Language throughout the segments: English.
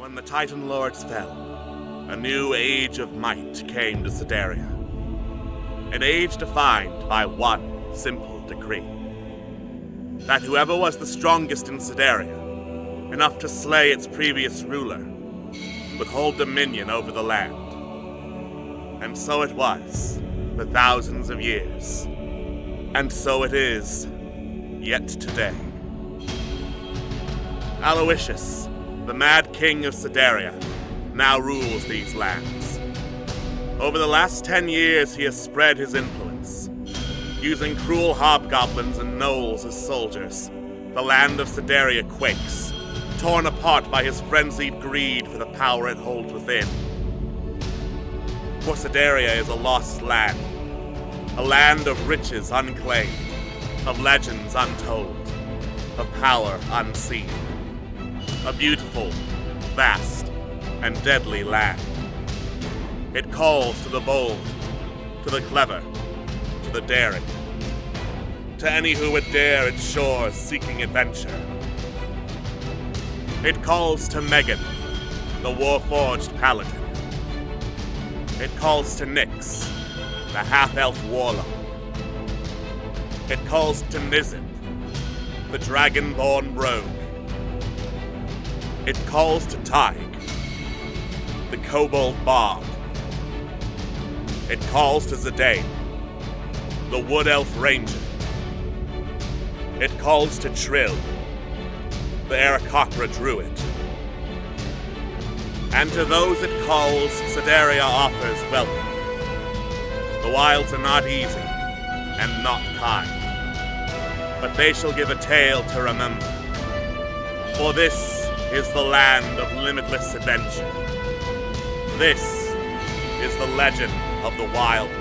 When the Titan Lords fell, a new age of might came to Sedaria. An age defined by one simple decree. That whoever was the strongest in Sedaria, enough to slay its previous ruler, would hold dominion over the land. And so it was, for thousands of years. And so it is, yet today. Aloysius, the Mad King of Sedaria, now rules these lands. Over the last 10 years, he has spread his influence. Using cruel hobgoblins and gnolls as soldiers, the land of Sedaria quakes, torn apart by his frenzied greed for the power it holds within. For Sedaria is a lost land, a land of riches unclaimed, of legends untold, of power unseen. A beautiful, vast, and deadly land. It calls to the bold, to the clever, to the daring, to any who would dare its shores seeking adventure. It calls to Megan, the war-forged paladin. It calls to Nyx, the half-elf warlock. It calls to Nizip, the dragon-born rogue. It calls to Tig, the kobold bard. It calls to Zidane, the wood elf ranger. It calls to Trill, the Aarakocra druid. And to those it calls, Sedaria offers welcome. The wilds are not easy, and not kind, but they shall give a tale to remember. For this is the land of limitless adventure. This is the legend of the Wildlands.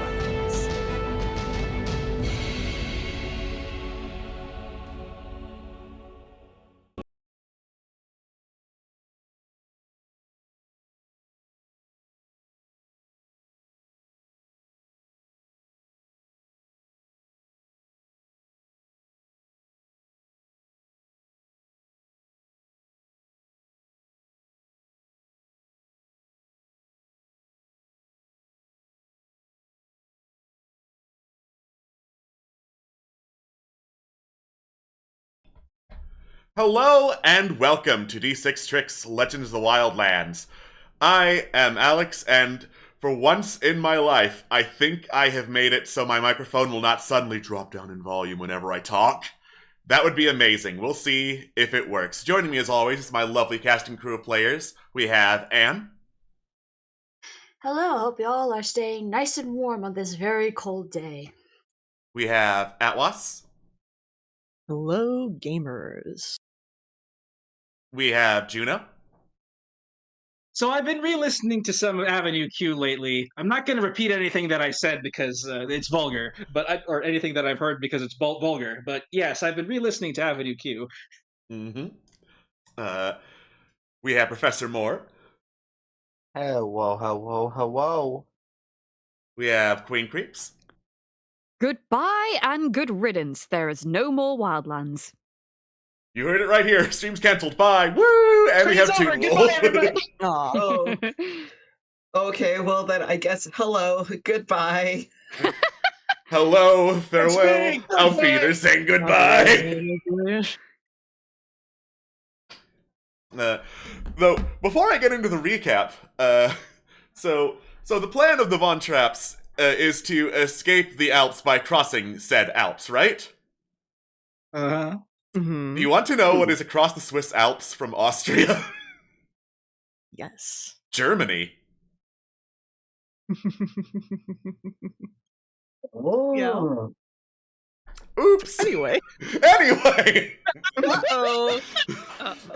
Hello and welcome to D6 Tricks Legends of the Wildlands. I am Alex, and for once in my life, I think I have made it so my microphone will not suddenly drop down in volume whenever I talk. That would be amazing. We'll see if it works. Joining me as always is my lovely casting crew of players. We have Anne. Hello, hope you all are staying nice and warm on this very cold day. We have Atwas. Hello, gamers. We have Juno. So I've been re-listening to some Avenue Q lately. I'm not going to repeat anything that I said because it's vulgar, or anything that I've heard because it's vulgar. But yes, I've been re-listening to Avenue Q. We have Professor Moore. Hello. We have Queen Creeps. Goodbye and good riddance. There is no more Wildlands. You heard it right here. Stream's cancelled. Bye. Woo! And we have Goodbye, Toonwolf. everybody. Oh, okay, well then I guess hello, goodbye. Hello, farewell. saying goodbye. Auf Wiedersehen, goodbye. Though, before I get into the recap, so the plan of the Von Traps is to escape the Alps by crossing said Alps, right? Uh-huh. Mm-hmm. Do you want to know what is across the Swiss Alps from Austria? Yes. Germany. Oh. Oops. Anyway. Oh.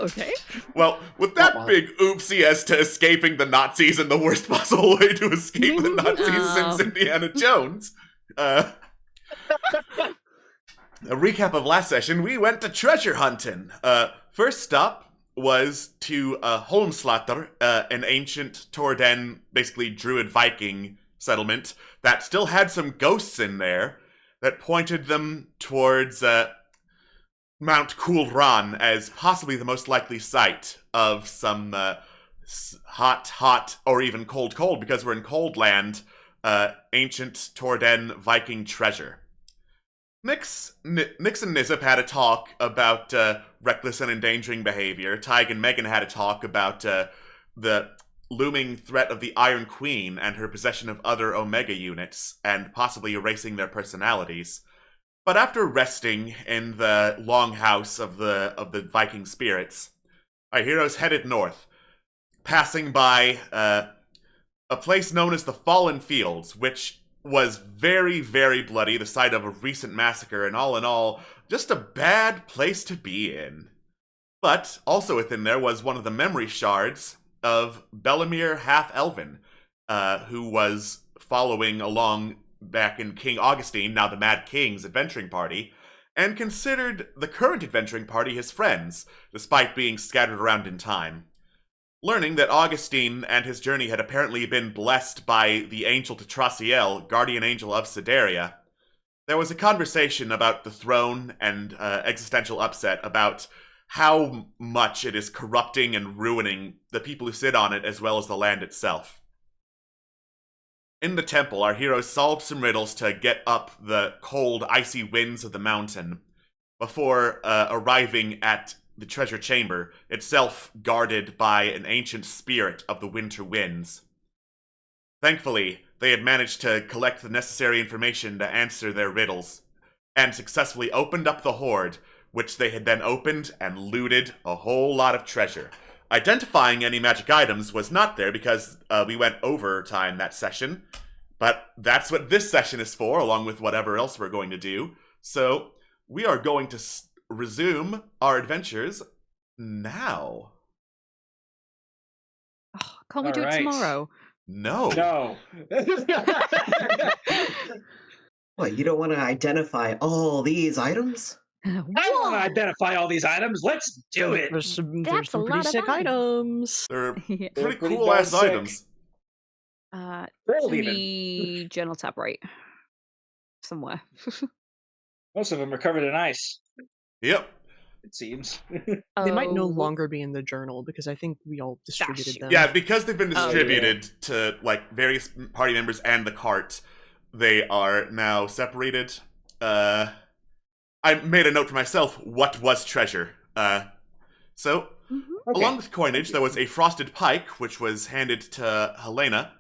Okay. Well, with that big oopsie as to escaping the Nazis in the worst possible way to escape the Nazis since Indiana Jones, a recap of last session, we went to treasure hunting. First stop was to Holmslater, an ancient Torden, basically druid Viking settlement that still had some ghosts in there that pointed them towards Mount Coolran as possibly the most likely site of some hot, or even cold, because we're in cold land, ancient Torden Viking treasure. Nix and Nizip had a talk about reckless and endangering behavior. Tig and Megan had a talk about the looming threat of the Iron Queen and her possession of other Omega units, and possibly erasing their personalities. But after resting in the longhouse of the Viking spirits, our heroes headed north, passing by a place known as the Fallen Fields, which was very, very bloody, the site of a recent massacre, and all in all, just a bad place to be in. But also within there was one of the memory shards of Belemir Half-Elven, who was following along back in King Augustine, now the Mad King's adventuring party, and considered the current adventuring party his friends, despite being scattered around in time. Learning that Augustine and his journey had apparently been blessed by the angel Tetrasiel, guardian angel of Sideria, there was a conversation about the throne and existential upset about how much it is corrupting and ruining the people who sit on it as well as the land itself. In the temple, our heroes solved some riddles to get up the cold, icy winds of the mountain before arriving at the treasure chamber, itself guarded by an ancient spirit of the winter winds. Thankfully, they had managed to collect the necessary information to answer their riddles, and successfully opened up the hoard, which they had then opened and looted a whole lot of treasure. Identifying any magic items was not there because we went over time that session, but that's what this session is for, along with whatever else we're going to do. So, we are going to resume our adventures now. Oh, can't we do it Alright. tomorrow? No. No. What, you don't want to identify all these items? I want to identify all these items. Let's do it. There's some That's a pretty lot of sick items. They're Yeah. pretty pretty cool ass darn sick. items. Gold in even. the journal tab, right? Somewhere. Most of them are covered in ice, Yep. it seems. They might no Oh, longer be in the journal because I think we all distributed shoot. them. Yeah, because they've been Oh, yeah. distributed to like various party members and the cart, they are now separated. I made a note for myself, what was treasure? So, Okay. along with coinage, there was a frosted pike, which was handed to Helena.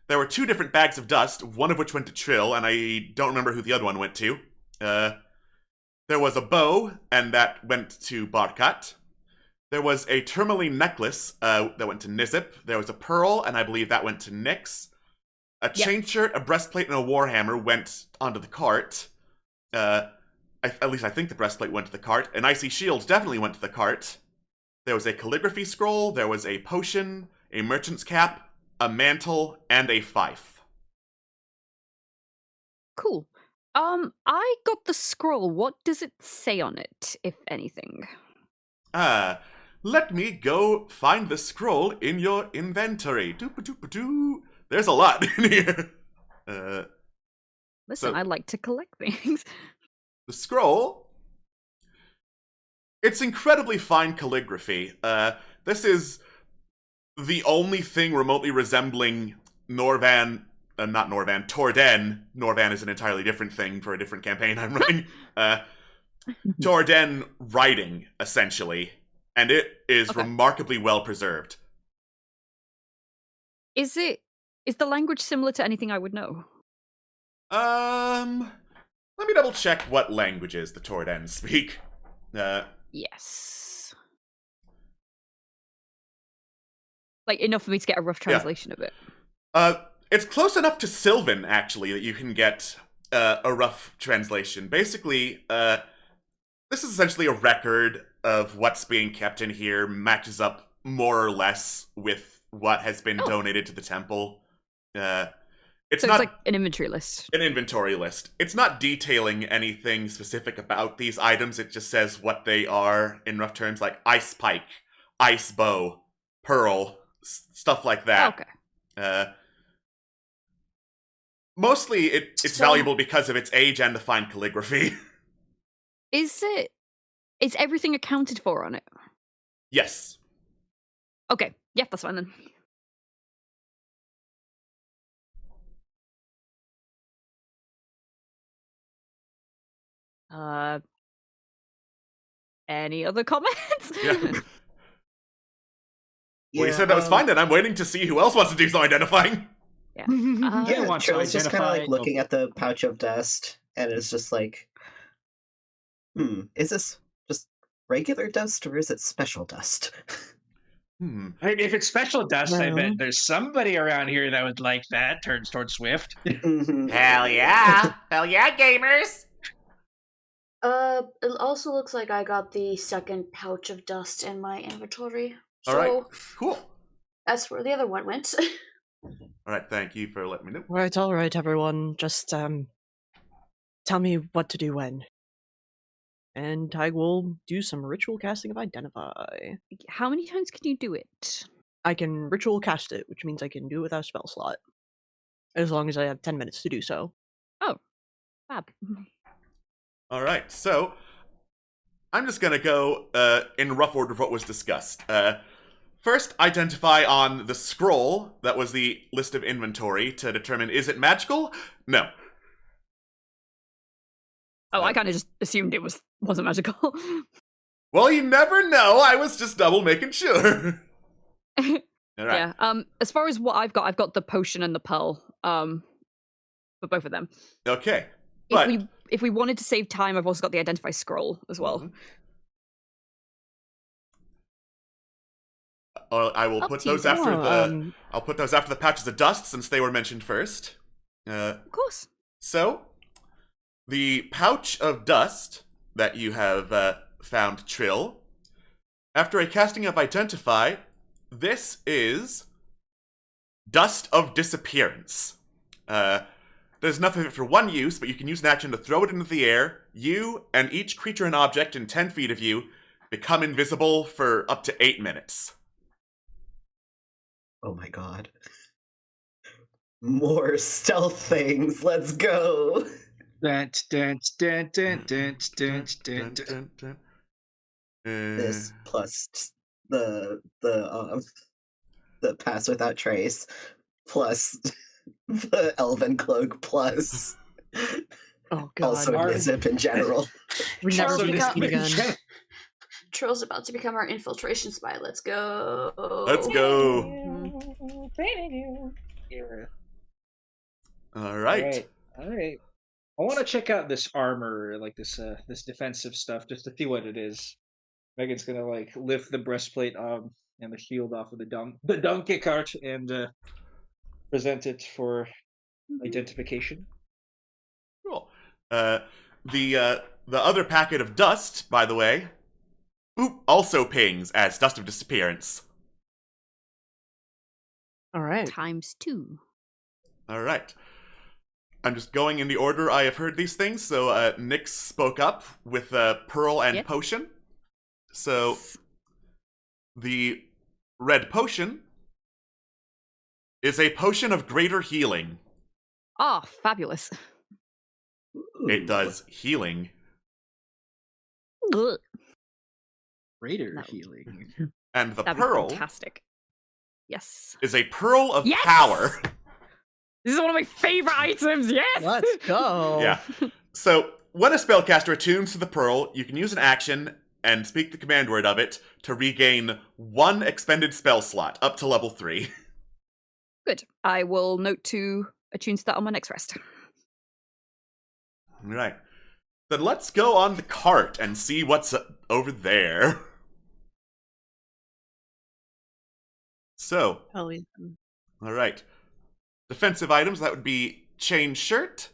There were 2 different bags of dust, one of which went to Trill, and I don't remember who the other one went to. There was a bow, and that went to Barkat. There was a tourmaline necklace that went to Nizip. There was a pearl, and I believe that went to Nyx. A chain shirt, a breastplate, and a warhammer went onto the cart. At least I think the breastplate went to the cart. An icy shield definitely went to the cart. There was a calligraphy scroll, there was a potion, a merchant's cap, a mantle, and a fife. Cool. I got the scroll. What does it say on it, if anything? Let me go find the scroll in your inventory. Doop-a-doop-a-doo. There's a lot in here. Listen, I like to collect things. The scroll, it's incredibly fine calligraphy. This is the only thing remotely resembling Torden. Norvan is an entirely different thing for a different campaign I'm running. Torden writing, essentially. And it is Okay. remarkably well preserved. Is the language similar to anything I would know? Let me double check what languages the Torden speak. Yes. Like, enough for me to get a rough translation of it. It's close enough to Sylvan, actually, that you can get a rough translation. Basically, this is essentially a record of what's being kept in here, matches up more or less with what has been donated to the temple. It's So not it's like an inventory list. an inventory list. It's not detailing anything specific about these items. It just says what they are in rough terms, like ice pike, ice bow, pearl, stuff like that. Okay. Mostly, it's So- valuable because of its age and the fine calligraphy. Is everything accounted for on it? Yes. Okay, yeah, that's fine then. Uh, any other comments? Yeah. Well, you Yeah, said that was fine, then I'm waiting to see who else wants to do some identifying. Yeah. I yeah, want to Trill's just kind of identify. like looking at the pouch of dust, and it's just like, is this just regular dust or is it special dust? I mean, if it's special dust, I Well. bet there's somebody around here that would like that. Turns towards Swift. Mhm. Hell yeah! Hell yeah, gamers! It also looks like I got the second pouch of dust in my inventory. All So right, cool. that's where the other one went. All right, thank you for letting me know. All right, everyone. Just tell me what to do when. And I will do some ritual casting of Identify. How many times can you do it? I can ritual cast it, which means I can do it without a spell slot. As long as I have 10 minutes to do so. Oh, fab. All right, so I'm just gonna go in rough order of what was discussed. First, identify on the scroll that was the list of inventory to determine is it magical? No. Oh, I kind of just assumed it wasn't magical. Well, you never know. I was just double making sure. All right. Yeah. As far as what I've got the potion and the pearl. For both of them. Okay. But If we wanted to save time, I've also got the identify scroll as well. Mhm. I will Up put to you. those after Oh, I'll put those after the patches of dust since they were mentioned first. Of course. So, the pouch of dust that you have found, Trill. After a casting of Identify, this is Dust of Disappearance. There's enough of it for one use, but you can use an action to throw it into the air. You and each creature and object in 10 feet of you become invisible for up to 8 minutes. Oh my god. More stealth things. Let's go. Dance, dance, dance, dance, dance, dance, dance. This plus the pass without trace plus the elven cloak plus oh god. also Nizip in general. We're never Charles, doing this become- again. Trill's about to become our infiltration spy. Let's go. Let's go. All right. All right. I want to check out this armor, like this defensive stuff, just to see what it is. Megan's gonna like lift the breastplate and the shield off of the donkey cart and present it for identification. Cool. The other packet of dust, by the way, also pings as Dust of Disappearance. All right. ×2. All right. I'm just going in the order I have heard these things. So Nyx spoke up with Pearl and Yep. Potion. So the red potion is a potion of greater healing. Ah, fabulous. It does healing. Ugh, Greater No. healing. And the that'd be pearl fantastic. Yes. is a pearl of Yes! power. This is one of my favorite items. Yes. Let's go. Yeah. So when a spellcaster attunes to the pearl, you can use an action and speak the command word of it to regain 1 expended spell slot up to level 3. Good. I will note to attune to that on my next rest. All right. Then let's go on the cart and see what's over there. So, Hell yeah. all right. Defensive items, that would be chain shirt.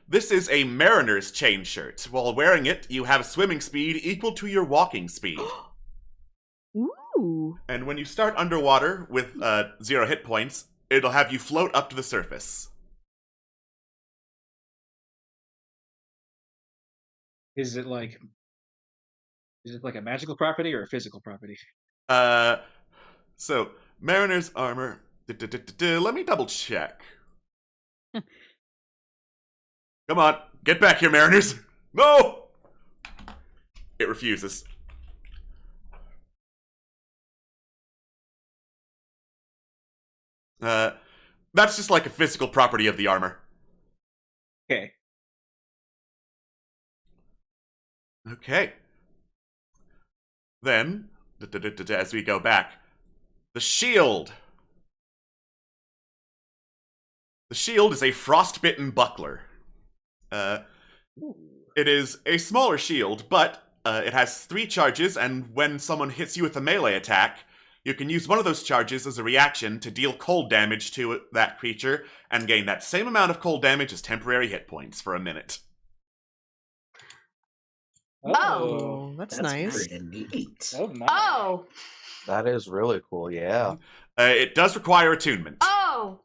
This is a mariner's chain shirt. While wearing it, you have swimming speed equal to your walking speed. Ooh. And when you start underwater with 0 hit points, it'll have you float up to the surface. Is it like a magical property or a physical property? So, mariner's armor. Let me double check. Come on, get back here, mariners! No! It refuses. That's just like a physical property of the armor. Okay. Okay. Then, as we go back, the shield. The shield is a frostbitten buckler. It is a smaller shield, but it has 3 charges, and when someone hits you with a melee attack, you can use one of those charges as a reaction to deal cold damage to that creature, and gain that same amount of cold damage as temporary hit points for a minute. Oh, that's nice. Pretty neat. Oh, my. Oh! That is really cool, yeah. It does require attunement. Oh!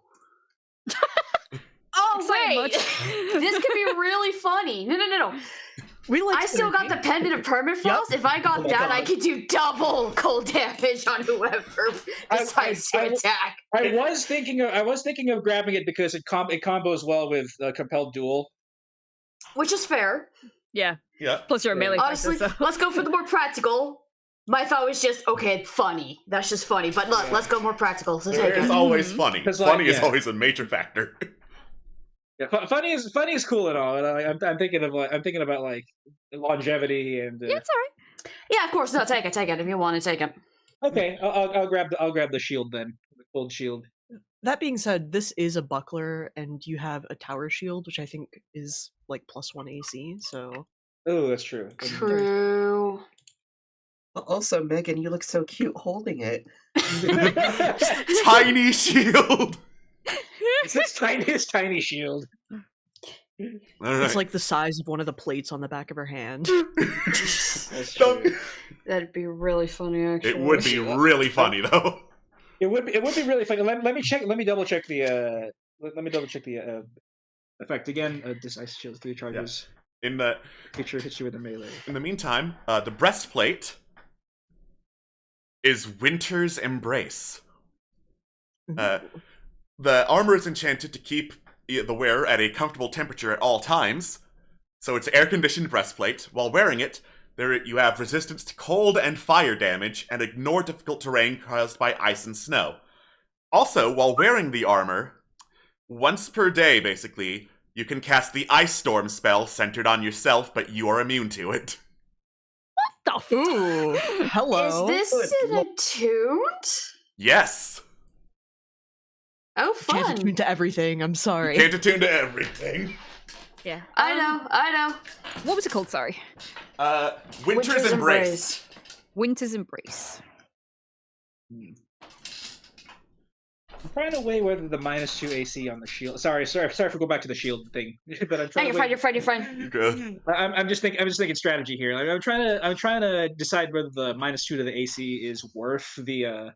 Oh, Exciting wait! much? This could be really funny. No. We like I still got the pendant of permafrost. Yep. If I got Oh my that, God. I could do double cold damage on whoever decides to attack. I was thinking of grabbing it because it combos well with compelled duel. Which is fair. Yeah. Yeah. Plus you're a melee Honestly, fighter, so. let's go for the more practical. My thought was just, okay, funny. That's just funny. But look, let's go more practical. So take It's it. always funny. 'Cause, Funny is yeah. always a major factor. Yeah, funny is cool and all. And I'm thinking about like longevity and. Yeah, it's alright. Yeah, of course. No, take it if you want to take it. Okay, I'll grab the shield then, the cold shield. That being said, this is a buckler, and you have a tower shield, which I think is like +1 AC. So Oh, that's true. True. Also, Megan, you look so cute holding it. Tiny shield. It's this tiny shield. All right. it's like the size of one of the plates on the back of her hand. That's true. That'd be really funny, actually. It would be really funny though. It would be really funny. Let me check. Let me double check the. Let me double check the effect again. This ice shield 3 charges. In the Creature hits you with a melee. in the meantime, the breastplate is Winter's Embrace. The armor is enchanted to keep the wearer at a comfortable temperature at all times, so it's air-conditioned breastplate. While wearing it, you have resistance to cold and fire damage, and ignore difficult terrain caused by ice and snow. Also, while wearing the armor, once per day, basically, you can cast the Ice Storm spell centered on yourself, but you are immune to it. The f- Ooh, hello. Is this Good an attuned? Yes! Oh, Can't fun. attune to everything. I'm sorry. Can't attune to everything. Yeah. I know. What was it called? Sorry. Winter's Embrace. Winter's Embrace. I'm trying to weigh whether the -2 AC on the shield. Sorry for go back to the shield thing. But I'm No, trying. you're fine. You're fine. Good. I'm just thinking strategy here. Like, I'm trying to decide whether the -2 to the AC is worth the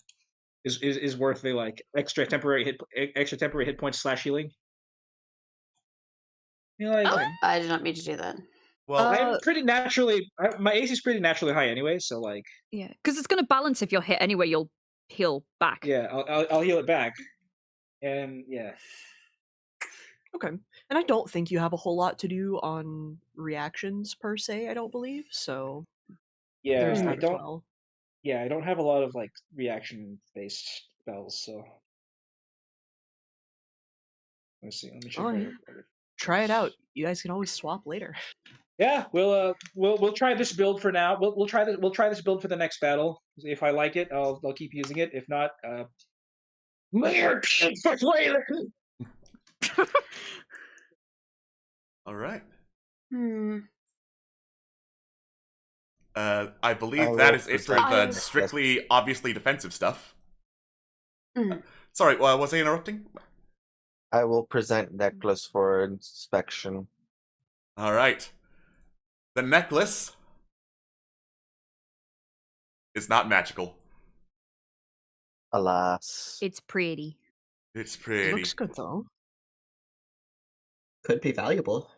is worth the like extra temporary hit points / healing. You know, like, Oh, I did not mean to do that. Well, I'm pretty naturally my AC is pretty naturally high anyway. So like, Yeah, because it's going to balance if you're hit anyway. You'll heal back. yeah, I'll heal it back, and yeah. Okay. And I don't think you have a whole lot to do on reactions per se, I don't believe. So Yeah, there's I that as don't. well. Yeah, I don't have a lot of like reaction-based spells, so let's see. Let me check. Oh, my yeah. other- Try it out. You guys can always swap later. Yeah, we'll try this build for now. We'll try this build for the next battle. If I like it, I'll keep using it. If not, all right. Hmm. I believe I that will is it for present- the strictly, obviously defensive stuff. Mm. Sorry, was I interrupting? I will present necklace for inspection. All right. The necklace is not magical. Alas. It's pretty. It's It pretty. looks good though. Could be valuable.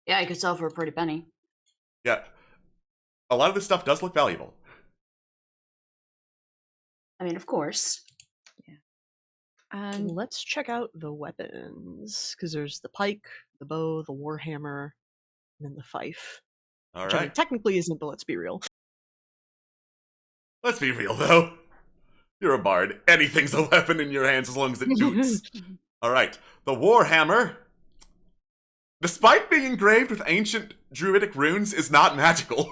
Yeah, I could sell for a pretty penny. Yeah. A lot of this stuff does look valuable. I mean, of course. And Let's check out the weapons, because there's the pike, the bow, the warhammer, and then the fife. All Which I mean, right. technically isn't, but let's be real. Let's be real, though. You're a bard. Anything's a weapon in your hands as long as it shoots. All right. The Warhammer, despite being engraved with ancient druidic runes, is not magical.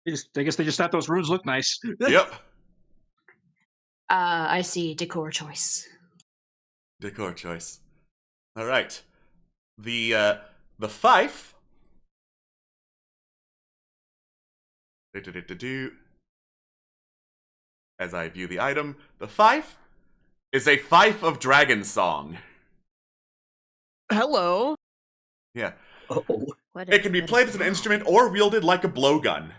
I guess they just thought those runes look nice. Yep. I see decor choice. Decor choice. All right. The fife. As I view the item, the fife is a fife of dragon song. Hello. Yeah. Oh, It can be played as an instrument or wielded like a blowgun.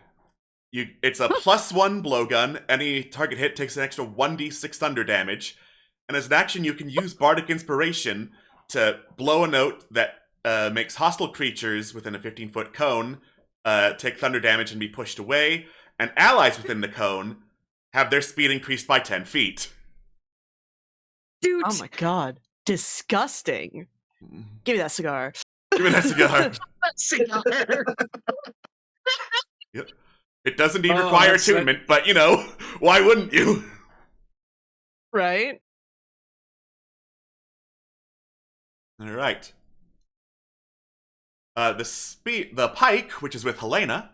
It's a +1 blowgun. Any target hit takes an extra 1d6 thunder damage. And as an action, you can use Bardic Inspiration to blow a note that makes hostile creatures within a 15-foot cone take thunder damage and be pushed away. And allies within the cone have their speed increased by 10 feet. Dude. Oh my god. Disgusting. Give me that cigar. Give me that cigar. Cigar. Yep. It does indeed Oh, require that's attunement, but why wouldn't you? Right? All right. The pike, which is with Helena,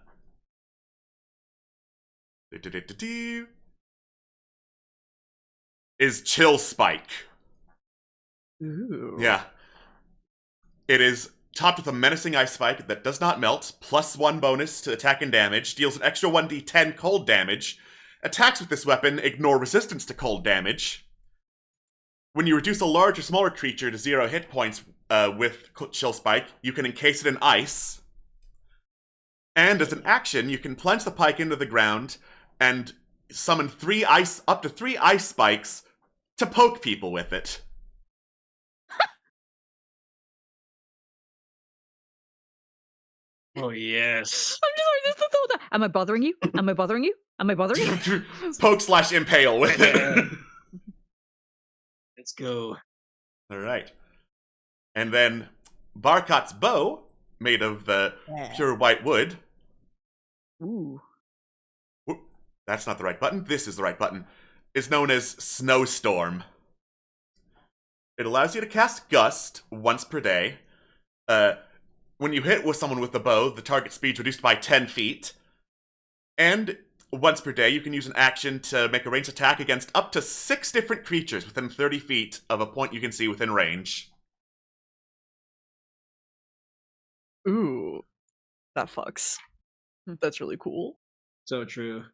is Chill Spike. Ooh. Yeah. It is topped with a menacing ice spike that does not melt, +1 bonus to attack and damage, deals an extra 1d10 cold damage. Attacks with this weapon ignore resistance to cold damage. When you reduce a large or smaller creature to 0 hit points with Chill Spike, you can encase it in ice. And as an action, you can plunge the pike into the ground and summon up to 3 ice spikes to poke people with it. Oh yes. I'm just sorry, this is the thought that. Am I bothering you? Am I bothering you? Am I bothering you? Poke/impale with it. Let's go. All right. And then Barkot's bow, made of the pure white wood. Ooh. Whoop, that's not the right button. This is the right button. Is known as Snowstorm. It allows you to cast Gust once per day. When you hit with someone with the bow, the target speed's reduced by 10 feet. And once per day, you can use an action to make a ranged attack against up to 6 different creatures within 30 feet of a point you can see within range. Ooh. That fucks. That's really cool. So true.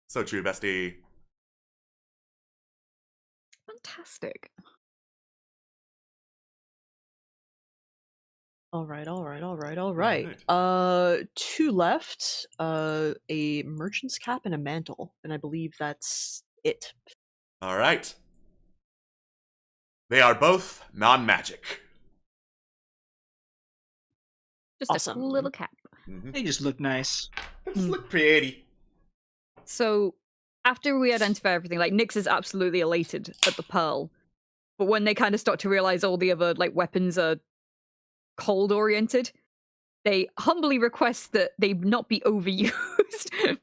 So true, bestie. Fantastic. All right. Alright. 2 left. A merchant's cap and a mantle, and I believe that's it. All right. They are both non-magic. Just Awesome. a cool little cap. They just look nice. They just look pretty. So after we identify everything, like Nyx is absolutely elated at the pearl. But when they kind of start to realize all the other weapons are cold oriented, they humbly request that they not be overused.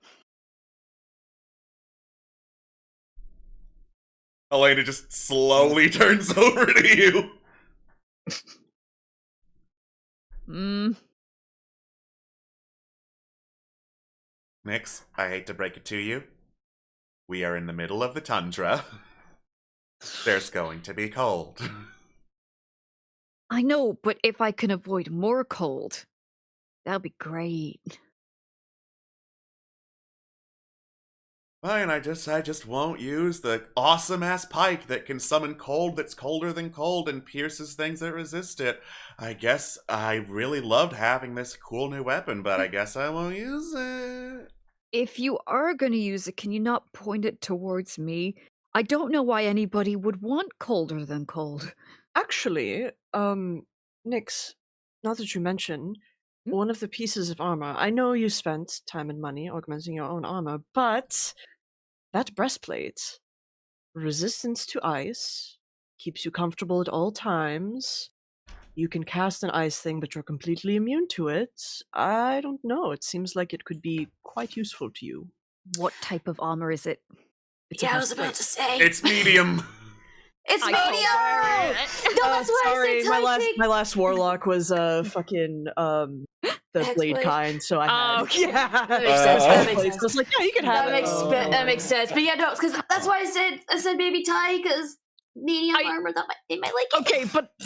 Elena just slowly turns over to you. Nyx, I hate to break it to you. We are in the middle of the tundra. There's going to be cold. I know, but if I can avoid more cold, that'll be great. Fine, I just won't use the awesome-ass pike that can summon cold that's colder than cold and pierces things that resist it. I guess I really loved having this cool new weapon, but I guess I won't use it. If you are going to use it, can you not point it towards me? I don't know why anybody would want colder than cold. Actually, Nyx, now that you mention, one of the pieces of armor, I know you spent time and money augmenting your own armor, but that breastplate, resistance to ice, keeps you comfortable at all times. You can cast an ice thing, but you're completely immune to it. I don't know. It seems like it could be quite useful to you. What type of armor is it? It's a Yeah, I was about breastplate. to say. It's medium. It's I can't wear medium! it. No, that's why Sorry, I said my last warlock was fucking the blade Hexblade. kind, so I had Oh, okay. yeah. That makes sense. That makes Breastplate, sense. so I was like, yeah, you can have That it. makes sense. But yeah, no, because that's why I said maybe Ty, because medium I- armor, they might like it. Okay,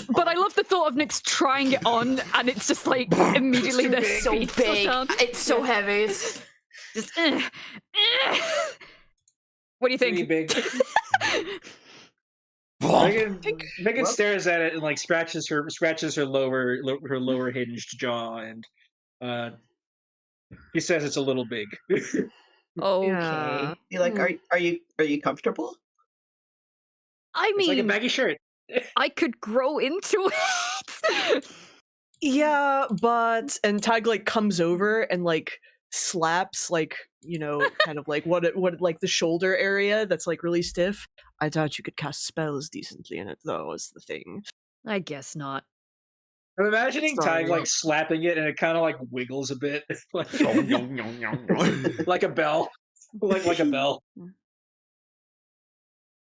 but I love the thought of Nyx trying it on, and it's just like immediately their It's so speed slows big. down. It's so heavy. It's Just, What do you Pretty think? big. Megan stares at it and like scratches her lower hinged jaw, and he says it's a little big. Okay. Yeah. You're like, are you comfortable? I It's like a mean, baggy shirt. I could grow into it. Yeah, but and Tag like comes over and like slaps like, you know, kind of like what like the shoulder area that's like really stiff. I doubt you could cast spells decently in it though, is the thing. I guess not. I'm imagining Sorry. Tig like slapping it, and it kind of like wiggles a bit, like like a bell, like a bell.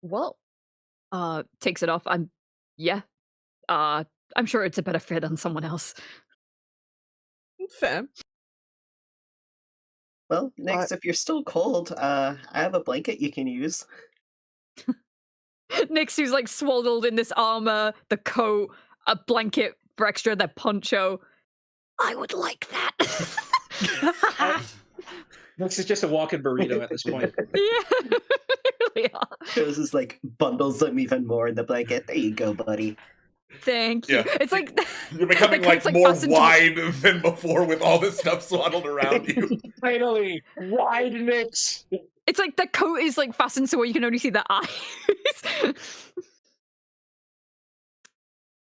Well, takes it off. I'm sure it's a better fit on someone else. Fair. Well, Nyx, if you're still cold, I have a blanket you can use. Nyx, who's like swaddled in this armor, the coat, a blanket for extra, their poncho. I would like that. Nyx is just a walking burrito at this point. Yeah, they really are. Shows is like bundles them even more in the blanket. There you go, buddy. Thank you. Yeah. It's like You're becoming the like coat's, more fastened to- wide than before with all this stuff swaddled around you. Finally, wide Nyx. It's like the coat is like fastened so where you can only see the eyes.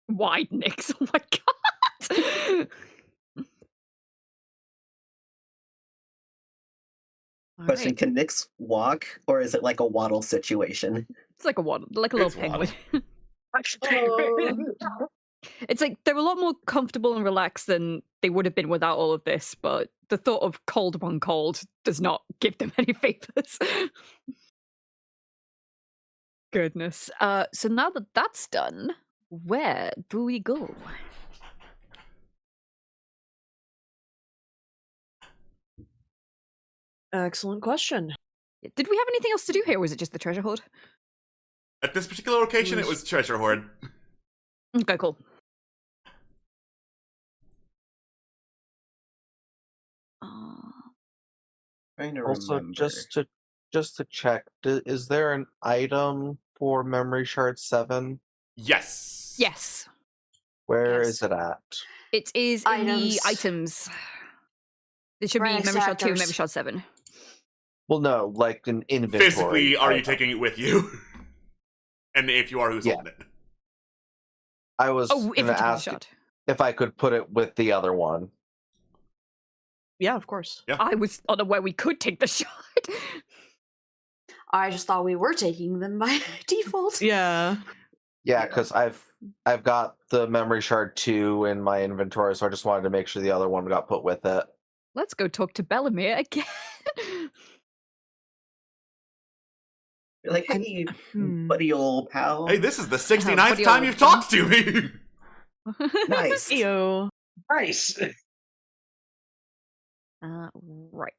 Wide Nyx. Oh my god. All Question: right. Can Nyx walk, or is it like a waddle situation? It's like a waddle, like a little It's waddle. penguin. It's like they're a lot more comfortable and relaxed than they would have been without all of this, but the thought of cold one cold does not give them any favors. Goodness. So now that that's done, where do we go? Excellent question. Did we have anything else to do here, or was it just the treasure hoard? At this particular location, it was treasure hoard. Okay, cool. Trying to Also, remember. just to check, is there an item for Memory Shard 7? Yes. Yes. Where Yes. is it at? It is in the items. It should be Rank Memory Shard 2, sectors. Memory Shard 7. Well, no, like an inventory. Physically, are you item. taking it with you? And if you are, who's Yeah. holding it? I was Oh, going to inventory ask shard. if I could put it with the other one. Yeah, of course. Yeah. I was unaware we could take the shard. I just thought we were taking them by default. Yeah. Yeah, because I've got the Memory Shard 2 in my inventory, so I just wanted to make sure the other one got put with it. Let's go talk to Bellamere again. You're like, hey, Hmm. buddy, old pal. Hey, this is the 69th Buddy time old you've friend. talked to me! Nice. Ew. Nice. Right.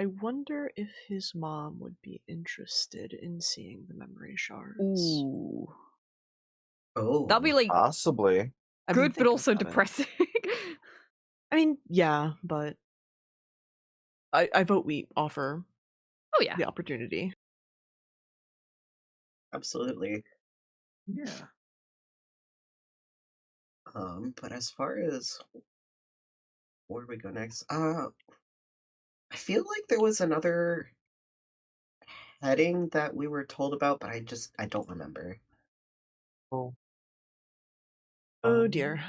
I wonder if his mom would be interested in seeing the memory shards. Ooh. Oh, That'll be like Possibly. I've been good, but thinking also about it. depressing. I mean, yeah, but I vote we offer Oh yeah. the opportunity. absolutely. Yeah. But as far as where we go next, I feel like there was another heading that we were told about, but I don't remember. Oh. Oh dear.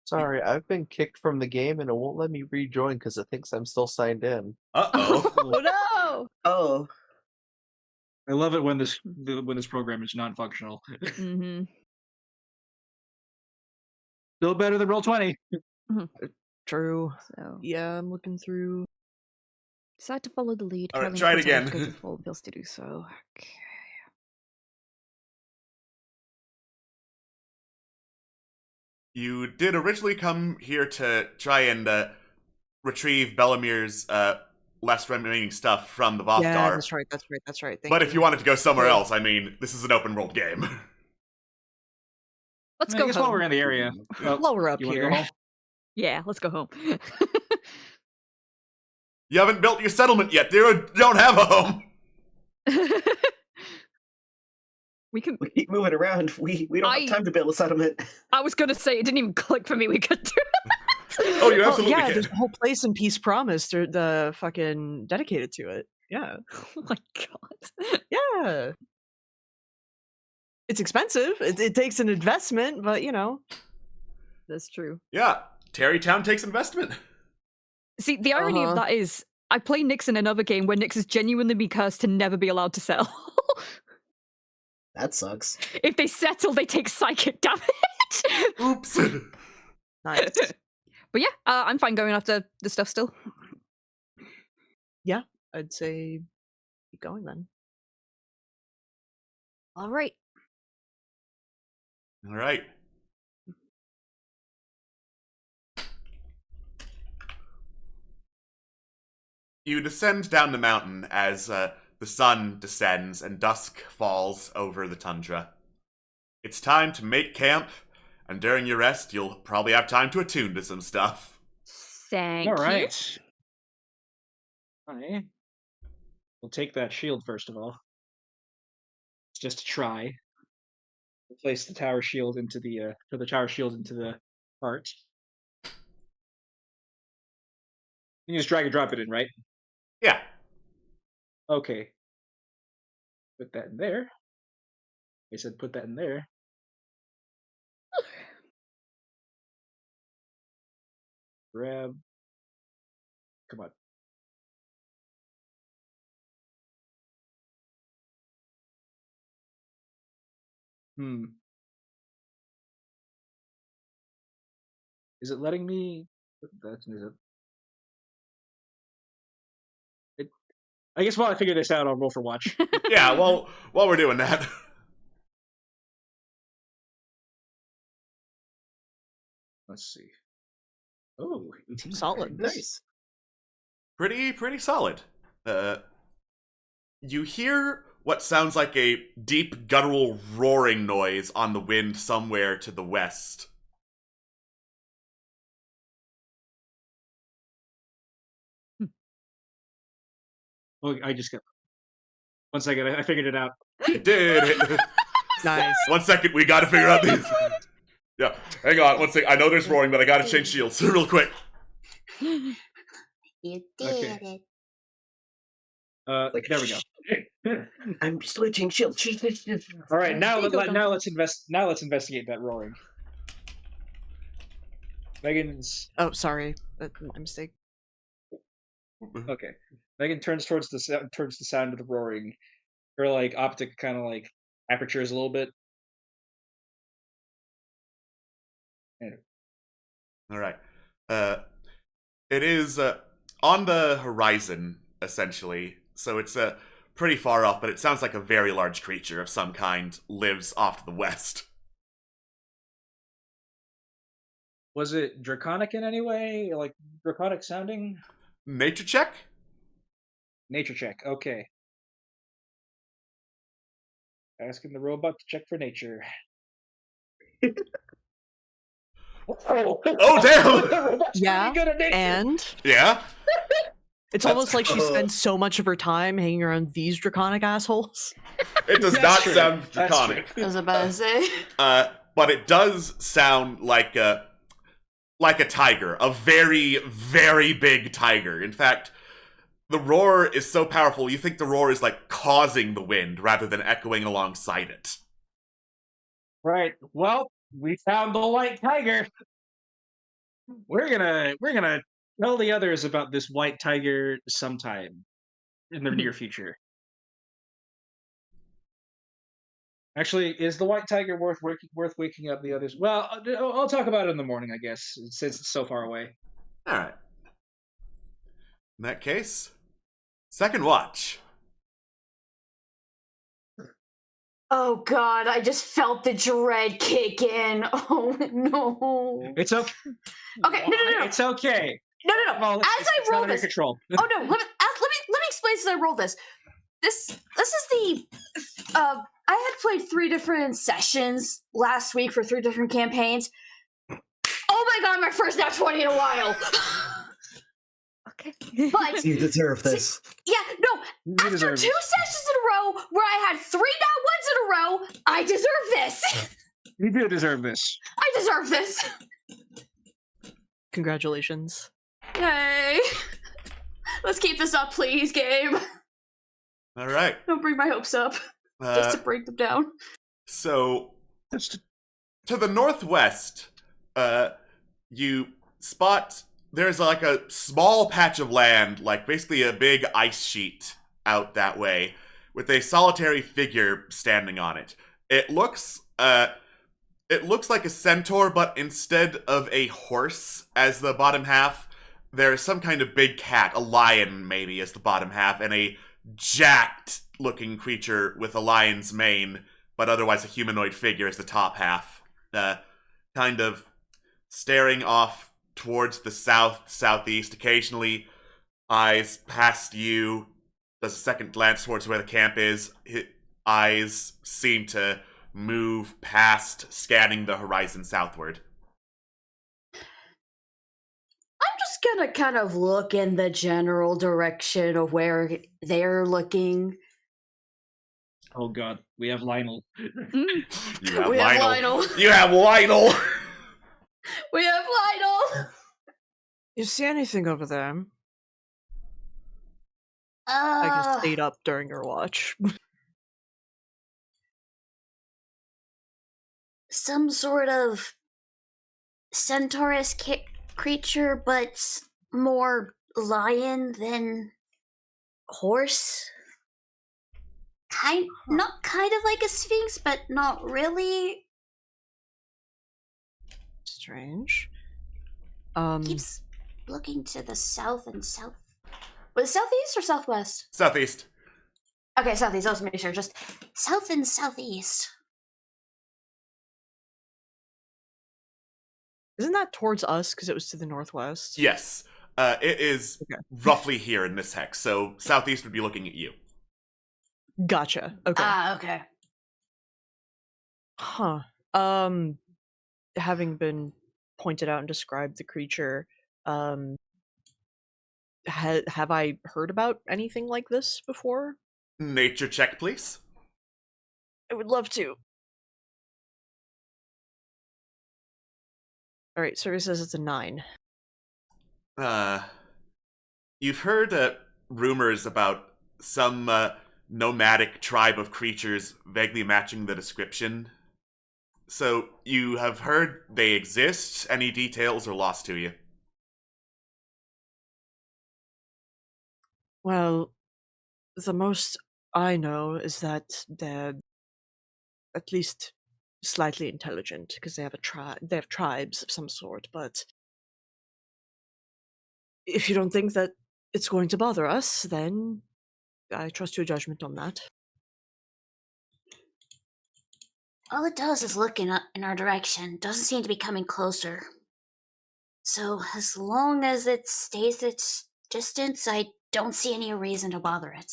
Sorry, I've been kicked from the game and it won't let me rejoin because it thinks I'm still signed in. Uh-oh. Oh no! Oh, I love it when this program is non-functional. hmm Still better than Roll20. True. So Yeah, I'm looking through. decide to follow the lead. All right, Carolina try it puts on again. to go to the fall and feels to do so. Okay. You did originally come here to try and retrieve Bellamir's last remaining stuff from the Vothdar. Yeah, that's right. Thank But you. if you wanted to go somewhere Cool. else, I mean, this is an open world game. Let's I go guess home. while we're in the area. While we're up You wanna here. go home? Yeah, let's go home. You haven't built your settlement yet. You don't have a home. We can. We keep moving around. We don't have time to build a settlement. I was gonna say it didn't even click for me. We could do it. Oh, you absolutely yeah, can. there's a whole place in Peace Promise. They're the fucking dedicated to it. Yeah. Oh my god. Yeah. It's expensive. It takes an investment, but you know. That's true. Yeah, Terrytown takes investment. See, the irony of that is, I play Nyx in another game where Nyx has genuinely been cursed to never be allowed to settle. That sucks. If they settle, they take psychic damage. Oops. Nice. But yeah, I'm fine going after the stuff still. Yeah, I'd say keep going then. All right. All right. You descend down the mountain as the sun descends and dusk falls over the tundra. It's time to make camp, and during your rest, you'll probably have time to attune to some stuff. Thank All you. right. We'll take that shield first of all. Just to try. We'll place the tower shield into the cart. You just drag and drop it in, right? Yeah. Okay. Put that in there. I said put that in there. Grab. Come on. Is it letting me? I guess while I figure this out, I'll roll for watch. Yeah, well, while we're doing that. Let's see. Oh, 18. Solid. Nice. Pretty solid. You hear what sounds like a deep guttural roaring noise on the wind somewhere to the west. Oh, I just got. 1 second, I figured it out. You did. Nice. 1 second, we gotta figure out these. Yeah, hang on 1 second. I know there's roaring, but I gotta change shields real quick. You did Okay. Like, there we go. I'm switching shields. All right, now There you go, now let's investigate that roaring. Megan's Oh, sorry. That's my mistake. okay. Megan turns towards the sound of the roaring. Her like optic kind of like apertures a little bit. All right. It is on the horizon, essentially. So it's pretty far off, but it sounds like a very large creature of some kind lives off to the west. Was it draconic in any way? Like draconic sounding? Nature check? Nature check. Okay. Asking the robot to check for nature. Oh, damn! The robot's Yeah, really good at nature. And Yeah? it's That's- almost like she spends so much of her time hanging around these draconic assholes. It does That's not true. sound That's draconic. I was about to say. But it does sound like a tiger. A very, very big tiger. In fact, the roar is so powerful, you think the roar is like causing the wind rather than echoing alongside it. Right. Well, we found the white tiger. We're gonna tell the others about this white tiger sometime in the near future. Actually, is the white tiger worth waking up the others? Well, I'll talk about it in the morning, I guess, since it's so far away. All right. In that case, second watch. Oh god, I just felt the dread kick in. Oh no. It's okay. Okay, no. It's okay. No. Well, As I it's roll not under this. control. Oh no, let me explain as I roll this. This is the I had played 3 different sessions last week for 3 different campaigns. Oh my god, my first nat 20 in a while. Okay. But You deserve this. yeah, no. You After 2 deserve sessions in a row where I had 3 nat 1s in a row, I deserve this. You do deserve this. I deserve this. Congratulations. Yay. Let's keep this up, please, game. All right. Don't bring my hopes up. Just to break them down. So, Just to the northwest, you spot there's like a small patch of land, like basically a big ice sheet out that way, with a solitary figure standing on it. It looks like a centaur, but instead of a horse as the bottom half, there's some kind of big cat, a lion maybe, as the bottom half, and a jacked-looking creature with a lion's mane, but otherwise a humanoid figure as the top half. Kind of staring off towards the southeast, occasionally eyes past you, does a second glance towards where the camp is. His eyes seem to move past, scanning the horizon southward. I'm just gonna kind of look in the general direction of where they're looking. oh god, we have Lionel. You have We have Lionel. Lionel. You have Lionel! We have Lionel. You see anything over there? I just stayed up during your watch. Some sort of centaurus creature, but more lion than horse. Not kind of like a sphinx, but not really. Strange. Keeps looking to the south and south. Was it southeast or southwest? Southeast. Okay, southeast. I was making sure. Just south and southeast. Isn't that towards us because it was to the northwest? Yes. It is roughly here in this hex, so southeast would be looking at you. Gotcha. Okay. Okay. Huh. Having been pointed out and described the creature, have I heard about anything like this before? Nature check, please. I would love to. Alright, Survey says it's a 9. You've heard rumors about some nomadic tribe of creatures vaguely matching the description. So, you have heard they exist? Any details are lost to you? Well, the most I know is that they're at least slightly intelligent because they have they have tribes of some sort, but if you don't think that it's going to bother us, then I trust your judgment on that. All it does is look in our direction. Doesn't seem to be coming closer. So as long as it stays its distance, I don't see any reason to bother it.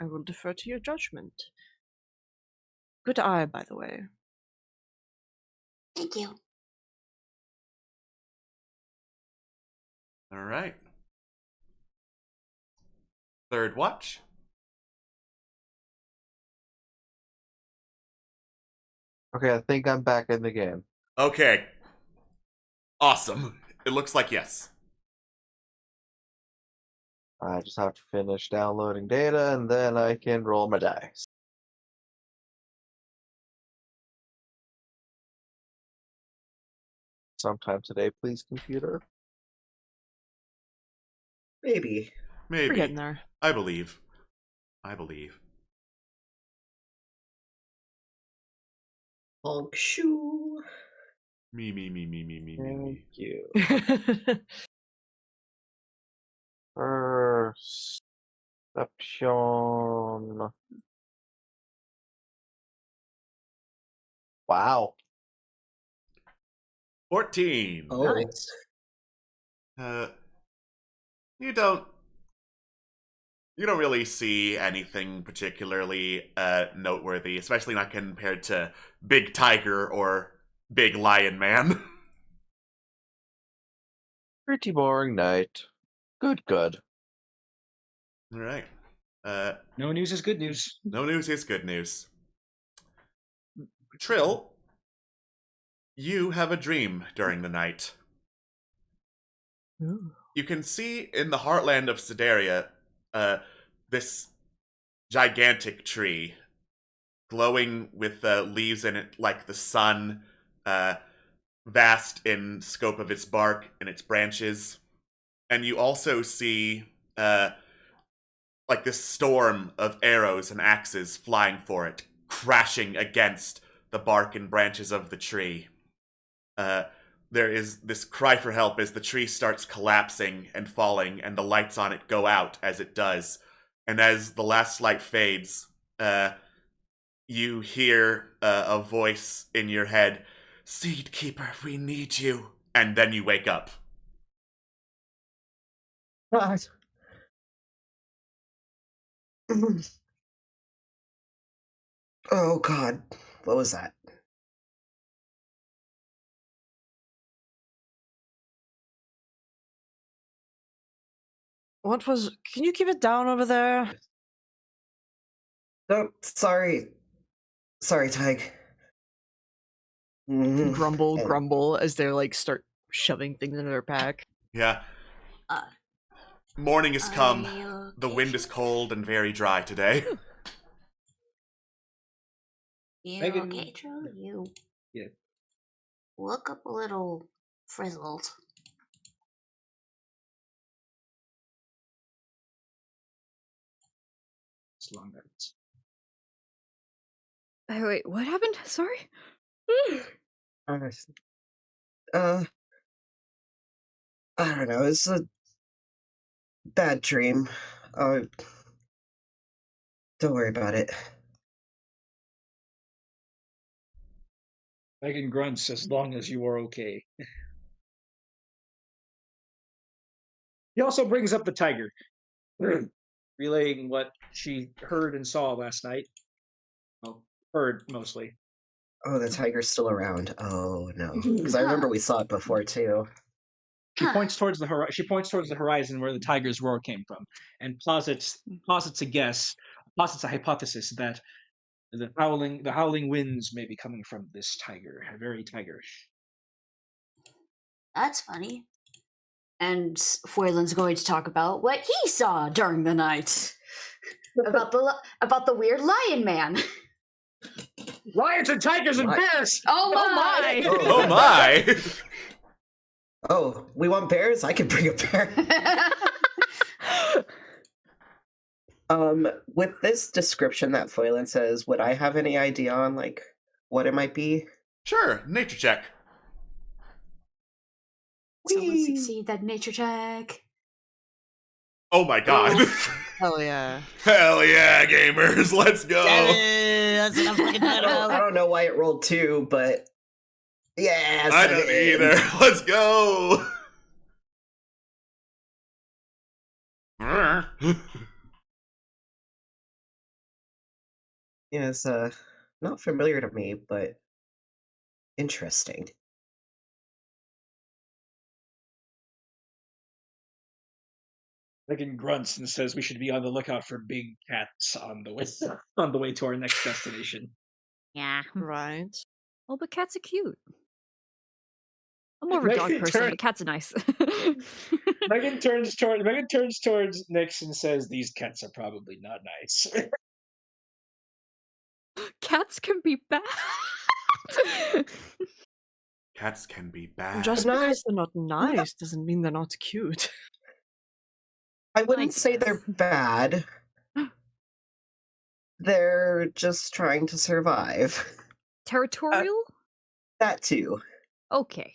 I will defer to your judgment. Good eye, by the way. Thank you. All right. Third watch. Okay, I think I'm back in the game. Okay. Awesome. It looks like yes. I just have to finish downloading data and then I can roll my dice. Sometime today, please, computer. Maybe. Maybe. We're getting there. I believe. Honk shoe. Me. Thank you. Perception. Wow. 14. Oh. Nice. You don't really see anything particularly noteworthy, especially not compared to Big Tiger or Big Lion Man. Pretty boring night. Good. All right. No news is good news. No news is good news. Trill, you have a dream during the night. Ooh. You can see in the heartland of Sideria this gigantic tree glowing with leaves in it like the sun, vast in scope of its bark and its branches. And you also see like this storm of arrows and axes flying for it, crashing against the bark and branches of the tree. There is this cry for help as the tree starts collapsing and falling, and the lights on it go out as it does. And as the last light fades, you hear a voice in your head, "Seed Keeper, we need you." And then you wake up. God. Oh God. What was that? What was? Can you keep it down over there? No, sorry. Sorry, Tig. Grumble, And- grumble as they like start shoving things into their pack. Yeah. Uh, Morning has come. Are you The okay, wind is Trill? cold and very dry today. You Megan- okay, Trill? You Yeah. look up a little frizzled. It's long nights. Oh, wait, what happened? Sorry? I don't know. It's a bad dream. Don't worry about it. Megan grunts as long as you are okay. He also brings up the tiger, relaying what she heard and saw last night. Well, heard mostly. Oh, the tiger's still around. Oh no, because I remember we saw it before too. She Huh. points towards the horizon where the tiger's roar came from, and posits a guess, posits a hypothesis that the howling winds may be coming from this tiger, very tigerish. That's funny. And Foyland's going to talk about what he saw during the night. about the weird lion man. Lions and tigers and My- bears. Oh my! Oh my! Oh, we want bears? I can bring a bear. With this description that Foylan says, would I have any idea on like what it might be? Sure, nature check. Someone Whee! succeed that nature check. Oh my god. Hell yeah! Hell yeah, gamers, let's go! That's enough fucking I don't know why it rolled 2, but yeah, I don't either. Let's go! Yeah, it's not familiar to me, but interesting. Megan grunts and says we should be on the lookout for big cats on the way to our next destination. Yeah. Right. Oh, but cats are cute. I'm more of a dog Megan person, turn- but cats are nice. Megan turns towards Nix and says, "These cats are probably not nice." Cats can be bad. Cats can be bad. Just Not- because they're not nice doesn't mean they're not cute. I wouldn't Thanks, say Beth. they're bad. They're just trying to survive. Territorial? That too. Okay.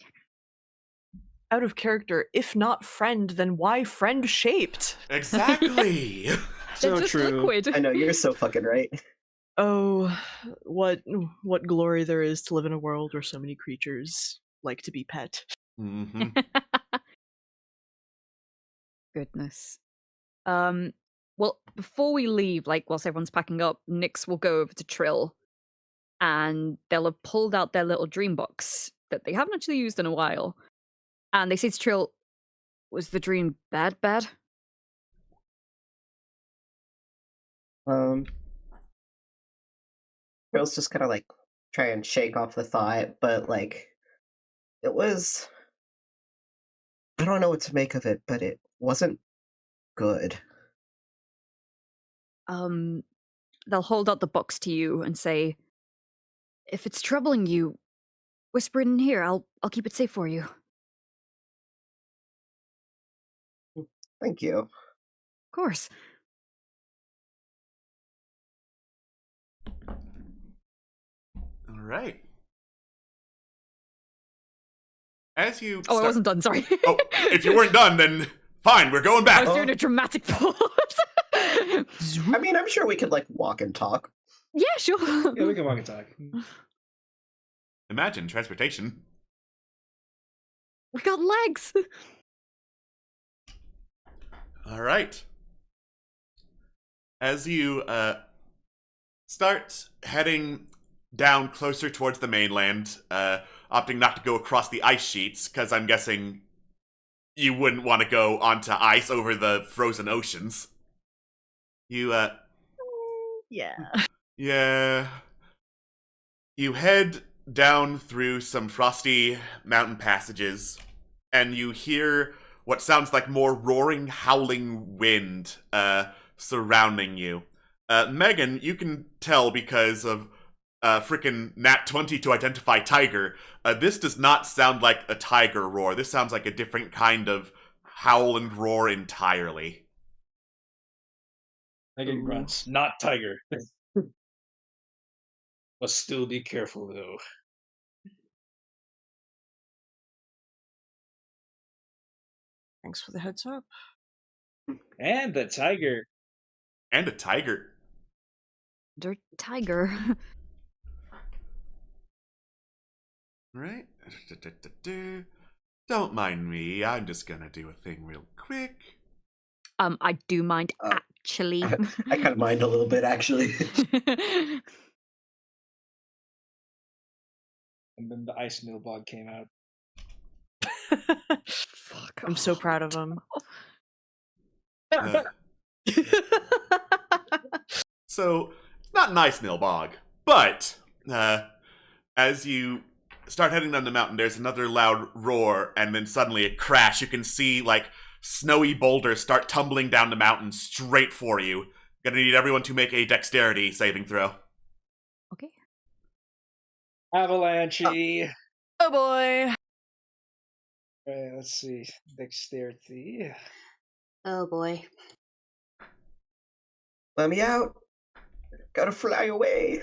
Out of character, if not friend, then why friend shaped? Exactly. They're So just true. liquid. I know, you're so fucking right. Oh, what glory there is to live in a world where so many creatures like to be pet. hmm Goodness. Well, before we leave, like whilst everyone's packing up, Nyx will go over to Trill and they'll have pulled out their little dream box that they haven't actually used in a while. And they say to Trill, was the dream bad? Girls just kind of like try and shake off the thought, but like it was. I don't know what to make of it, but it wasn't good. They'll hold out the box to you and say, if it's troubling you, whisper it in here. I'll keep it safe for you. Thank you. Of course. All right. As you Oh, I wasn't done, sorry. Oh, if you weren't done, then fine, we're going I back. was doing a dramatic pause. I mean, I'm sure we could like walk and talk. Yeah, sure. Yeah, we can walk and talk. Imagine transportation. We got legs. All right. As you start heading down closer towards the mainland, opting not to go across the ice sheets, because I'm guessing you wouldn't want to go onto ice over the frozen oceans. You, Yeah. yeah. You head down through some frosty mountain passages, and you hear what sounds like more roaring, howling wind surrounding you. Megan, you can tell because of frickin' Nat 20 to identify tiger. This does not sound like a tiger roar. This sounds like a different kind of howl and roar entirely. Megan grunts. Not tiger. Must still be careful, though. Thanks for the heads up. And the tiger. And a tiger. Dirt tiger. Right? Don't mind me. I'm just gonna do a thing real quick. I do mind actually. I kind of mind a little bit, actually. And then the ice nilbog came out. Fuck. I'm so proud of him. Uh, so, not nice, Nilbog, but as you start heading down the mountain, there's another loud roar, and then suddenly a crash. You can see, like, snowy boulders start tumbling down the mountain straight for you. Gonna need everyone to make a dexterity saving throw. Okay. Avalanche. Oh boy. Let's see. Dexterity. Oh boy. Let me out. Gotta fly away.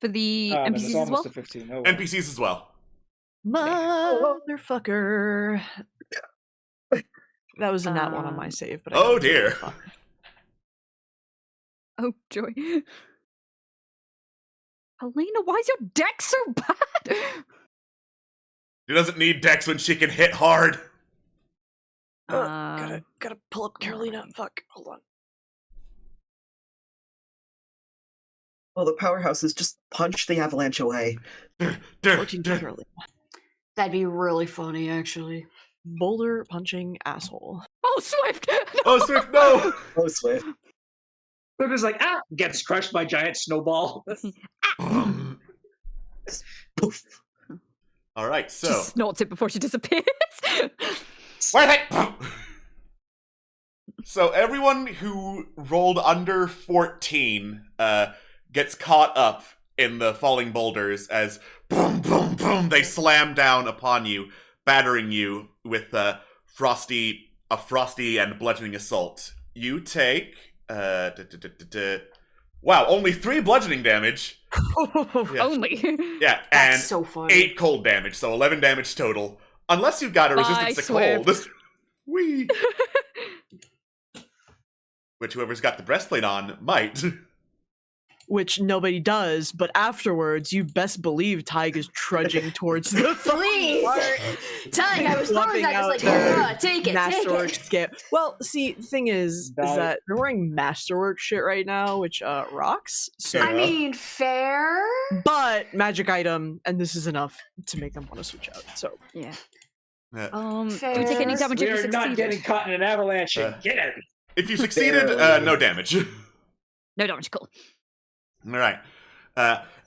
For the And it's NPCs as well? almost a 15. Oh, well. NPCs as well. Motherfucker. That was a nat one on my save, but I Oh got a dear. fuck. Oh, joy. Helena, why is your deck so bad? She doesn't need dex when she can hit hard. Gotta pull up Carolina. Fuck. Hold on. Well, the powerhouses just punch the avalanche away. 14 for Carolina. That'd be really funny, actually. Boulder punching asshole. Oh, Swift! Oh, Swift, no! Oh, Swift. It was like, gets crushed by giant snowball. Poof. All right, She so snorts it before she disappears. So everyone who rolled under 14 gets caught up in the falling boulders as boom, boom, boom, they slam down upon you, battering you with a frosty and bludgeoning assault. You take Wow, only 3 bludgeoning damage. Yeah. Only. Yeah, That's and so funny. 8 cold damage, so 11 damage total. Unless you've got a resistance to Swift. cold. Whee! Which whoever's got the breastplate on might. Which nobody does, but afterwards, you best believe Tyg is trudging towards the Please! Tyg, I was throwing that just like, take it, Masterwork take it. skip. Well, see, thing is that they're wearing Masterwork shit right now, which rocks. So, I mean, fair. but magic item, and this is enough to make them want to switch out. So, Yeah. Yeah. Do we take any damage if you We're not succeeded? getting caught in an avalanche again. If you succeeded, no damage. No damage, cool. All right.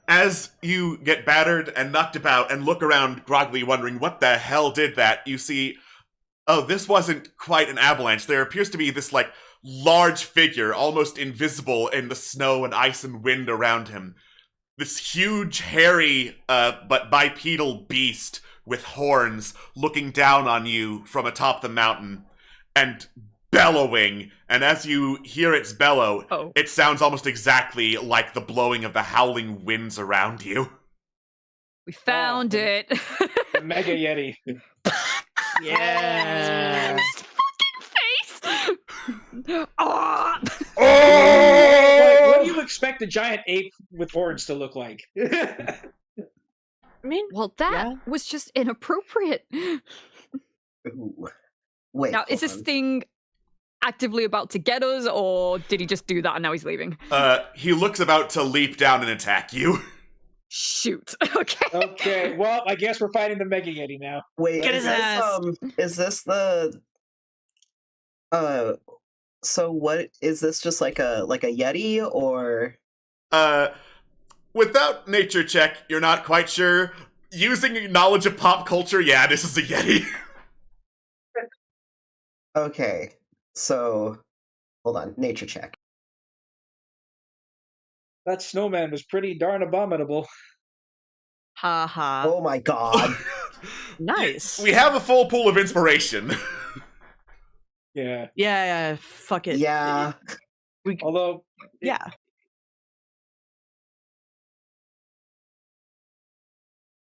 As you get battered and knocked about and look around groggily wondering what the hell did that, you see, oh, this wasn't quite an avalanche. There appears to be this, like, large figure, almost invisible in the snow and ice and wind around him. This huge, hairy, but bipedal beast with horns looking down on you from atop the mountain and bellowing, and as you hear its bellow, it sounds almost exactly like the blowing of the howling winds around you. We found it. The Mega Yeti. yeah. Fucking face. Oh! Like, what do you expect a giant ape with horns to look like? I mean, Well, that was just inappropriate. Ooh. Wait. Now, is hold this on. thing actively about to get us, or did he just do that and now he's leaving? He looks about to leap down and attack you. Shoot. Okay. Okay, well, I guess we're fighting the Mega Yeti now. Wait, Get is his this, ass. is this the so what is this, just like a Yeti, or Without nature check, you're not quite sure. Using knowledge of pop culture, yeah, this is a Yeti. okay. So hold on, nature check. That snowman was pretty darn abominable. Ha ha. Oh my god. Nice. We have a full pool of inspiration. Yeah. Yeah, fuck it. Yeah. Although, Yeah.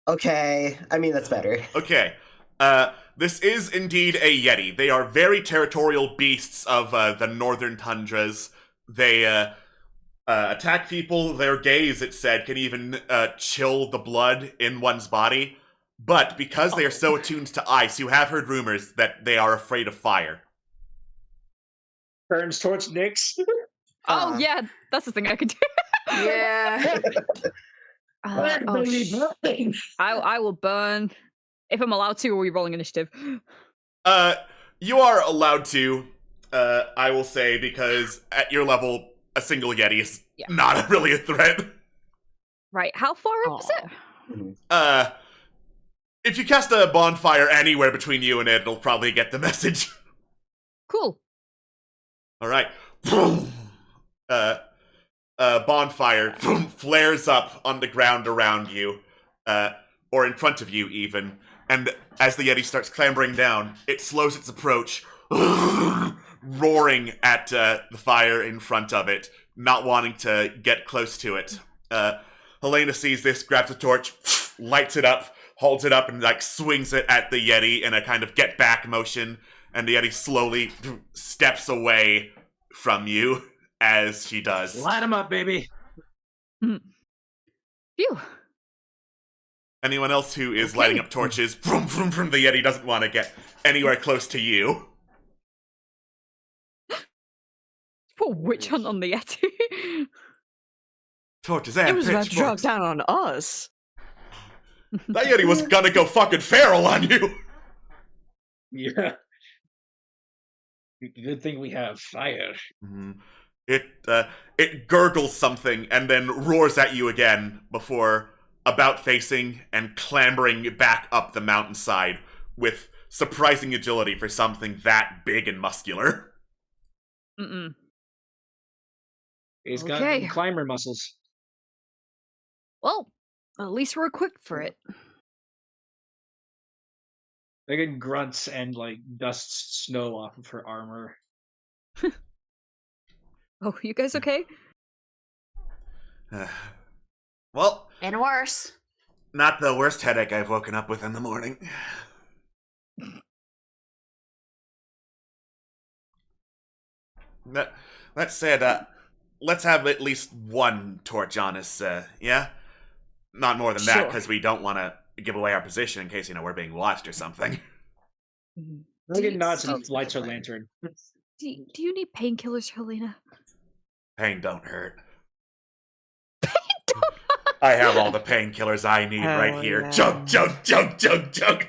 Okay. I mean, that's better. Okay. This is indeed a Yeti. They are very territorial beasts of the northern tundras. They attack people. Their gaze, it said, can even chill the blood in one's body. But because they are so attuned to ice, you have heard rumors that they are afraid of fire. turns towards Nyx. Oh, yeah, that's the thing I could do. Yeah. I will burn. If I'm allowed to, or are we rolling initiative? You are allowed to, I will say, because at your level, a single Yeti is not really a threat. Right, how far up is it? If you cast a bonfire anywhere between you and it, it'll probably get the message. Cool. Alright. Bonfire flares up on the ground around you, or in front of you even, and as the Yeti starts clambering down, it slows its approach, roaring at the fire in front of it, not wanting to get close to it. Helena sees this, grabs a torch, lights it up, holds it up, and like swings it at the Yeti in a kind of get back motion, and the Yeti slowly steps away from you as she does. Light him up, baby. Phew. Anyone else who is lighting up torches, vroom, vroom, vroom, the Yeti doesn't want to get anywhere close to you. Poor witch hunt on the Yeti. Torches and It was about to drop pitchforks. down on us. That Yeti was gonna go fucking feral on you. Yeah. Good thing we have fire. It gurgles something and then roars at you again before about facing and clambering back up the mountainside with surprising agility for something that big and muscular. He's got Okay. climber muscles. Well, at least we're equipped for it. Megan grunts and like dusts snow off of her armor. Oh, you guys okay? Well, And worse. not the worst headache I've woken up with in the morning. That said, let's have at least one torch on us, yeah? Not more than that, Sure. because we don't want to give away our position in case, we're being watched or something. Logan nods and Sounds like lights a her plan. lantern. Do you need painkillers, Helena? Pain don't hurt. I have all the painkillers I need right Hell here. yeah. Chug, chug, chug, chug, chug.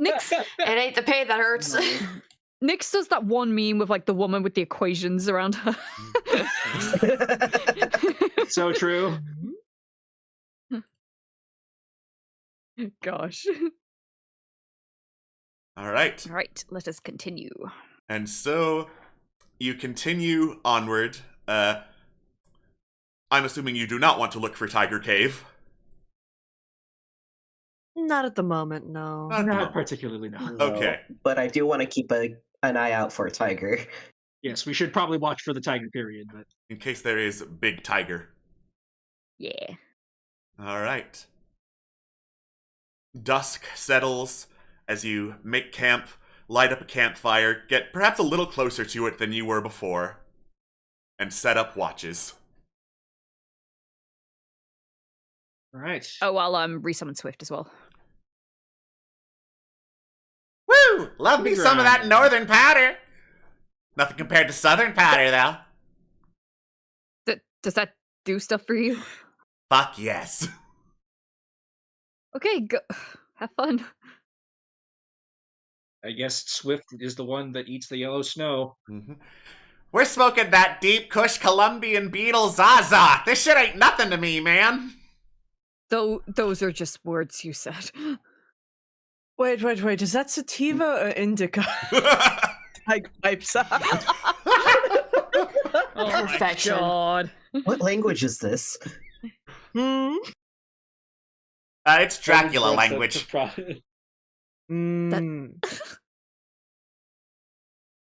Nix, It ain't the pain that hurts. Nix does that one meme with like the woman with the equations around her. So true. Gosh. All right. All right, let us continue. And so you continue onward. I'm assuming you do not want to look for Tiger Cave. Not at the moment, no. Not at the Not moment. particularly, no. No, Okay. but I do want to keep an eye out for a tiger. Yes, we should probably watch for the tiger period, but In case there is a big tiger. Yeah. All right. Dusk settles as you make camp, light up a campfire, get perhaps a little closer to it than you were before, and set up watches. all right. Oh, I'll resummon Swift as well. Woo! Love me Figure some of out. that northern powder. Nothing compared to southern powder, though. Does that do stuff for you? Fuck yes. Okay, go. Have fun. I guess Swift is the one that eats the yellow snow. Mhm. We're smoking that deep Kush Colombian beetle Zaza. This shit ain't nothing to me, man. Though those are just words you said. Wait. Is that sativa or indica? Like pipes up. Oh Perfection. my god. What language is this? It's Dracula Logan's language.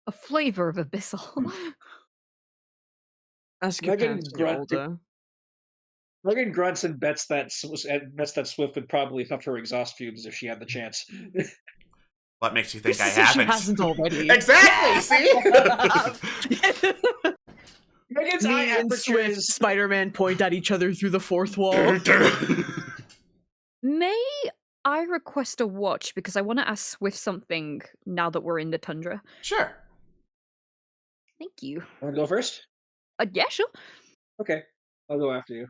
A flavor of abyssal. Ask your Megan parents when you're Grunt- older. Logan grunts and bets that Swift would probably huff her exhaust fumes if she had the chance. What makes you think Who's I to say she haven't? hasn't already? Exactly, see? Megan's eye Me and aperture Swift, is Spider-Man point at each other through the fourth wall. May I request a watch because I want to ask Swift something now that we're in the tundra? Sure. Thank you. Want to go first? Yeah, sure. Okay, I'll go after you.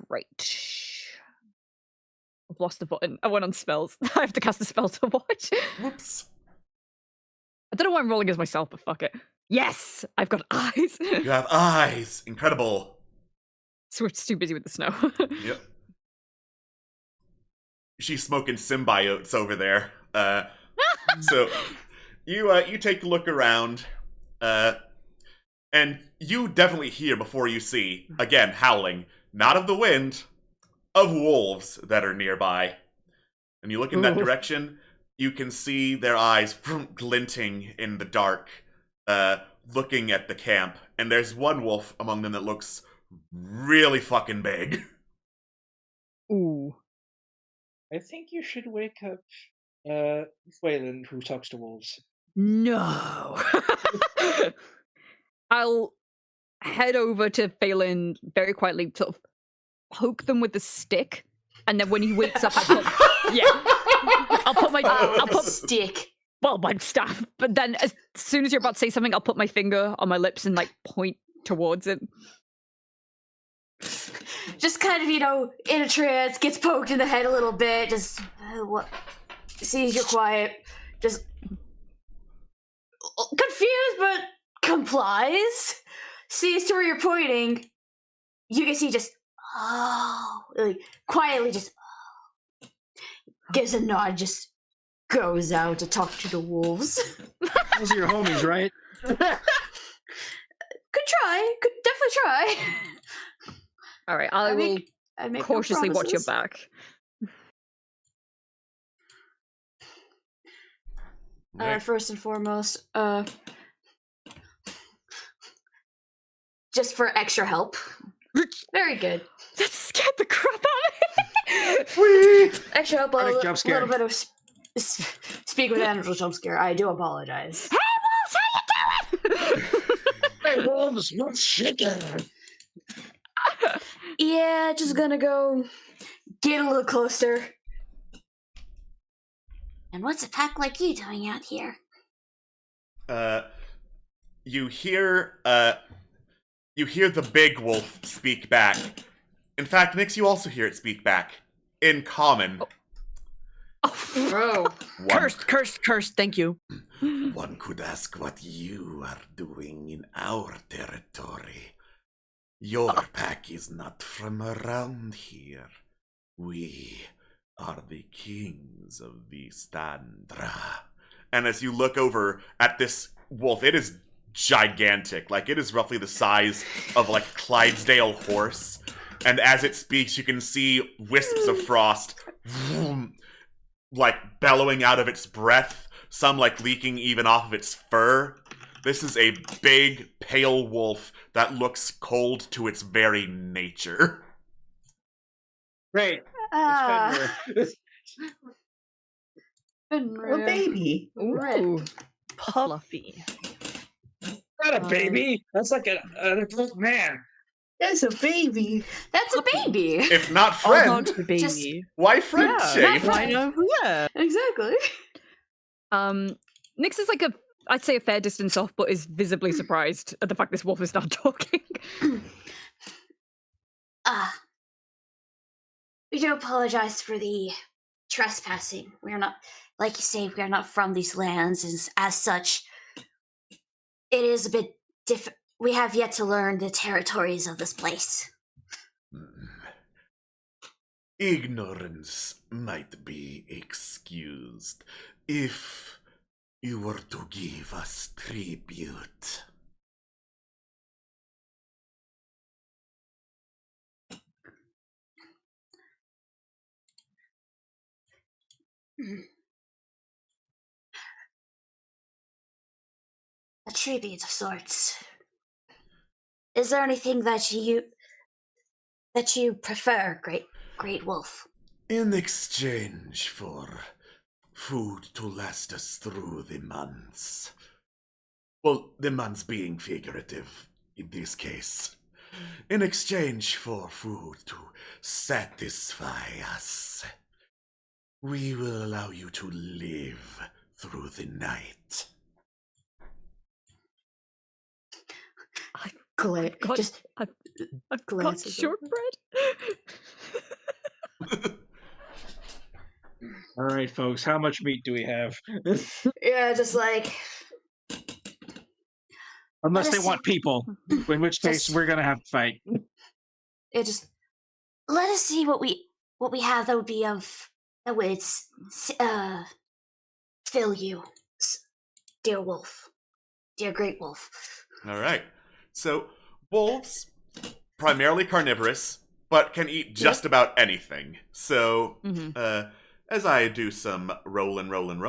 Right. I've lost the button. I went on spells. I have to cast a spell to watch. Whoops. I don't know why I'm rolling as myself, but fuck it. Yes! I've got eyes! You have eyes. Incredible. Swift's too busy with the snow. Yep. She's smoking symbiotes over there. So you take a look around, and you definitely hear before you see, again, howling, not of the wind, of wolves that are nearby. And you look in that direction, you can see their eyes glinting in the dark, looking at the camp. And there's one wolf among them that looks really fucking big. Ooh. I think you should wake up Waylon, who talks to wolves. No. I'll head over to Phelan very quietly, sort of poke them with the stick, and then when he wakes up, I'll put my Stick. my staff. But then as soon as you're about to say something, I'll put my finger on my lips and like point towards it. Just kind of, in a trance, gets poked in the head a little bit, just what sees you're quiet, just confused but complies, sees to where you're pointing. You can see just like quietly just gives a nod, just goes out to talk to the wolves. Those are your homies, right? Could definitely try. All right, I will I make cautiously no watch your promises. back. First and foremost, just for extra help. Very good. That scared the crap out of me. Whee! Extra help, a Perfect jump scare. little bit of speak with animals jump scare. I do apologize. Hey, Wolves, how you doing? Hey, wolves, what's shaking? Yeah, just gonna go get a little closer. And what's a pack like you doing out here? You hear the big wolf speak back. In fact, Nix, you also hear it speak back. In common. Bro. Cursed, thank you. One could ask what you are doing in our territory. Your pack is not from around here. We are the kings of Vistandra. And as you look over at this wolf, it is gigantic. Like, it is roughly the size of, like, a Clydesdale horse. And as it speaks, you can see wisps of frost, like, bellowing out of its breath, some, like, leaking even off of its fur. This is a big, pale wolf that looks cold to its very nature. Great. Ah, A baby. Ooh, Puffy. Not a baby. That's like an adult man. That's a baby. that's a baby. If not All friend, dogs are baby. Just- why friend Yeah, shape? why not? Yeah. Exactly. Nix is like I'd say a fair distance off, but is visibly surprised at the fact this wolf is now talking. We do apologize for the trespassing. We are not, like you say, we are not from these lands, and as such, it is a bit different. We have yet to learn the territories of this place. Ignorance might be excused if you were to give us tribute. A tribute of sorts. Is there anything that you prefer, Great Wolf? In exchange for food to last us through the months. Well, the months being figurative in this case. In exchange for food to satisfy us, we will allow you to live through the night. Glad. got- Just I've got glances over. shortbread. All right, folks. How much meat do we have? Yeah, just like Unless they Honestly- want people, in which case Just- we're gonna have to fight. it. Just let us see what we have that would be that would fill you, dear wolf, dear Great Wolf. All right. So, wolves, primarily carnivorous, but can eat just about anything. So, Mhm. as I do some rollin'. Rolling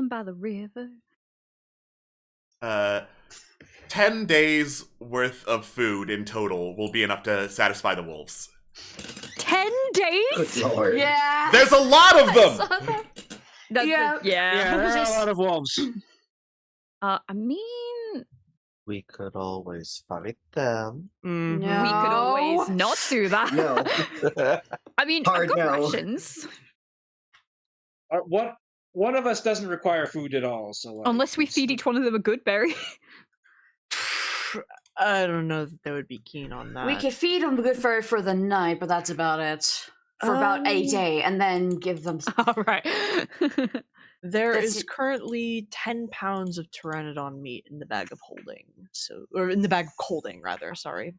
by the river. 10 days worth of food in total will be enough to satisfy the wolves. 10 days? Good lord. Yeah. There's a lot of them! That's Yeah. Yeah, there are a Just- lot of wolves. I mean, We could always fight them. Mhm. No. we could always not do that. No. I mean, Hard I've got no. rations. What? One of us doesn't require food at all, so like, Unless we it's- feed each one of them a good berry. I don't know that they would be keen on that. We could feed them good for the night, but that's about it. For about a day, and then give them. All right. There That's is it. currently 10 pounds of pteranodon meat in the bag of holding. Or in the bag of holding, rather. Sorry.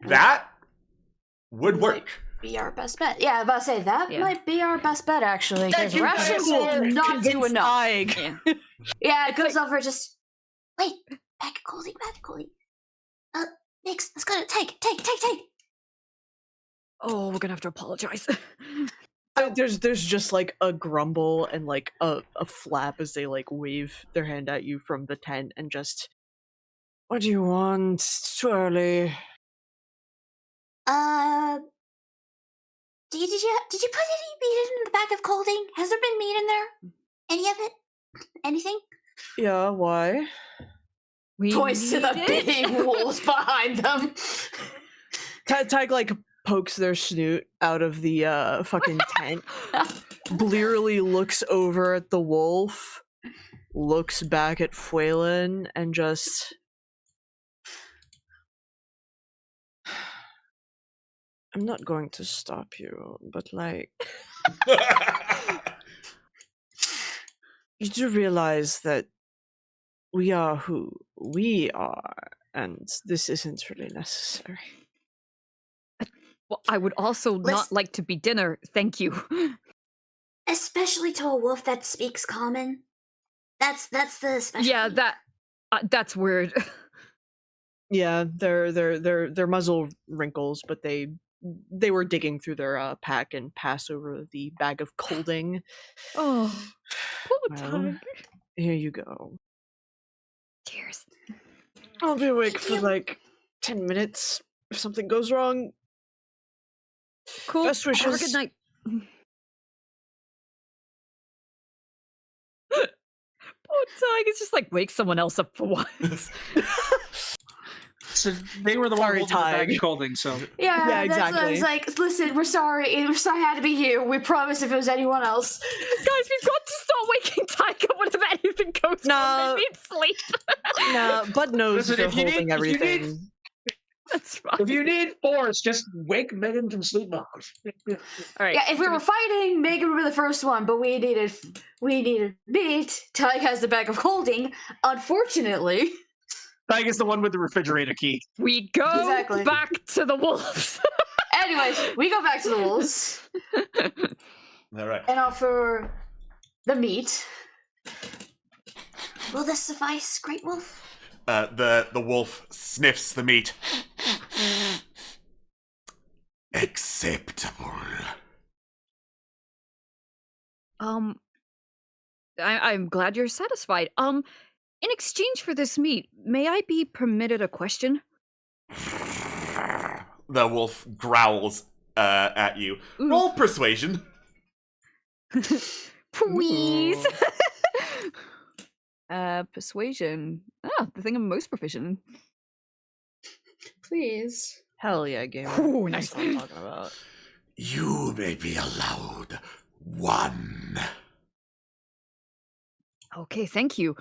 That would work. Be our best bet. Yeah, I was about to say that Yeah. might be our best bet actually. Thank Because you, rations Professor. will not do enough. Yeah. Yeah, it goes over just. Wait, back of cooling. Nix, let's go. Take. Oh, we're gonna have to apologize. There's just like a grumble and like a flap as they like wave their hand at you from the tent and just, what do you want? It's too early. Did you put any meat in the bag of colding? Has there been meat in there? Any of it? Anything? Yeah, why? We Points to the need it. big wolves behind them. Tag like pokes their snoot out of the fucking tent, blearily looks over at the wolf, looks back at Phelan, and just... I'm not going to stop you, but like... You do realize that we are who we are, and this isn't really necessary. Well, I would also not Listen- like to be dinner, thank you. Especially to a wolf that speaks common. That's the special. Yeah, that's weird. Yeah, their muzzle wrinkles, but they were digging through their pack and pass over the bag of colding. Oh, poor Well, Tag. here you go. Cheers. I'll be awake Thank for you. like 10 minutes. If something goes wrong, Cool. Best Have a wishes. good night. Poor Tag. It's just like wake someone else up for once. So they were the Sorry, one holding the bag Tig. of colding, so Yeah, Yeah, that's what I was exactly. like, listen, we're sorry. It was I had to be you. We promise if it was anyone else. Guys, we've got to start waking Tyke up whenever anything goes No. wrong. They need sleep. nah, Bud knows Listen, they're if you need- holding if you need- everything. That's fine. if you need force, just wake Megan from sleep mode. All right. Yeah, if we so were fighting, Megan would be the first one, but we needed meat. Tyke has the bag of holding. Unfortunately. Tig is the one with the refrigerator key. we go Exactly. back to the wolves. Anyways, we go back to the wolves All right. and offer the meat. Will this suffice, Great Wolf? The wolf sniffs the meat. Acceptable. I'm glad you're satisfied. In exchange for this meat, may I be permitted a question? The wolf growls at you. Ooh. Roll persuasion. Please. Persuasion. Ah, the thing I'm most proficient in. Please. Hell yeah, gamer. Ooh, That's nice. what I'm talking about. You may be allowed one. Okay, thank you.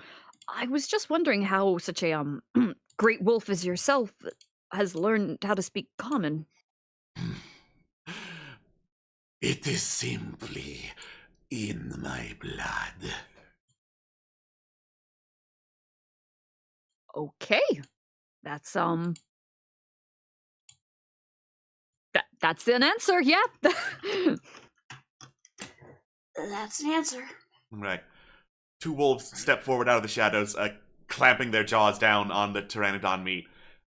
I was just wondering how such a great wolf as yourself has learned how to speak common. It is simply in my blood. Okay. That's that's an answer, yeah. That's an answer. Right. Two wolves step forward out of the shadows, clamping their jaws down on the pteranodon meat,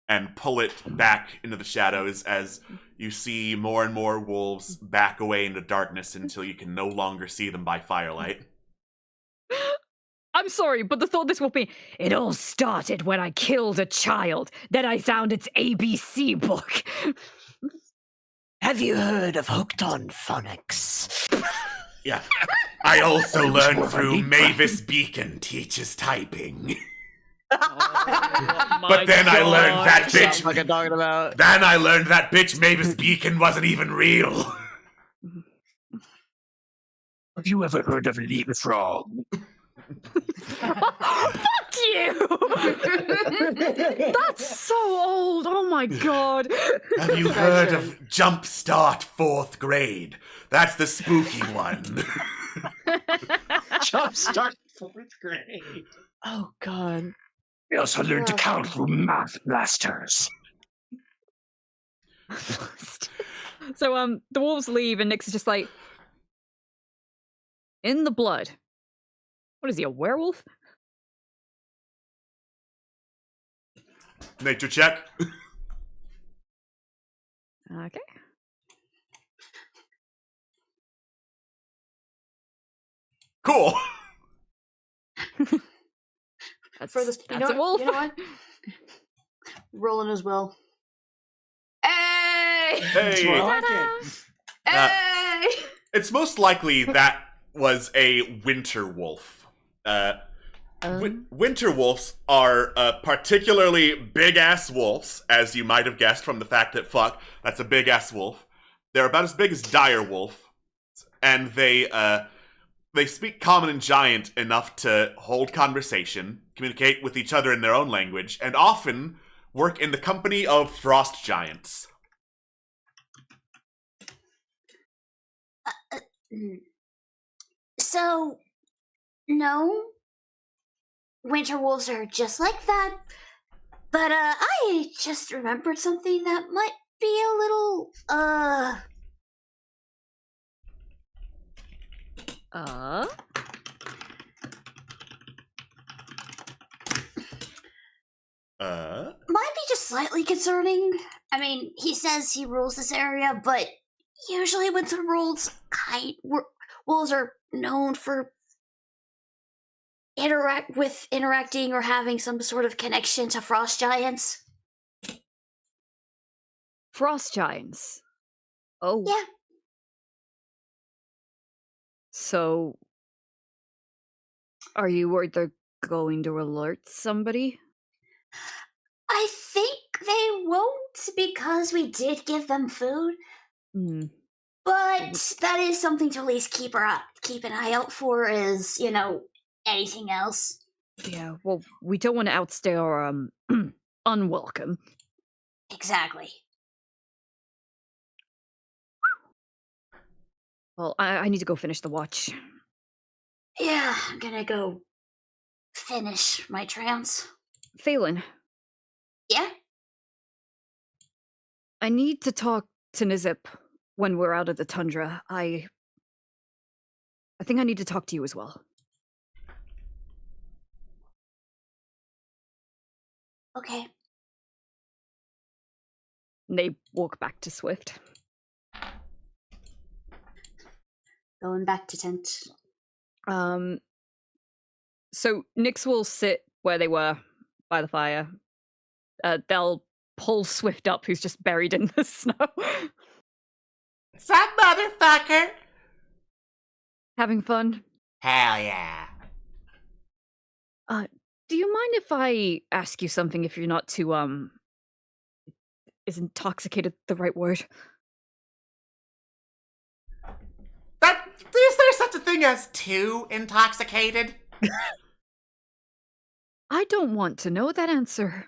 and pull it back into the shadows as you see more and more wolves back away into darkness until you can no longer see them by firelight. I'm sorry, but the thought this will be. It all started when I killed a child. Then I found its ABC book. Have you heard of Hooked on Phonics? Yeah. I also learned through Mavis Beacon teaches typing. But then I learned that That's what I'm bitch. fucking talking about. Then I learned that bitch Mavis Beacon wasn't even real. Have you ever heard of leapfrog? Fuck you! That's so old. Oh my god. Have you heard of Jumpstart 4th grade? That's the spooky one. Jumpstart 4th grade. Oh god. We also learned to count through math blasters. So the wolves leave and Nyx is just like, in the blood. What is he, a werewolf? Nature check. Okay. Cool. That's, For this, that's a wolf. You know what? Rolling as well. Hey! Hey. I like it. Hey! It's most likely that was a winter wolf. Winter wolves are particularly big-ass wolves, as you might have guessed from the fact that, that's a big-ass wolf. They're about as big as dire wolf, and they speak common and giant enough to hold conversation, communicate with each other in their own language, and often work in the company of frost giants. So, no, winter wolves are just like that. But I just remembered something that might be a little might be just slightly concerning. I mean, he says he rules this area, but usually winter wolves are known for interacting or having some sort of connection to frost giants. Frost giants. Oh. Yeah. So, are you worried they're going to alert somebody? I think they won't because we did give them food. But that is something to at least keep an eye out for, is, anything else. Yeah, well, we don't want to outstay our unwelcome. Exactly. Well, I need to go finish the watch. Yeah, I'm gonna go finish my trance. Phelan. Yeah? I need to talk to Nizip when we're out of the tundra. I think I need to talk to you as well. Okay. They walk back to Swift. Going back to tent. So Nyx will sit where they were by the fire. They'll pull Swift up, who's just buried in the snow. What's up, motherfucker? Having fun? Hell yeah. Do you mind if I ask you something if you're not too, is intoxicated the right word? Is there such a thing as too intoxicated? I don't want to know that answer.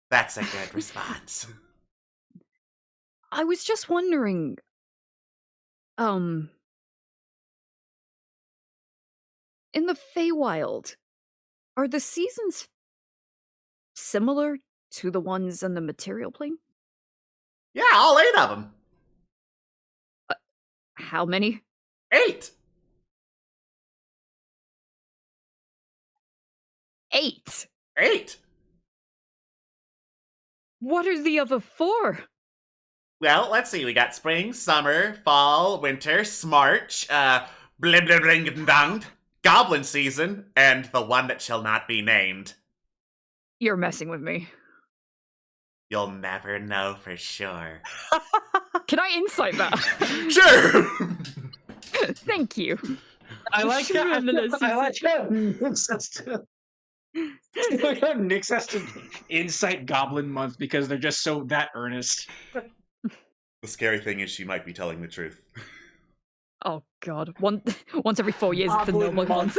That's a good response. I was just wondering, in the Feywild, are the seasons similar to the ones in the material plane? Yeah, all 8 of them. How many? 8. 8. 8. What are the other 4? Well, let's see. We got spring, summer, fall, winter, smarch, blim blim bling dong, goblin season, and the one that shall not be named. You're messing with me. You'll never know for sure. Can I insight that? Sure! Thank you. I like how Nyx has to incite Goblin Month because they're just so that earnest. The scary thing is she might be telling the truth. Oh god. Once every 4 years, it's the Goblin normal month.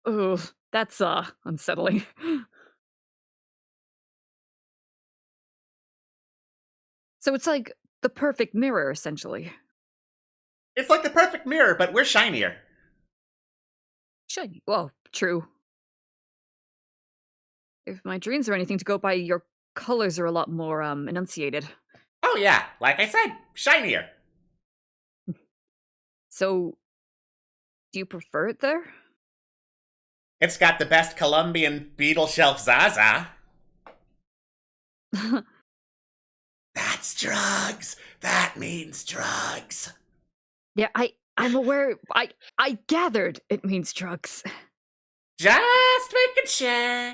Oh, that's unsettling. So it's like the perfect mirror, essentially. It's like the perfect mirror, but we're shinier. Shiny. Well, true. If my dreams are anything to go by, your colors are a lot more enunciated. Oh yeah, like I said, shinier. So, do you prefer it there? It's got the best Colombian beetle shelf Zaza. That's drugs. That means drugs. Yeah, I'm aware. I gathered it means drugs. Just making sure.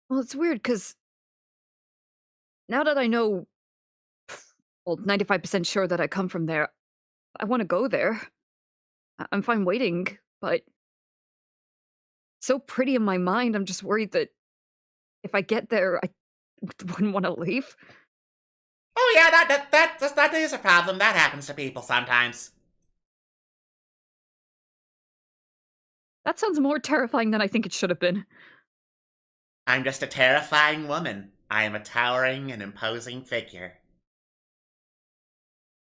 Well, it's weird because now that I know, well, 95% sure that I come from there, I want to go there. I'm fine waiting, but it's so pretty in my mind. I'm just worried that if I get there, I wouldn't want to leave. Oh yeah, that is a problem. That happens to people sometimes. That sounds more terrifying than I think it should have been. I'm just a terrifying woman. I am a towering and imposing figure.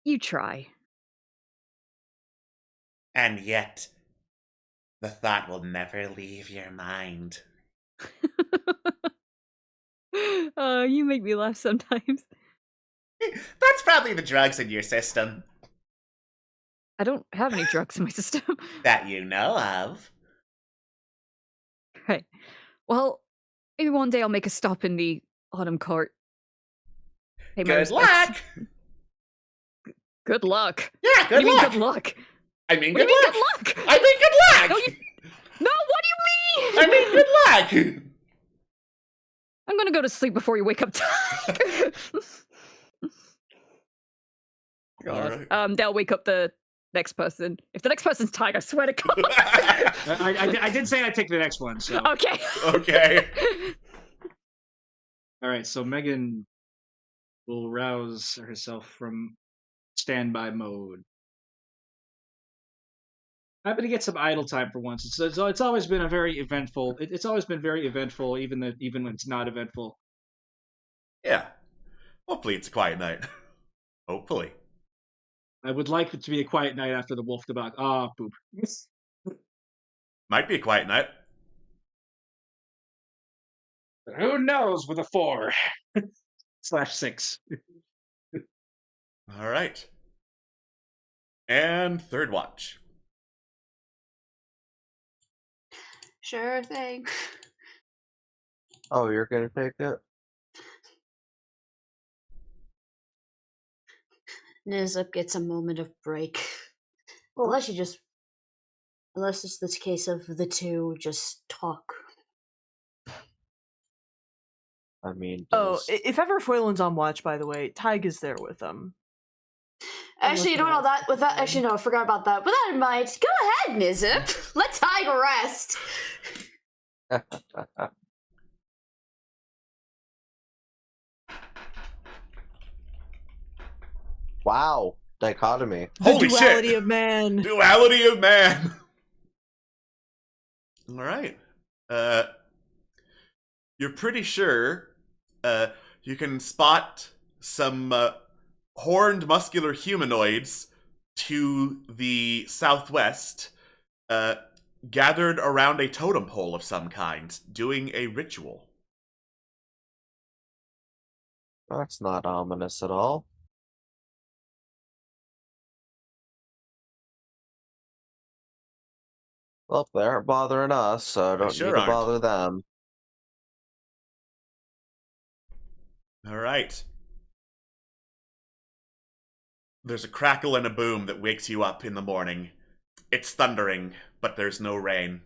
You try. And yet, the thought will never leave your mind. You make me laugh sometimes. That's probably the drugs in your system. I don't have any drugs in my system. That you know of. Right. Well, maybe one day I'll make a stop in the autumn court. Pay my Good respects. luck! Good luck. Yeah, What do good you mean luck! good luck? I mean, What do good you mean luck! good luck? I mean, good luck! No, what do you mean? I mean, good luck! I'm gonna go to sleep before you wake up. God. Alright. They'll wake up the next person. If the next person's tired, I swear to God. I did say I'd take the next one, so. Okay. Okay. Alright, so Megan will rouse herself from standby mode. Happy to get some idle time for once. It's always been a very eventful. It's always been very eventful, even when it's not eventful. Yeah. Hopefully it's a quiet night. Hopefully. I would like it to be a quiet night after the wolf debauch. Ah, poop. Might be a quiet night. But who knows with a 4 /6. Alright. And third watch. Sure thing. Oh, you're gonna take it? Nizip gets a moment of break. Unless it's this case of the two just talk. I mean, Oh, does- if ever Foyland's on watch, by the way, Tig is there with them. Actually, you don't know that. With that, actually, no, I forgot about that. With that in mind, go ahead, Nizip. Let Tig rest. Wow, dichotomy. The Holy duality shit! of man. Duality of man! Alright. You're pretty sure you can spot some horned muscular humanoids to the southwest gathered around a totem pole of some kind, doing a ritual. That's not ominous at all. Well, they aren't bothering us, so I don't sure need to aren't. bother them. Alright. There's a crackle and a boom that wakes you up in the morning. It's thundering, but there's no rain.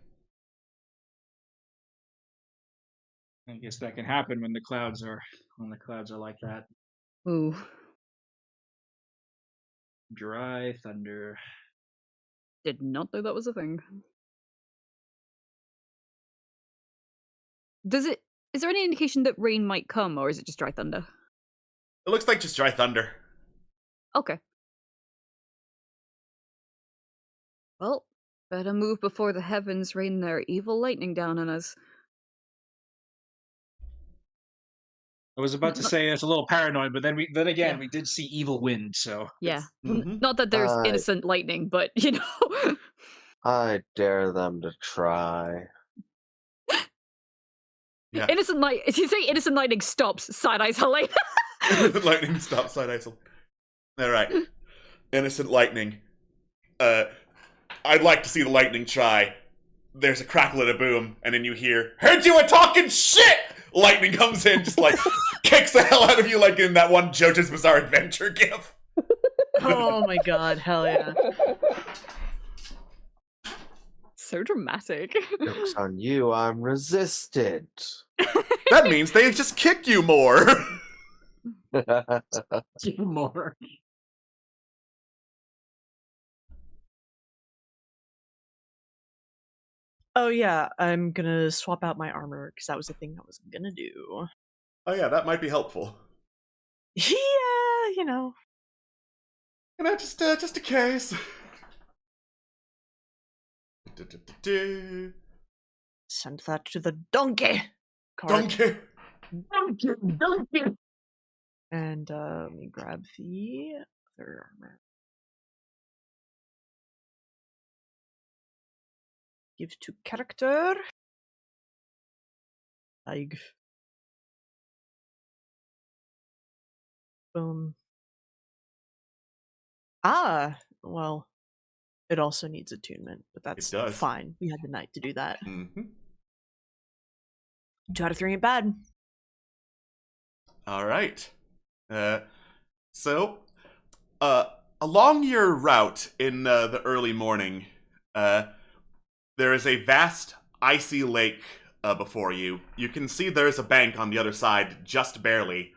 I guess that can happen when the clouds are like that. Ooh. Dry thunder. Did not know that was a thing. Is there any indication that rain might come, or is it just dry thunder? It looks like just dry thunder. Okay. Well, better move before the heavens rain their evil lightning down on us. I was about to say it's a little paranoid, but then again Yeah. we did see evil wind, so Yeah. Mhm. Not that there's Uh, innocent lightning, but, you know. I dare them to try. Yeah. Innocent light. If you say innocent lightning stops, side eyes Helena. Lightning stop side isol. Alright. Innocent lightning. I'd like to see the lightning try. there's a crackle and a boom, and then you hear, "Heard you were talking shit!" Lightning comes in, just like kicks the hell out of you, like in that one JoJo's Bizarre Adventure gif. Oh my god, hell yeah. So dramatic. Joke's on you, I'm resistant. That means they just kick you more. More. Oh yeah, I'm gonna swap out my armor, because that was the thing I was gonna do. Oh yeah, that might be helpful. Yeah, you know. Just in case. Send that to the donkey cart. Donkey. And let me grab the other armor. Give to character. Like. Boom. Ah, well, it also needs attunement, but that's does. fine. We had the night to do that. Mm-hmm. 2 out of 3 ain't bad. All right. So, along your route in the early morning, there is a vast icy lake before you. You can see there's a bank on the other side, just barely.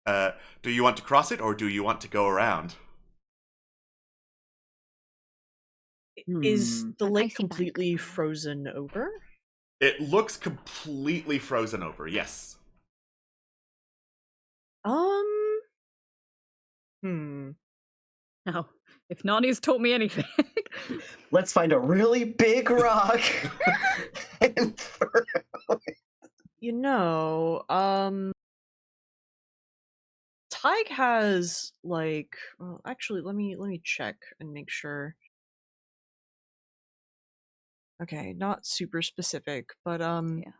Do you want to cross it, or do you want to go around? Is the An lake icy bank. completely frozen over? It looks completely frozen over, yes. Now, if Nani's taught me anything. Let's find a really big rock and throw it. You know, Tig has like, well, actually, let me check and make sure. Okay, not super specific, but Yeah.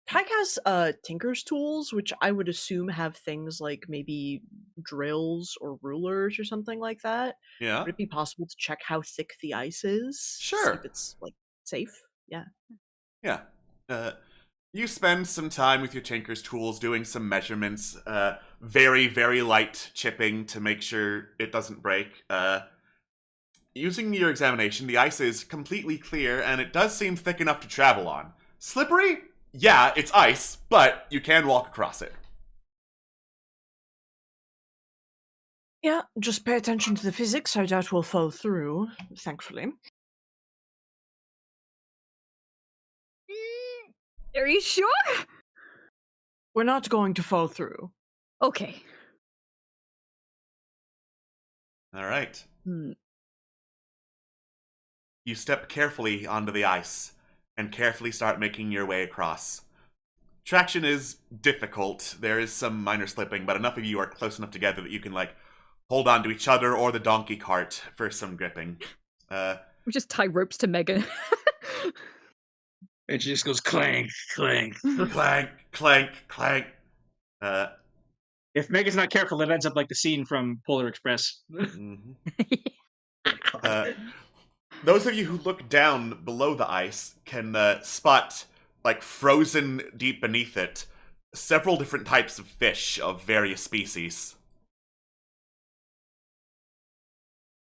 Tig has Tinker's tools, which I would assume have things like maybe drills or rulers or something like that. Yeah. Would it be possible to check how thick the ice is? See Sure. if it's like safe. Yeah. Yeah. You spend some time with your tinker's tools doing some measurements, very, very light chipping to make sure it doesn't break. Using your examination, the ice is completely clear, and it does seem thick enough to travel on. Slippery? Yeah, it's ice, but you can walk across it. Yeah, just pay attention to the physics. I doubt we'll fall through, thankfully. Are you sure? We're not going to fall through. Okay. All right. Hmm. You step carefully onto the ice and carefully start making your way across. Traction is difficult. There is some minor slipping, but enough of you are close enough together that you can, like, hold on to each other or the donkey cart for some gripping. We just tie ropes to Megan. It just goes clank, clank. Clank, clank, clank. If Megan's not careful, it ends up like the scene from Polar Express. Mhm. Those of you who look down below the ice can spot, like, frozen deep beneath it, several different types of fish of various species.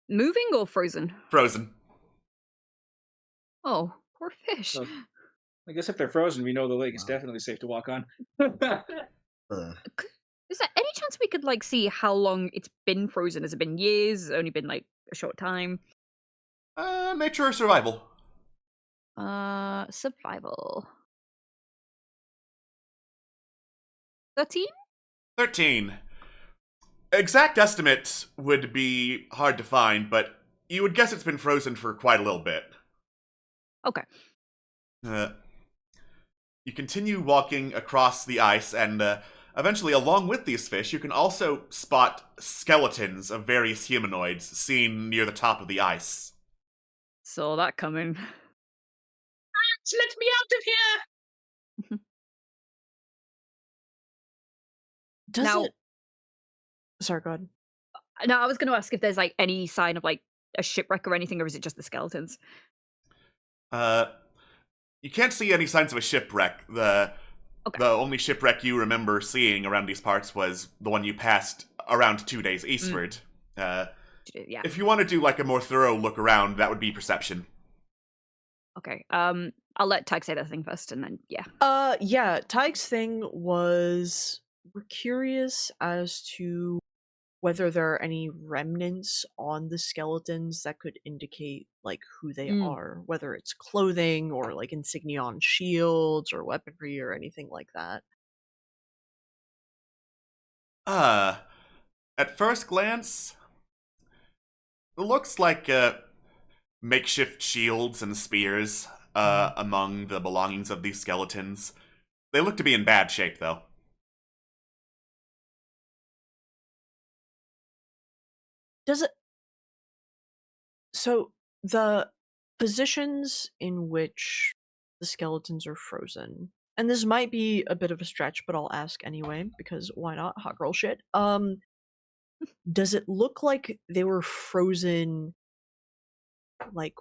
Moving or frozen? Frozen. Oh, poor fish. So, I guess if they're frozen, we know the lake is definitely safe to walk on. Is there any chance we could like see how long it's been frozen? Has it been years? Has it only been like a short time? Nature or survival? Survival. 13? 13. Exact estimate would be hard to find, but you would guess it's been frozen for quite a little bit. Okay. You continue walking across the ice, and eventually, along with these fish, you can also spot skeletons of various humanoids seen near the top of the ice. Saw that coming. Let me out of here! Does Now- it Sorry, go ahead. No, I was going to ask if there's like any sign of like a shipwreck or anything, or is it just the skeletons? You can't see any signs of a shipwreck. The Okay. only shipwreck you remember seeing around these parts was the one you passed around 2 days eastward. Yeah. If you want to do like a more thorough look around, that would be perception. Okay. I'll let Tag say that thing first, and then yeah. Yeah, Tig's thing was we're curious as to whether there are any remnants on the skeletons that could indicate like who they are, whether it's clothing or like insignia on shields or weaponry or anything like that. At first glance, it looks like makeshift shields and spears among the belongings of these skeletons. They look to be in bad shape, though. Does it? So the positions in which the skeletons are frozen, and this might be a bit of a stretch, but I'll ask anyway because why not? Hot girl shit. Does it look like they were frozen, like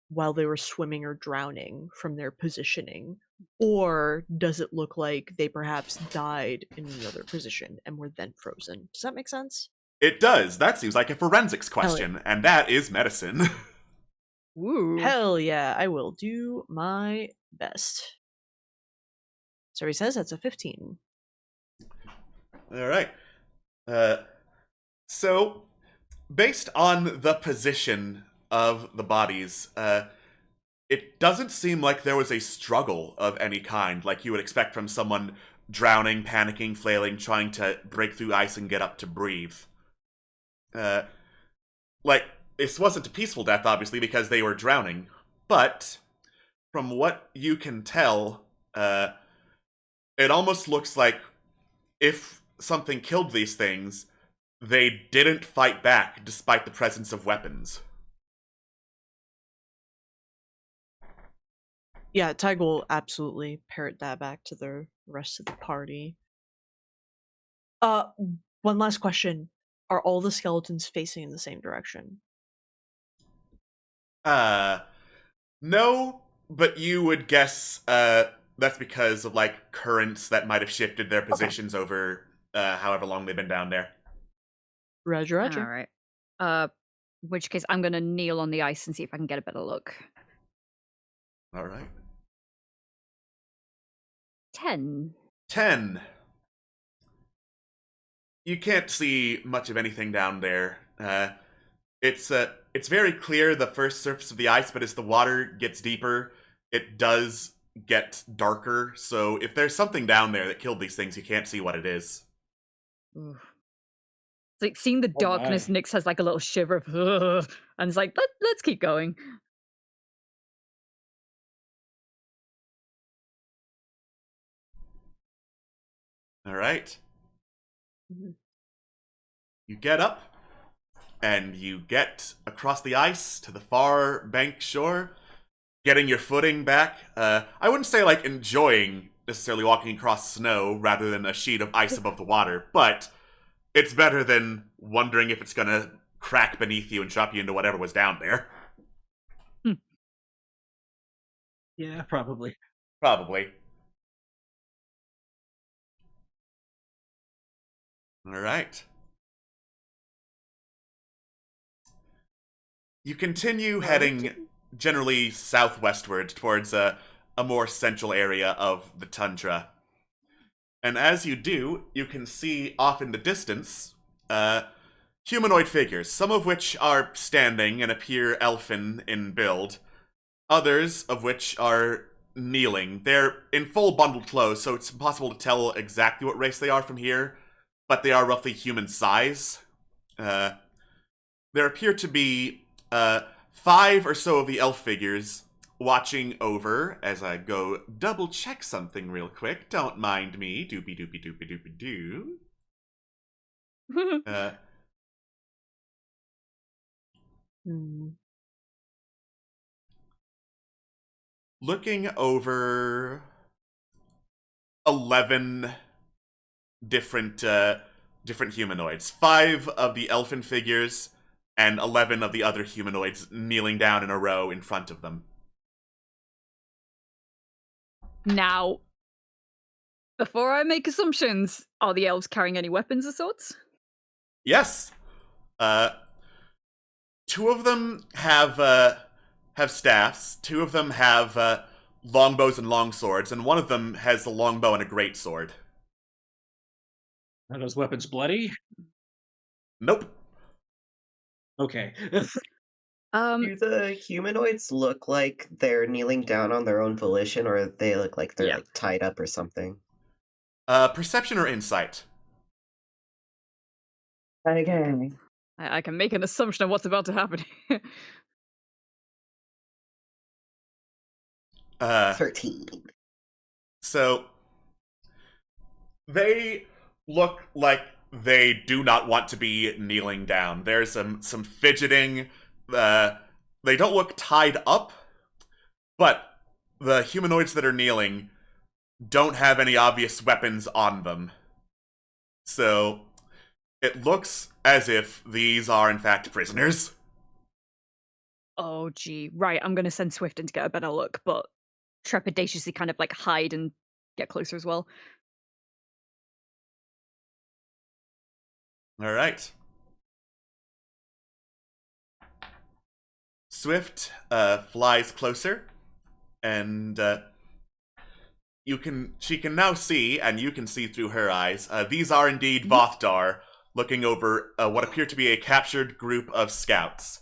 while they were swimming or drowning from their positioning, or does it look like they perhaps died in another position and were then frozen? Does that make sense? It does. That seems like a forensics question, and that is medicine. Woo. Hell yeah, I will do my best. So he says that's a 15. All right. So, based on the position of the bodies, it doesn't seem like there was a struggle of any kind, like you would expect from someone drowning, panicking, flailing, trying to break through ice and get up to breathe. Like, this wasn't a peaceful death, obviously, because they were drowning, but from what you can tell, it almost looks like if something killed these things, they didn't fight back despite the presence of weapons. Yeah, Tig will absolutely parrot that back to the rest of the party. One last question. Are all the skeletons facing in the same direction? No, but you would guess, that's because of, like, currents that might have shifted their positions over, however long they've been down there. Roger, All roger. right. In which case, I'm gonna kneel on the ice and see if I can get a better look. All right. 10. 10. You can't see much of anything down there. It's very clear, the first surface of the ice, but as the water gets deeper, it does get darker. So if there's something down there that killed these things, you can't see what it is. Oof. It's like seeing the Oh darkness. my. Nyx has like a little shiver of, "Ugh," and it's like, let's keep going. All right. Mhm. You get up, and you get across the ice to the far bank shore, getting your footing back. I wouldn't say like enjoying necessarily walking across snow rather than a sheet of ice above the water, but it's better than wondering if it's gonna crack beneath you and drop you into whatever was down there. Yeah, probably. Probably. All right. You continue heading generally southwestward towards a more central area of the tundra. And as you do, you can see off in the distance humanoid figures, some of which are standing and appear elfin in build, others of which are kneeling. They're in full bundled clothes, so it's impossible to tell exactly what race they are from here, but they are roughly human size. There appear to be 5 or so of the elf figures watching over as I go double check something real quick. Don't mind me. Doopy doopy doopy doopy doo. Hmm. Looking over 11 different different humanoids. 5 of the elfin figures and 11 of the other humanoids kneeling down in a row in front of them. Now, before I make assumptions, are the elves carrying any weapons of sorts? Yes. 2 of them have staffs. 2 of them have longbows and longswords, and 1 of them has a longbow and a greatsword. Are those weapons bloody? Nope. Okay. Do the humanoids look like they're kneeling down on their own volition, or they look like they're Yeah. like tied up or something? Perception or insight? Okay. I can make an assumption of what's about to happen. 13. So they look like they do not want to be kneeling down. There's some fidgeting. They don't look tied up, but the humanoids that are kneeling don't have any obvious weapons on them. So it looks as if these are in fact prisoners. Oh, gee. Right, I'm going to send Swift in to get a better look, but trepidatiously kind of like hide and get closer as well. All right. Swift flies closer, and she can now see, and you can see through her eyes. These are indeed Vothdar looking over what appear to be a captured group of scouts.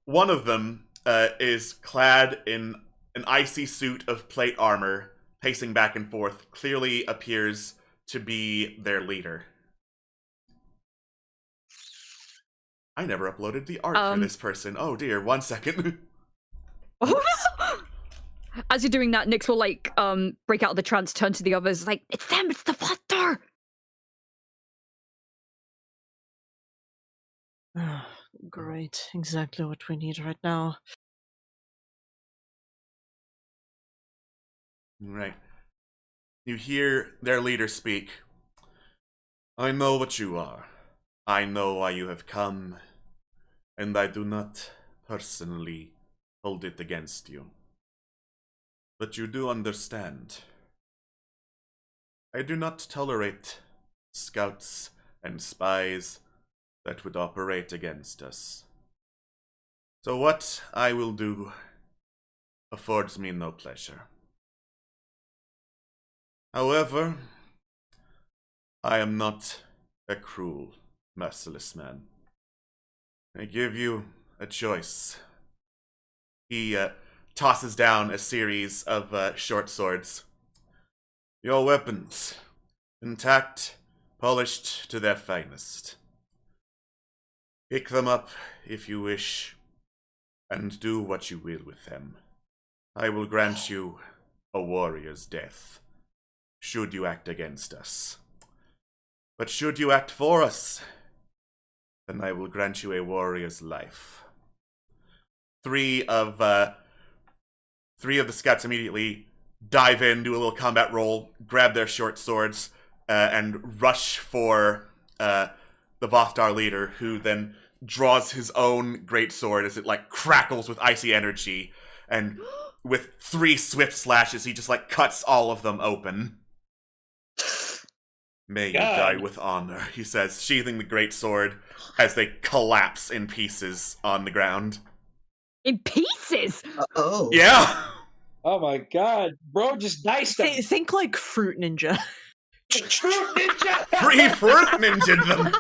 One of them is clad in an icy suit of plate armor, pacing back and forth, clearly appears to be their leader. I never uploaded the art for this person. Oh dear, 1 second. As you're doing that, Nyx will like break out of the trance, turn to the others, like, it's them, it's the Vothdar! Great, exactly what we need right now. Right. You hear their leader speak. I know what you are. I know why you have come, and I do not personally hold it against you. But you do understand. I do not tolerate scouts and spies that would operate against us. So what I will do affords me no pleasure. However, I am not a cruel, merciless man. I give you a choice. He tosses down a series of short swords. Your weapons, intact, polished to their finest. Pick them up if you wish, and do what you will with them. I will grant you a warrior's death, should you act against us. But should you act for us, then I will grant you a warrior's life. Three of the scouts immediately dive in, do a little combat roll, grab their short swords, and rush for the Vothdar leader, who then draws his own greatsword as it like crackles with icy energy, and with 3 swift slashes, he just like cuts all of them open. May you die with honor, he says, sheathing the greatsword as they collapse in pieces on the ground. In pieces? Oh. Yeah! Oh my god. Bro just diced them. Think like Fruit Ninja. Fruit Ninja! Free Fruit Ninja them!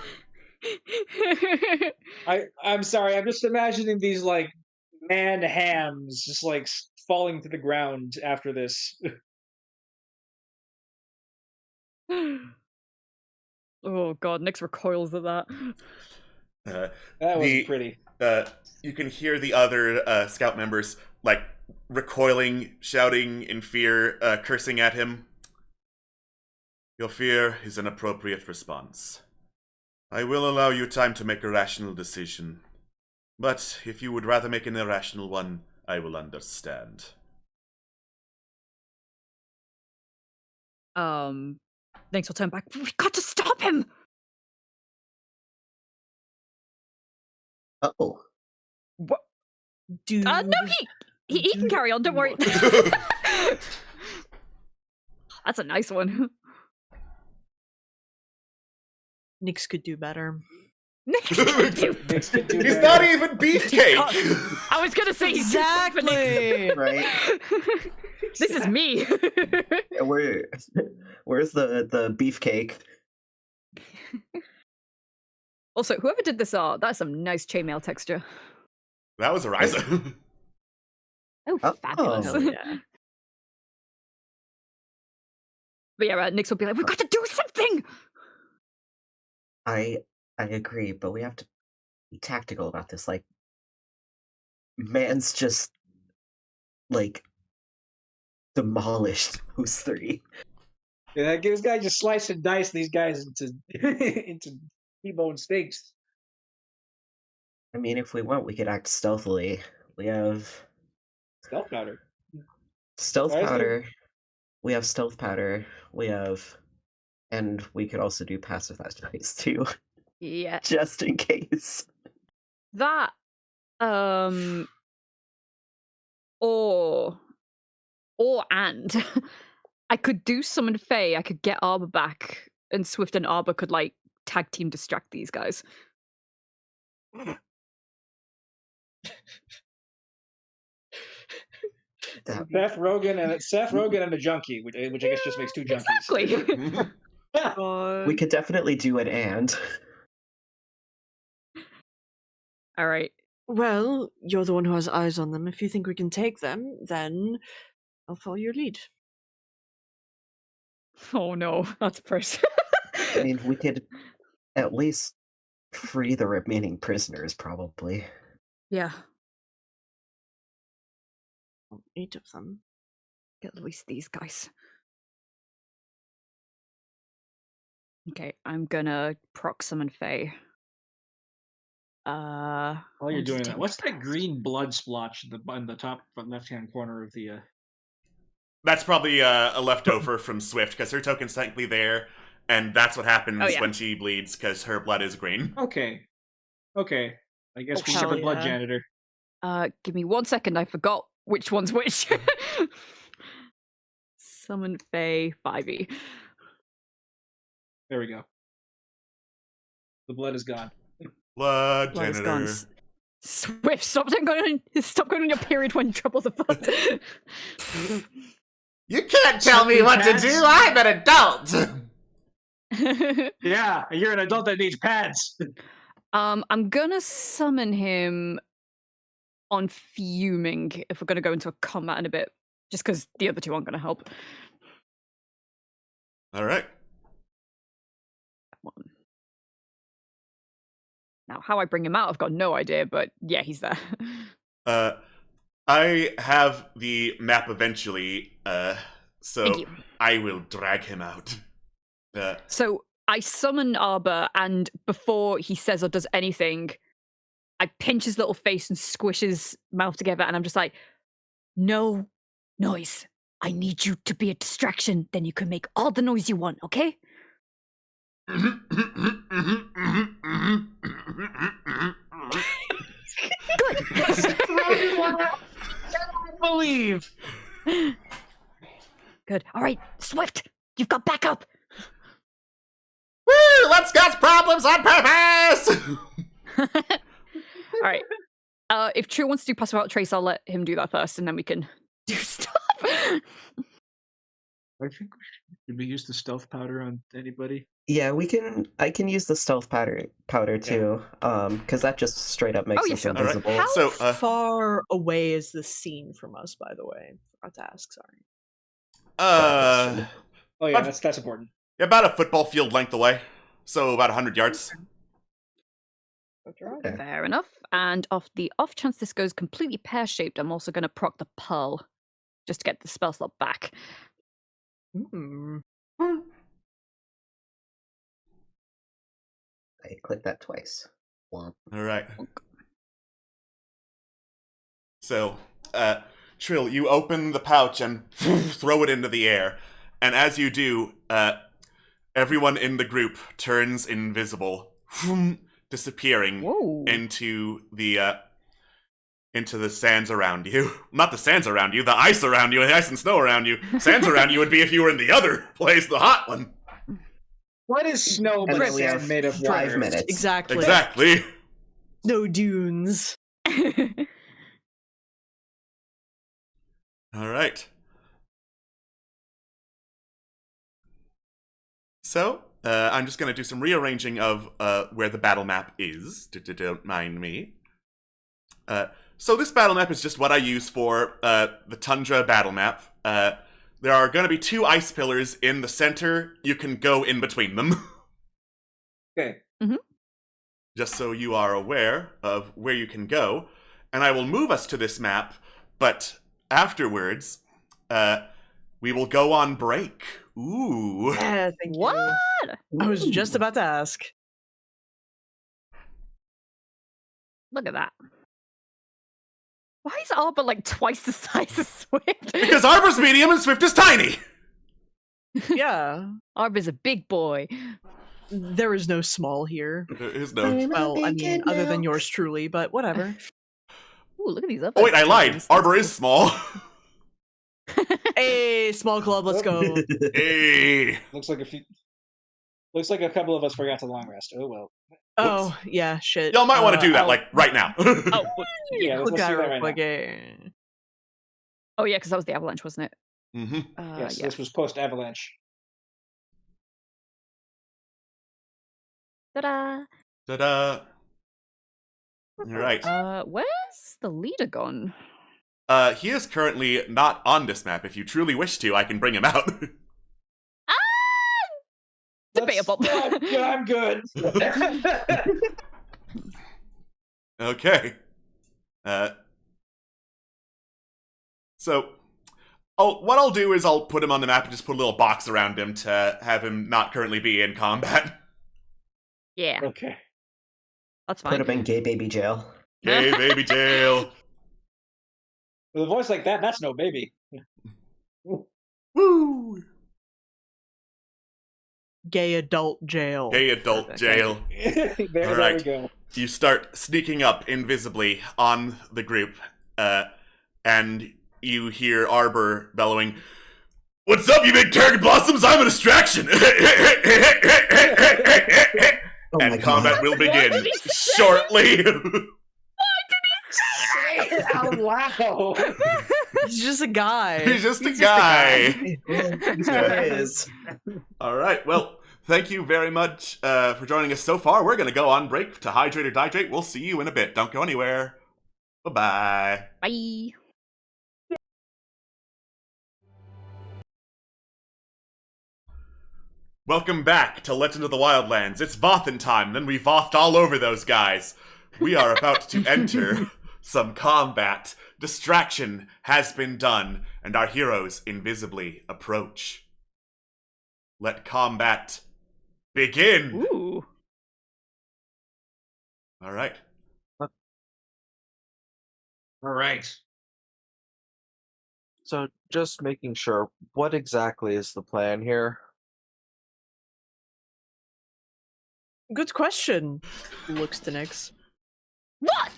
I'm sorry, I'm just imagining these like man hams just like falling to the ground after this. Oh god, Nyx recoils at that. That wasn't pretty. You can hear the other scout members like recoiling, shouting in fear, cursing at him. Your fear is an appropriate response. I will allow you time to make a rational decision. But if you would rather make an irrational one, I will understand. Nyx will turn back. We've got to stop him! Oh. What? Do No, he can carry on, don't worry. what? That's a nice one. Nyx could do better. Nyx could do He's better. not even beefcake! I was gonna say he's Exactly. Right. This is me. Where's the beefcake? Also, whoever did this art, that's some nice chainmail texture. That was Ariza. Oh, fabulous. Oh, yeah. But yeah, Nyx will be like, we've got to do something! I agree, but we have to be tactical about this. Like, man's just like demolished those three. Yeah, this guy just slice and dice these guys into into T-bone steaks. I mean, if we want, we could act stealthily. We have Stealth powder. stealth Why is there- powder. We have stealth powder. We have, and we could also do passive dice too, Yeah. just in case. That, or and I could do summon Fae, I could get Arbor back, and Swift and Arbor could, like, tag team distract these guys. That, Seth Rogen and a junkie, which I guess just makes two junkies. Exactly. we could definitely do an and. All right. Well, you're the one who has eyes on them. If you think we can take them, then I'll follow your lead. Oh no, that's person. I mean, we could at least free the remaining prisoners, probably. Yeah. 8 of them. Get at least these guys. Okay, I'm gonna proc summon Fae. While you're I'll doing just that, take what's the that pass. green blood splotch in the top left-hand corner of the? That's probably a leftover from Swift, because her token's technically there, and that's what happens Oh, yeah. when she bleeds, because her blood is green. Okay. I guess we hell have a blood yeah. janitor. Give me 1 second. I forgot which one's which. Summon Fae 5e. There we go. The blood is gone. Blood Blood is janitor. gone. Swift, stop going on your period when trouble the blood. You can't tell me what to do! I'm an adult! Yeah, you're an adult that needs pads. I'm gonna summon him on fuming if we're gonna go into a combat in a bit, just because the other two aren't gonna help. Alright. One. Now, how I bring him out, I've got no idea, but yeah, he's there. I have the map eventually, so Thank you. I will drag him out. So I summon Arbor, and before he says or does anything, I pinch his little face and squish his mouth together, and I'm just like, no noise. I need you to be a distraction. Then you can make all the noise you want, okay? Good. I believe. Good. All right, Swift, you've got backup. Woo! Let's cause problems on purpose! All right. If Trill wants to do pass without trace, I'll let him do that first, and then we can do stuff. I think should we use the stealth powder on anybody? Yeah, I can use the stealth powder too, because that just straight up makes yeah, us sure. Alright. invisible. How So, far away is this scene from us, by the way? Forgot to ask, sorry. Oh yeah, But- that's important. About a football field length away. So about 100 yards. Okay. Fair enough. And off the off chance this goes completely pear-shaped, I'm also going to proc the pearl, just to get the spell slot back. Hmm. I click that twice. Womp. Alright. So, Trill, you open the pouch and throw it into the air. And as you do, everyone in the group turns invisible, disappearing Whoa. into the sands around you. Not the sands around you, the ice around you, the ice and snow around you. Sands around you would be if you were in the other place, the hot one. What is snow And but then we sand have made of 5 water? minutes. Exactly. Exactly. No dunes. All right. So, I'm just going to do some rearranging of where the battle map is. Don't mind me. So this battle map is just what I use for the Tundra battle map. There are going to be 2 ice pillars in the center. You can go in between them. Okay. Just so you are aware of where you can go. And I will move us to this map, but afterwards, we will go on break. Ooh. Yeah, thank What? you. I was just about to ask. Look at that. Why is Arbor like twice the size of Swift? Because Arbor's medium and Swift is tiny! Yeah. Arbor's a big boy. There is no small here. There is no... Well, I mean, other than yours truly, but whatever. Ooh, look at these other. Oh wait, I lied. tokens. Arbor is small. Hey, small club, let's go. Hey. Looks like a couple of us forgot to long rest. Oh well. Oh, yeah, shit. Y'all might want to do that, I'll- like, right now. Oh, well, Yeah, let's Look do at that it real right quick. now. eh. oh yeah, because that was the avalanche, wasn't it? Mm-hmm. Yes, Yeah. this was post avalanche. Ta-da! Ta-da. Alright. Where's the leader gone? He is currently not on this map. If you truly wish to, I can bring him out. Debatable. I'm good. Okay. So, what I'll do is I'll put him on the map and just put a little box around him to have him not currently be in combat. Yeah, Okay. that's Put fine. him in gay baby jail. Hey, baby jail. With a voice like that, that's no baby. Woo! Gay adult jail. Gay adult Perfect. jail. there Alright. we go. You start sneaking up invisibly on the group, and you hear Arbor bellowing, "What's up, you big target blossoms? I'm a distraction!" Oh my And combat God. will begin did he say? shortly. Out loud. He's just a guy. He's just a He's guy. There is. All right. Well, thank you very much for joining us so far. We're going to go on break to hydrate or dihydrate. We'll see you in a bit. Don't go anywhere. Bye-bye. Bye. Welcome back to Legend of the Wildlands. It's Vothin time, then we Vothed all over those guys. We are about to enter some combat. Distraction has been done, and our heroes invisibly approach. Let combat begin! Ooh. All right. All right. So just making sure, what exactly is the plan here? Good question. Looks to Nyx. What?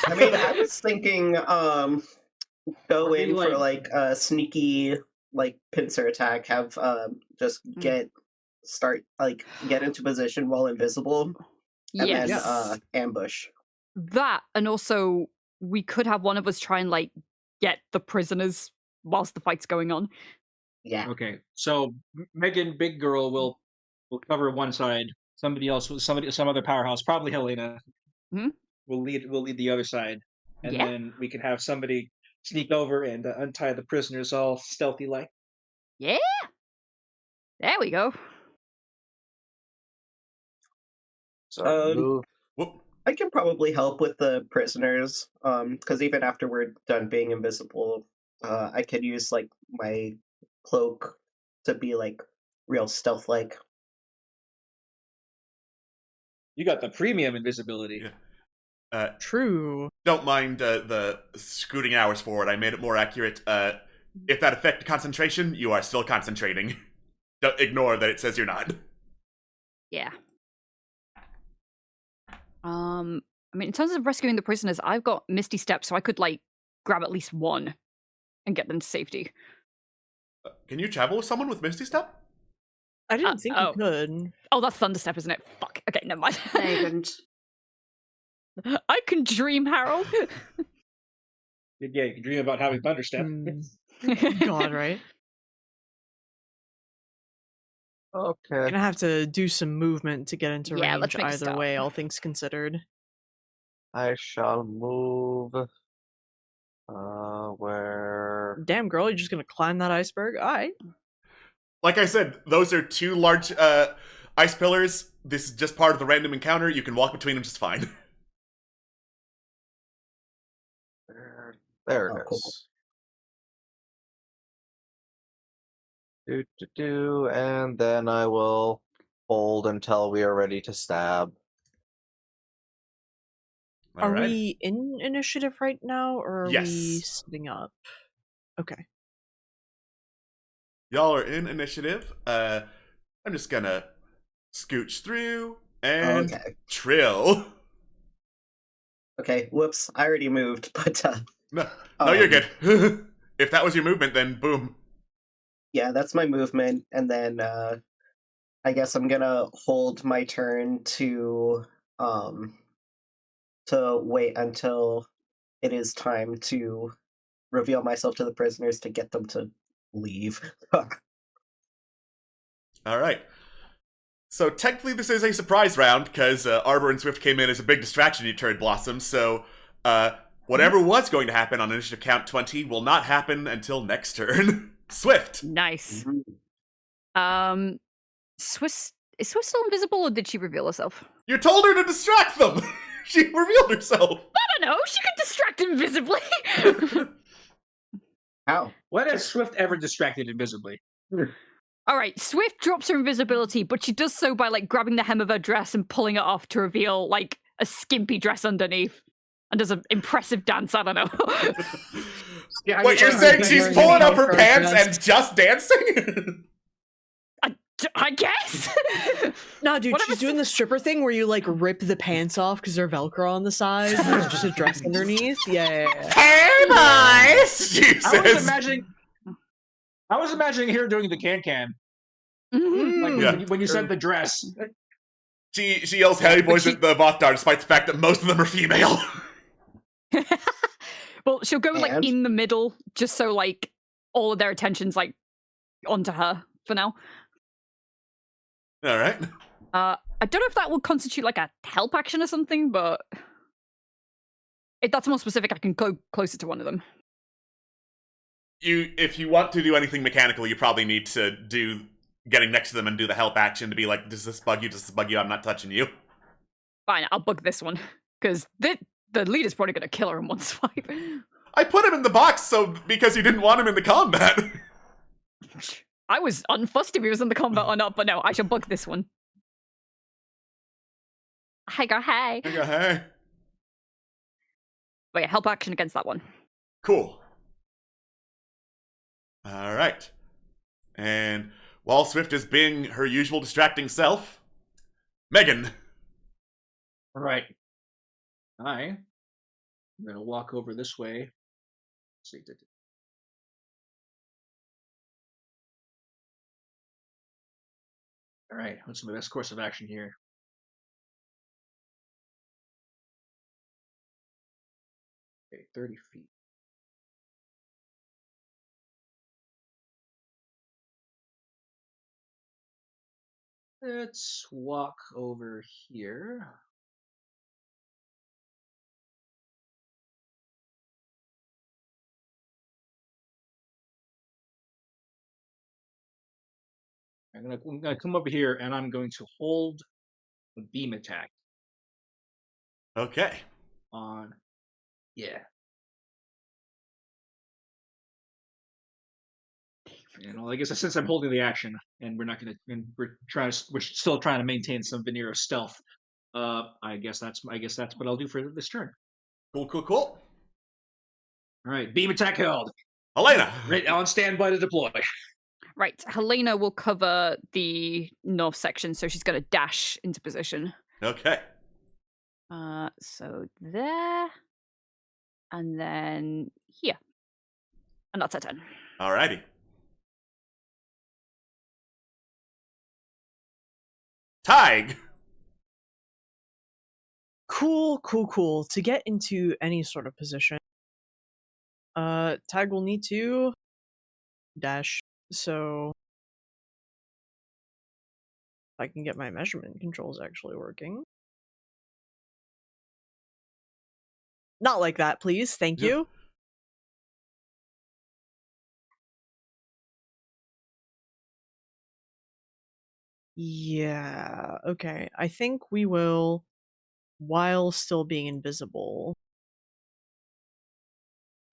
I mean, I was thinking, go Are in you, for like- like a sneaky, like pincer attack. Have just get into position while invisible, and yes. then ambush. That, and also we could have one of us try and like get the prisoners whilst the fight's going on. Yeah. Okay. So Megan, big girl, will cover one side. Somebody else, some other powerhouse, probably Helena, Mhm. will lead the other side, and Yeah. then we can have somebody sneak over and untie the prisoners, all stealthy like. Yeah. There we go. So Um, move. I can probably help with the prisoners, because even after we're done being invisible, I could use like my cloak to be like real stealth-like. You got the premium invisibility. Yeah. True. Don't mind the scooting hours forward. I made it more accurate. If that affected concentration, you are still concentrating. Don't ignore that it says you're not. Yeah. I mean, in terms of rescuing the prisoners, I've got Misty Step, so I could like grab at least one and get them to safety. Can you travel with someone with Misty Step? I didn't think you could. Oh, that's Thunderstep, isn't it? Fuck. Okay, never mind. No, you couldn't. I can dream, Harold. Yeah, you can dream about having Thunderstep. God, right? Okay. Gonna have to do some movement to get into Yeah, range let's make a either start. way, all things considered. I shall move. Where? Damn, girl, you're just gonna climb that iceberg? Alright. Like I said, those are 2 large ice pillars. This is just part of the random encounter. You can walk between them just fine. There it Oh, cool. is. And then I will hold until we are ready to stab. Are we in initiative right now, or are we Yes. setting up? Okay. Y'all are in initiative. I'm just gonna scooch through and Okay. Trill. Okay, whoops. I already moved, but No, you're good. If that was your movement, then boom. yeah, that's my movement, and then I guess I'm gonna hold my turn to wait until it is time to reveal myself to the prisoners to get them to leave. All right. So technically this is a surprise round, because Arbor and Swift came in as a big distraction to Turd Blossom, so whatever was going to happen on initiative count 20 will not happen until next turn. Swift! Nice. Mhm. Is Swiss still invisible, or did she reveal herself? You told her to distract them! She revealed herself! I don't know. She could distract invisibly. How? When has Swift ever distracted invisibly? All right, Swift drops her invisibility, but she does so by like grabbing the hem of her dress and pulling it off to reveal like a skimpy dress underneath, and does an impressive dance. I don't know. Yeah, What, you're saying she's pulling up her pants and just dancing? I guess. No, dude, Whatever she's doing the stripper thing where you like rip the pants off because they're Velcro on the side. And there's just a dress underneath. Yeah. Hey, boys! She says. I was imagining her doing the can. Like Yeah. when you said the dress. She yells "Hey boys" at the Vothdar, despite the fact that most of them are female. Well, she'll go like And? in the middle, just so like all of their attention's like onto her for now. All right. I don't know if that would constitute like a help action or something, but if that's more specific, I can go closer to one of them. If you want to do anything mechanical, you probably need to do getting next to them and do the help action to be like, does this bug you? Does this bug you? I'm not touching you. Fine, I'll bug this one because the leader's probably gonna kill her in one swipe. I put him in the box because you didn't want him in the combat. I was unfussed if he was in the combat or not, but no, I shall bug this one. Hey, go hey. Hey. But yeah, help action against that one. Cool. All right. And while Swift is being her usual distracting self, Megan. All right. I'm gonna walk over this way. Let's see. All right. What's my best course of action here? Okay, 30 feet. Let's walk over here. I'm gonna come over here and I'm going to hold a beam attack Okay. on. Yeah. And well, I guess since I'm holding the action, and we're still trying to maintain some veneer of stealth. I guess that's what I'll do for this turn. Cool. All right, beam attack held. Elena. Right on standby to deploy. Right, Helena will cover the north section, so she's going to dash into position. Okay. So there, and then here, and that's her turn. Alrighty. Tig! Cool. To get into any sort of position, Tag will need to dash. So if I can get my measurement controls actually working. Not like that, please. Thank you. Yeah, okay. I think we will, while still being invisible,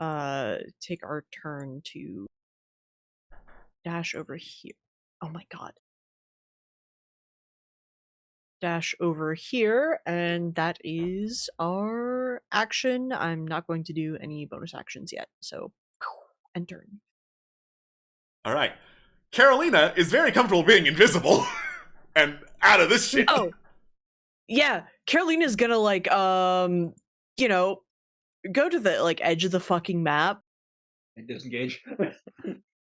take our turn to dash over here. Oh my god. Dash over here, and that is our action. I'm not going to do any bonus actions yet, so end turn. Alright. Carolina is very comfortable being invisible and out of this shit. Oh, yeah. Carolina's gonna, like, you know, go to the, like, edge of the fucking map. And disengage.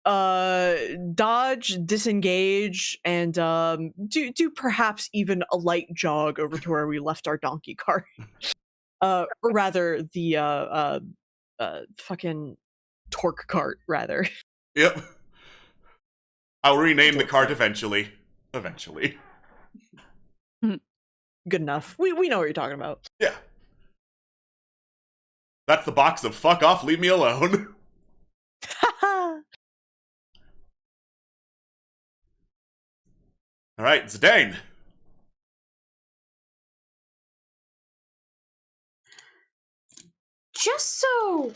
Dodge, disengage, and do perhaps even a light jog over to where we left our donkey cart. Or rather the fucking torque cart, rather. Yep. I'll rename the cart eventually. Eventually. Good enough. We know what you're talking about. Yeah. That's the box of fuck off, leave me alone. Alright, Zidane. Just so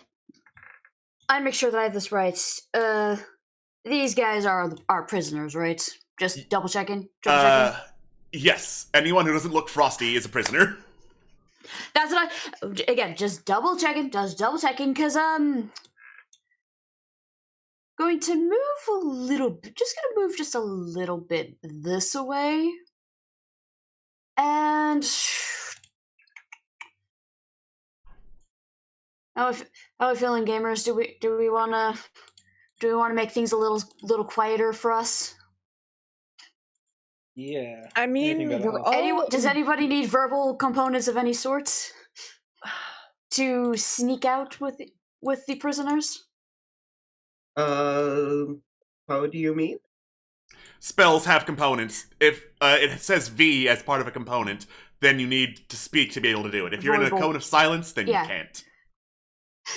I make sure that I have this right, these guys are our prisoners, right? Just double checking. Yes. Anyone who doesn't look frosty is a prisoner. That's what again, just double checking, because going to move a little bit, just gonna move just a little bit this way. And how are we feeling, gamers? Do we wanna make things a little quieter for us? Yeah. I mean, we're all... Does anybody need verbal components of any sort to sneak out with the prisoners? How do you mean? Spells have components. If it says V as part of a component, then you need to speak to be able to do it. If you're in a cone of silence, then Yeah. you can't.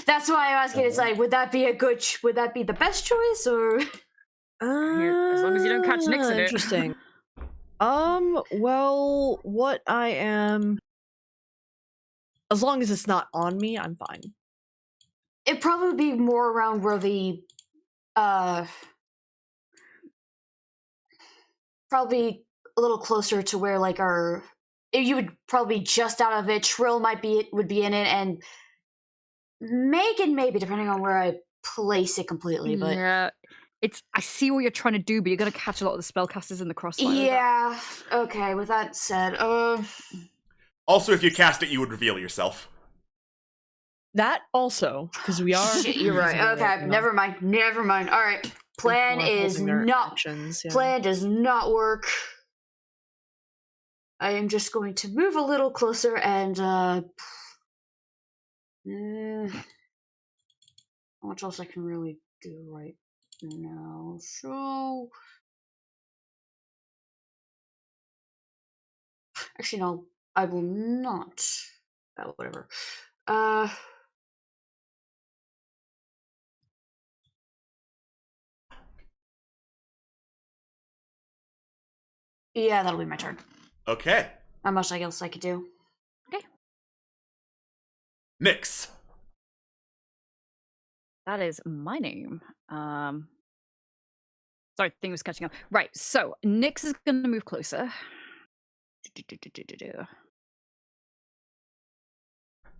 That's why I'm asking. It's like, would that be the best choice, or? As long as you don't catch Nix in it. Interesting. Well, what I am... As long as it's not on me, I'm fine. It'd probably be more around where the, probably a little closer to where, like, you would probably be just out of it. Trill would be in it, and Megan maybe, depending on where I place it completely, but... Yeah. I see what you're trying to do, but you're going to catch a lot of the spellcasters in the crossfire. Yeah, okay, with that said, Also, if you cast it, you would reveal yourself. That also, because we are... Shit, you're right. Okay, never mind. All right, plan does not work. I am just going to move a little closer and, how much else I can really do right now, so... Actually, no, I will not. Oh, whatever. Yeah, that'll be my turn. Okay. Not much else I could do. Okay. Nix. That is my name. Sorry, thing was catching up. Right, so Nix is going to move closer.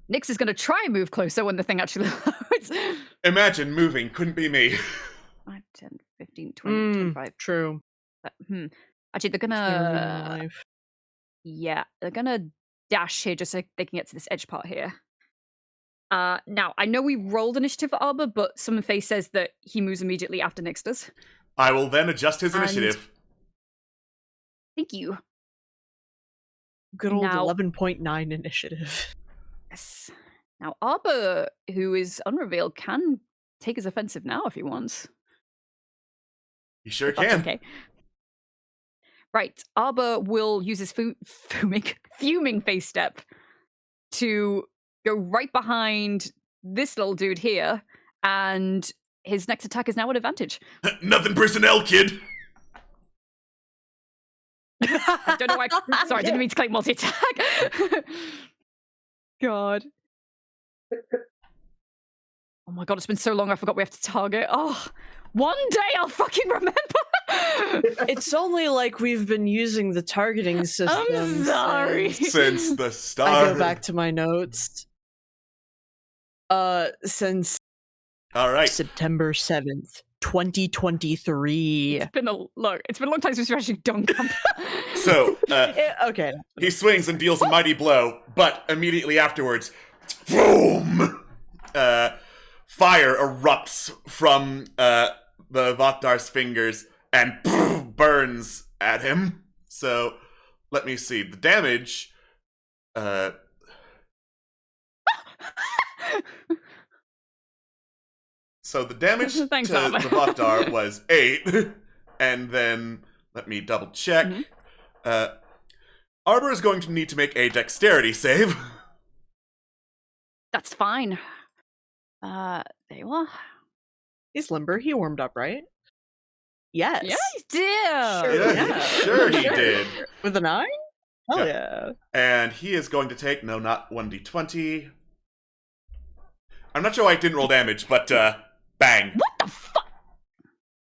Nix is going to try and move closer when the thing actually loads. Imagine moving couldn't be me. 5, 10, 15, 20, 25. True. Actually, they're Carrying gonna... life. Yeah, they're gonna dash here just so they can get to this edge part here. Now, I know we rolled initiative for Arbor, but Summon Face says that he moves immediately after Nyx does. I will then adjust his initiative. Thank you. Good old Now- 11.9 initiative. Yes. Now, Arbor, who is unrevealed, can take his offensive now if he wants. You sure If that's can. okay. Right. Arbor will use his fuming face step to go right behind this little dude here, and his next attack is now an advantage. Nothing personnel, kid. I don't know why. Sorry, I didn't mean to click multi-attack. God. Oh my god, it's been so long I forgot we have to target. Oh, one day I'll fucking remember. It's only like we've been using the targeting system. I'm sorry. Since the I start. go back to my notes. Since All right. September 7th, 2023. It's been a long time since we've actually done combat. So, Okay. he swings and deals a mighty blow, but immediately afterwards, boom! Fire erupts from the Votdar's fingers and burns at him. So, let me see. The damage... So the damage Thanks, to Arbor. the Vothdar was 8, and then let me double check. Arbor is going to need to make a dexterity save. That's fine. There you are. He's limber. He warmed up, right? Yes. Yeah, he did. Sure, Yeah, sure he did. With a 9? Hell Yeah. yeah. And he is going to take, no, not 1d20. I'm not sure why it didn't roll damage, but bang. What the fuck?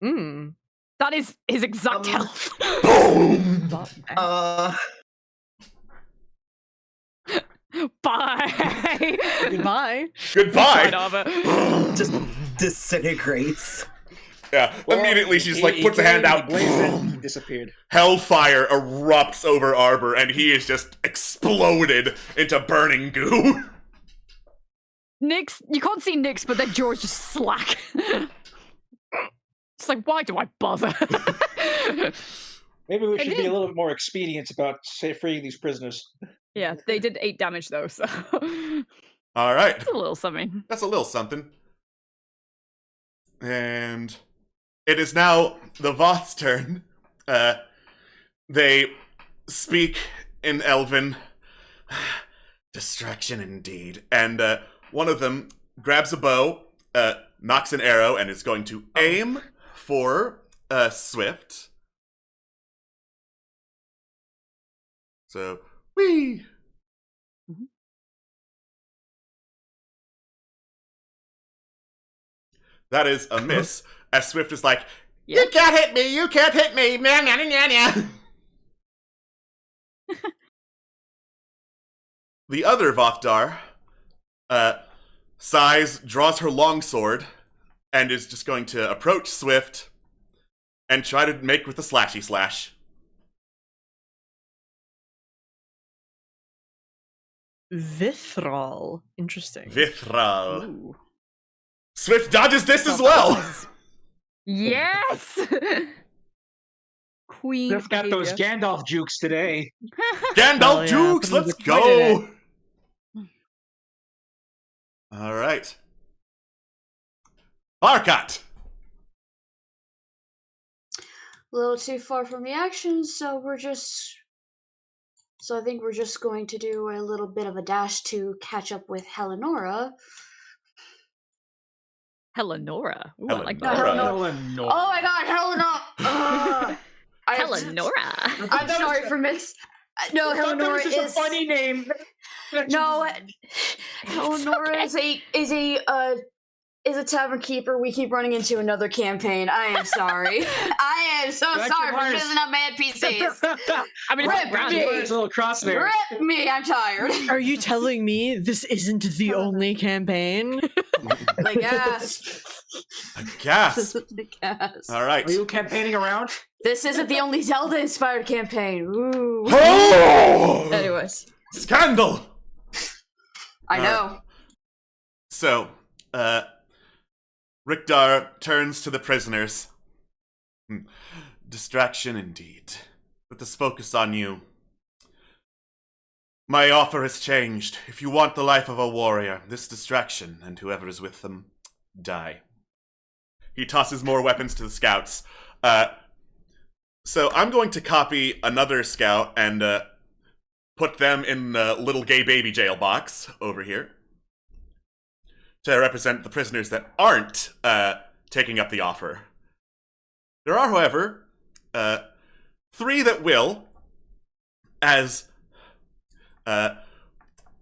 Mm. That is his exact health. Boom! Bye. Goodbye. Goodbye! Arbor. Just disintegrates. Yeah, immediately she just like puts a hand out. He disappeared. Hellfire erupts over Arbor, and he is just exploded into burning goo. Nyx, you can't see Nyx, but their jaws just slack. It's like, why do I bother? Maybe we should be did. a little bit more expedient about freeing these prisoners. Yeah, they did 8 damage though, so All right. it's a little something. That's a little something. And it is now the Voth's turn. They speak in Elven. Distraction indeed. And one of them grabs a bow, knocks an arrow, and is going to aim for Swift. So, whee! That is a miss, as Swift is like, Yeah. You can't hit me! You can't hit me! Nah, nah, nah, nah. The other Vothdar sighs, draws her longsword, and is just going to approach Swift and try to make with the slashy slash. Vithral. Interesting. Vithral. Ooh. Swift dodges this as well! Yes! Queen. They've got those behavior. Gandalf jukes today. Gandalf Hell yeah, Jukes, put it let's in the toilet. go! Alright. Barkat! A little too far from the action, so I think we're just going to do a little bit of a dash to catch up with Helenora. Helenora. Ooh, I like that. Helenora. Eleanor. Oh my god, Helenora! Helenora. I'm sorry for mix. No, I thought that Helenora was just is a funny name. no. Helenora is a tavern keeper. We keep running into another campaign. I am sorry. I am so That's sorry for your messing up my NPCs. I mean, Rip it's around me. here. There's a little cross there. Rip me, I'm tired. Are you telling me this isn't the only campaign? I guess. A gasp. Just a gas. All right. Are you campaigning around? This isn't the only Zelda-inspired campaign. Ooh. Oh! Anyways, Scandal! I know. So, Rickdar turns to the prisoners. Distraction indeed. Let us focus on you. My offer has changed. If you want the life of a warrior, this distraction and whoever is with them, die. He tosses more weapons to the scouts. So I'm going to copy another scout and put them in the little gay baby jail box over here to represent the prisoners that aren't taking up the offer. There are, however, 3 that will, as the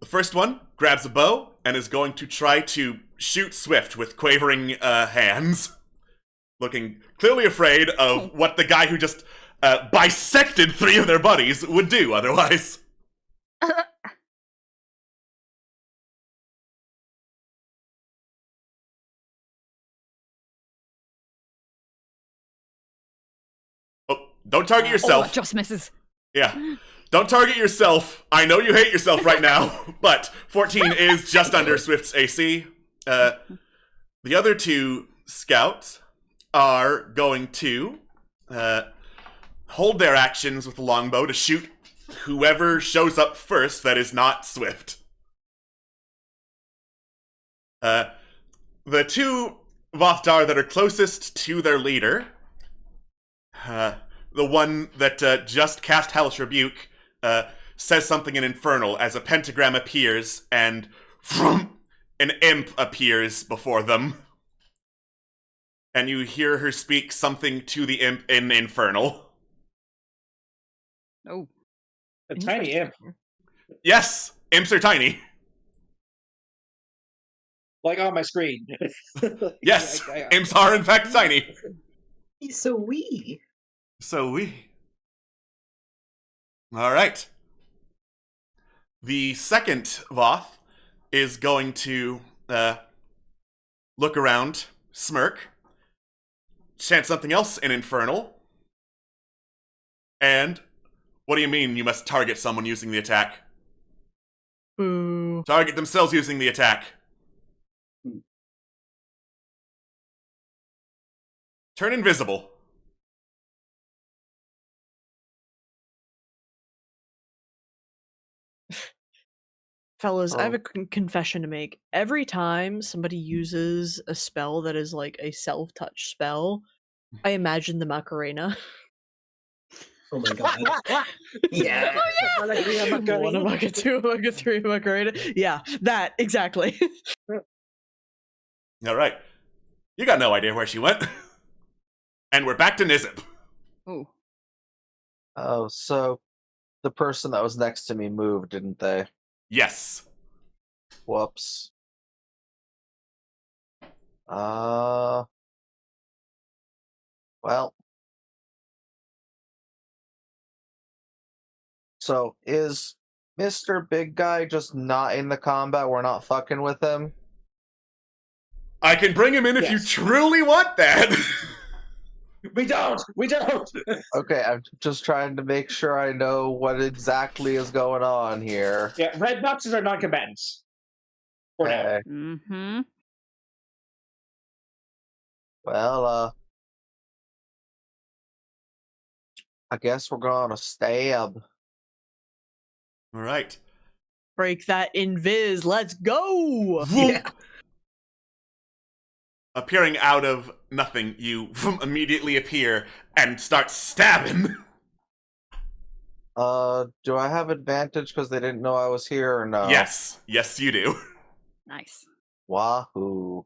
first one grabs a bow and is going to try to shoot Swift with quavering hands, looking clearly afraid of what the guy who just bisected 3 of their buddies would do otherwise. Oh, don't target yourself. Oh, just misses. Yeah. Don't target yourself. I know you hate yourself right now, but 14 is just under Swift's AC. The other 2 scouts are going to hold their actions with the longbow to shoot whoever shows up first that is not Swift. The 2 Vothdar that are closest to their leader, the one that just cast Hellish Rebuke, says something in Infernal as a pentagram appears and an imp appears before them. And you hear her speak something to the imp in Infernal. Oh. A tiny imp. Yes, imps are tiny. Like on my screen. Yes, imps are in fact tiny. He's so wee. So we. Alright. The second Voth is going to look around, smirk, chant something else in Infernal. And what do you mean you must target someone using the attack? Boo. Target themselves using the attack. Turn invisible. Fellas, I have Oh. a confession to make. Every time somebody uses a spell that is like a self-touch spell, I imagine the Macarena. Oh my god. Yeah. One a Maca, 2 a Maca, 3 a Macarena. Yeah, that, exactly. Alright. You got no idea where she went. And we're back to Nizip. Oh. Oh, so the person that was next to me moved, didn't they? Yes. Whoops. Well. So is Mr. Big Guy just not in the combat? We're not fucking with him? I can bring him in if you Yes. truly want that. We don't! We don't! Okay, I'm just trying to make sure I know what exactly is going on here. Yeah, red boxes are non-combatants. For now. Okay. Mm-hmm. Well, I guess we're gonna stab. Alright. Break that invis. Let's go. Yeah. Appearing out of nothing, you immediately appear and start stabbing. Do I have advantage because they didn't know I was here or no? Yes. Yes, you do. Nice. Wahoo.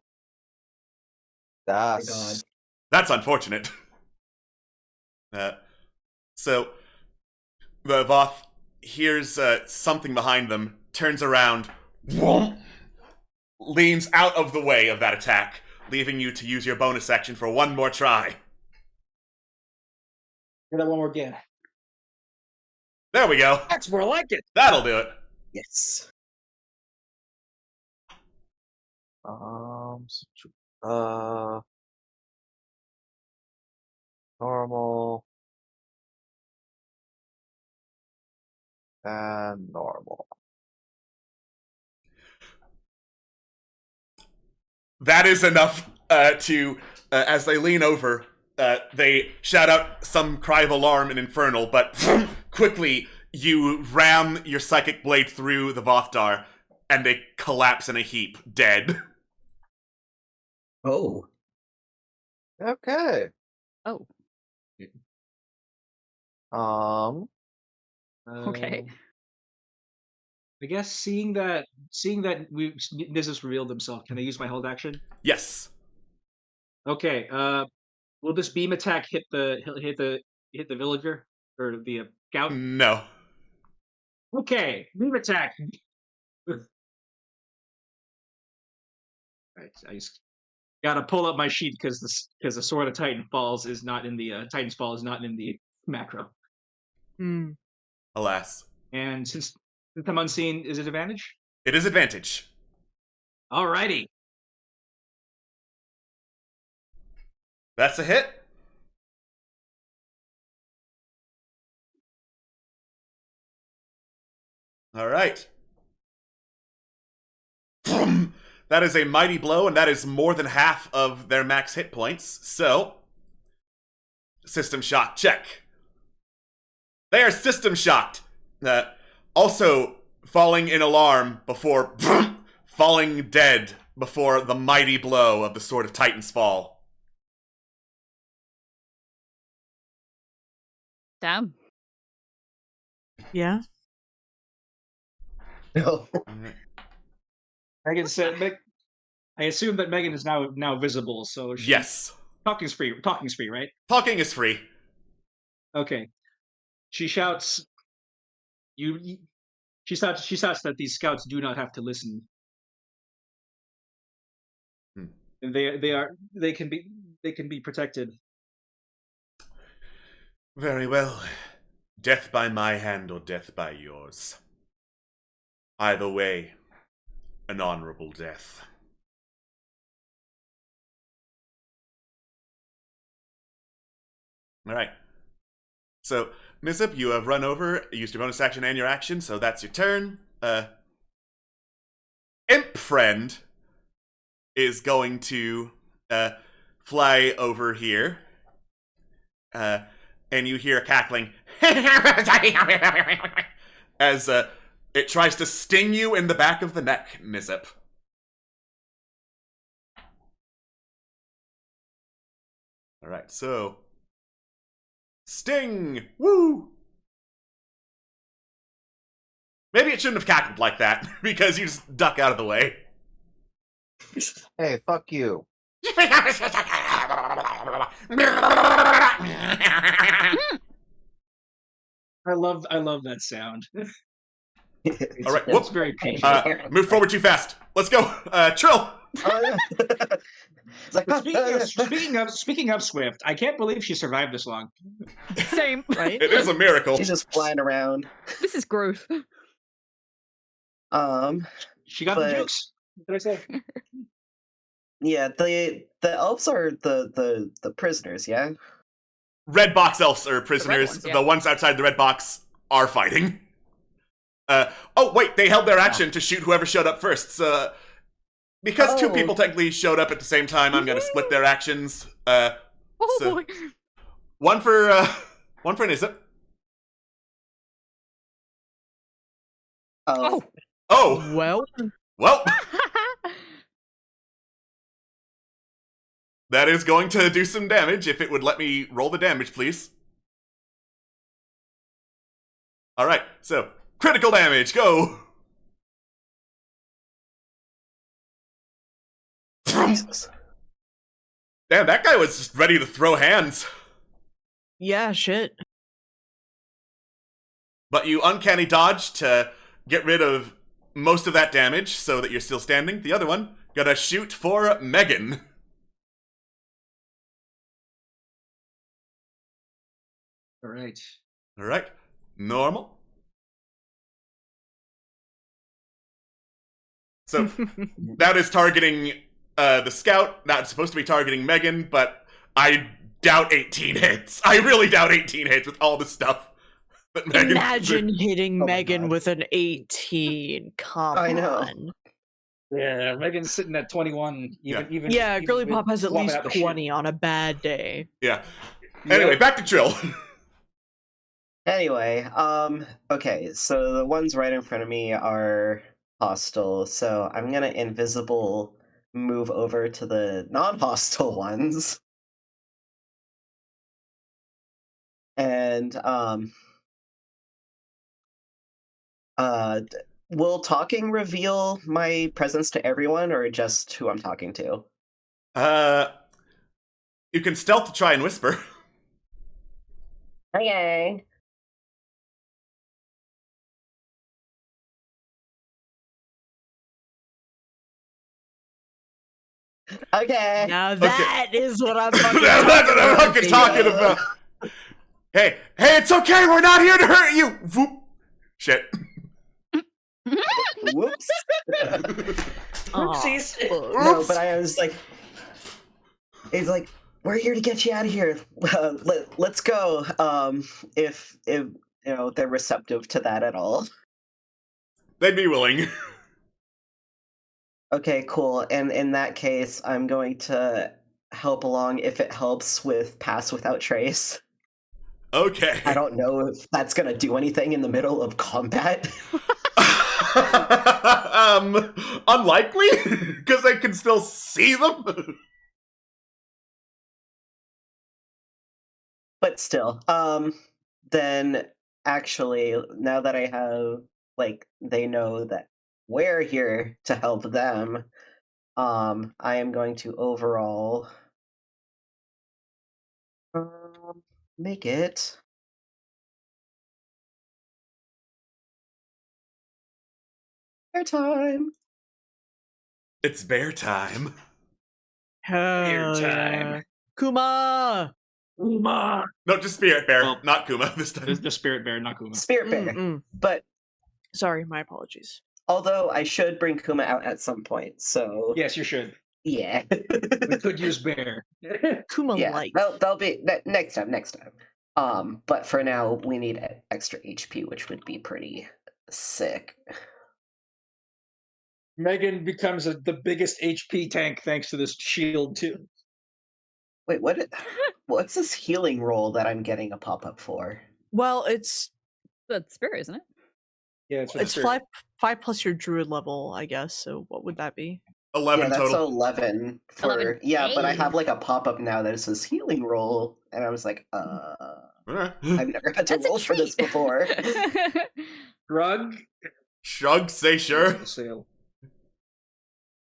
my That's God. That's unfortunate. So, the Voth hears something behind them, turns around, leans out of the way of that attack, leaving you to use your bonus action for one more try. Hear that one more again. There we go. That's more like it! That'll do it. Yes. so Normal. And normal. That is enough as they lean over, they shout out some cry of alarm and infernal, but quickly you ram your psychic blade through the Vothdar, and they collapse in a heap, dead. Oh. Okay. Oh, okay. I guess seeing that Nisus revealed himself, can I use my hold action? Yes. Okay. Will this beam attack hit the villager or the scout? No. Okay, beam attack. Right, I just gotta pull up my sheet because the sword of Titan Falls is not in the Titan's Fall is not in the macro. Hmm. Alas. And since I'm unseen, is it advantage? It is advantage. Alrighty. That's a hit. Alright. That is a mighty blow, and that is more than half of their max hit points. So, system shock check. They are system shocked. Also, falling in alarm before falling dead before the mighty blow of the Sword of Titan's Fall. Damn. Yeah. No. Megan said, I assume that Megan is now visible, so Yes. talking's free. Talking's free, right? Talking is free. Okay. She shouts. She shouts that these scouts do not have to listen. And they can be protected. Very well. Death by my hand or death by yours. Either way, an honorable death. Alright. So, Nizip, you have run over, used your bonus action and your action, so that's your turn. Imp Friend is going to fly over here. And you hear a cackling as it tries to sting you in the back of the neck, Nizip. Alright, so sting! Woo! Maybe it shouldn't have cackled like that, because you just duck out of the way. Hey, fuck you. I love that sound. All right, It's very patient. move forward too fast. Let's go, Trill. It's like, Speaking of Swift, I can't believe she survived this long. Same. Right? It is a miracle. she's just flying around. This is growth. She got But- the jokes. What did I say? Yeah, the elves are the prisoners, yeah? Red box elves are prisoners. ones, yeah. The ones outside the red box are fighting. Oh wait, they held their action to shoot whoever showed up first. So, because two Oh. people technically showed up at the same time, I'm gonna split their actions. Oh So- boy. One for Nizip. Oh. Oh, Well, well, that is going to do some damage. If it would let me roll the damage, please. All right, so critical damage, go. Jesus. Damn, that guy was just ready to throw hands. yeah, shit. But you uncanny dodge to get rid of most of that damage so that you're still standing. The other one, gotta shoot for Megan. All right. All right, normal. So that is targeting the scout, not supposed to be targeting Megan, but I doubt 18 hits. I really doubt 18 hits with all the stuff that Megan... Imagine hitting Oh my Megan God. with an 18. Come I know. on. Yeah, Megan's sitting at 21. Even Yeah, even Girly with Pop has at swapping least out the shit. 20 on a bad day. Yeah. Anyway, back to Trill. Anyway, okay, so the ones right in front of me are hostile, so I'm gonna invisible move over to the non-hostile ones. And, will talking reveal my presence to everyone, or just who I'm talking to? You can stealth to try and whisper. Okay. Okay. Now that is what I'm fucking That's talking what I'm about. fucking talking about. Hey, it's okay. We're not here to hurt you. Whoop. Shit. Whoops. Oopsies. No, but I was like, he's like, we're here to get you out of here. Let's go. If you know they're receptive to that at all. They'd be willing. Okay, cool. And in that case, I'm going to help along if it helps with Pass Without Trace. Okay. I don't know if that's gonna do anything in the middle of combat. Unlikely, because I can still see them. But still, then actually, now that I have, like, they know that we're here to help them, I am going to overall make it bear time. It's bear time. Hell time. yeah. Kuma! Kuma. No, just spirit bear, Well, not Kuma this time. The spirit bear, not Kuma. Spirit bear. Mm-mm. But Sorry, my apologies. although I should bring Kuma out at some point, so Yes, you should. yeah. We could use bear. Kuma Yeah, light. that'll be next time. But for now, we need extra HP, which would be pretty sick. Megan becomes the biggest HP tank thanks to this shield too. Wait, what's this healing roll that I'm getting a pop-up for? Well, it's The spirit, isn't it? Yeah, it's five plus your druid level, I guess. So what would that be? 11 Yeah, that's total. 11 for 11. yeah, but I Hey. have like a pop-up now that says healing roll, and I was like, Alright. I've never had to That's a roll for this treat. before. Shrug. Shrug, say sure. Sail.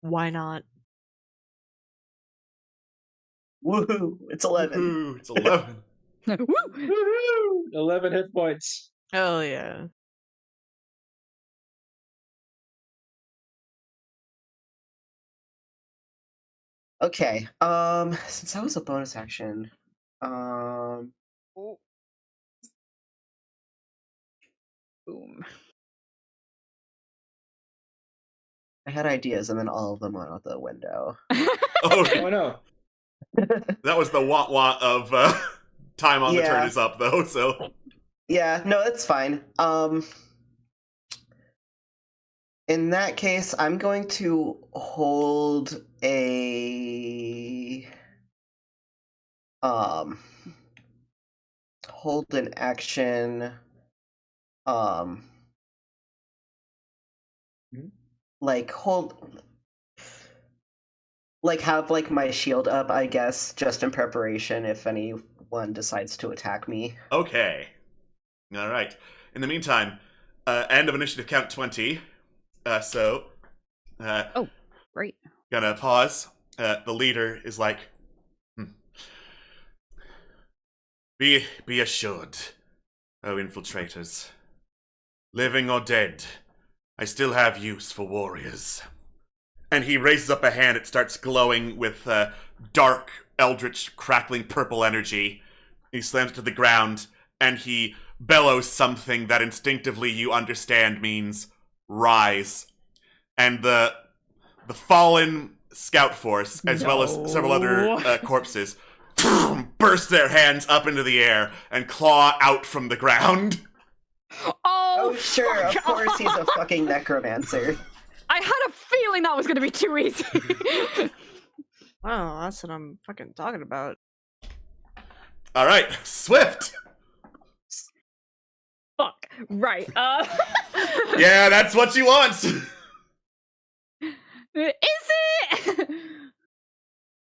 Why not? Woohoo! It's 11. Ooh, it's 11. Woo! Woohoo! 11 hit points. Hell yeah. Okay. Since that was a bonus action, Boom. I had ideas, and then all of them went out the window. Oh, Oh no. that was the want of time on the turn Yeah. is up, though, so. Yeah, no, that's fine. In that case, I'm going to hold hold an action, like have like my shield up, I guess, just in preparation if anyone decides to attack me. Okay. Alright. In the meantime, end of initiative count 20. Great. Gonna pause. The leader is like, Be assured, O infiltrators. Living or dead, I still have use for warriors. And he raises up a hand, it starts glowing with dark, eldritch, crackling purple energy. He slams it to the ground, and he bellows something that instinctively you understand means rise. And the fallen scout force, as well as several other No. corpses, burst their hands up into the air and claw out from the ground. Oh, sure, of fuck course he's a off. fucking necromancer. I had a feeling that was going to be too easy. Wow, that's what I'm fucking talking about. All right, Swift. Fuck. Right. Yeah, that's what she wants. Is it?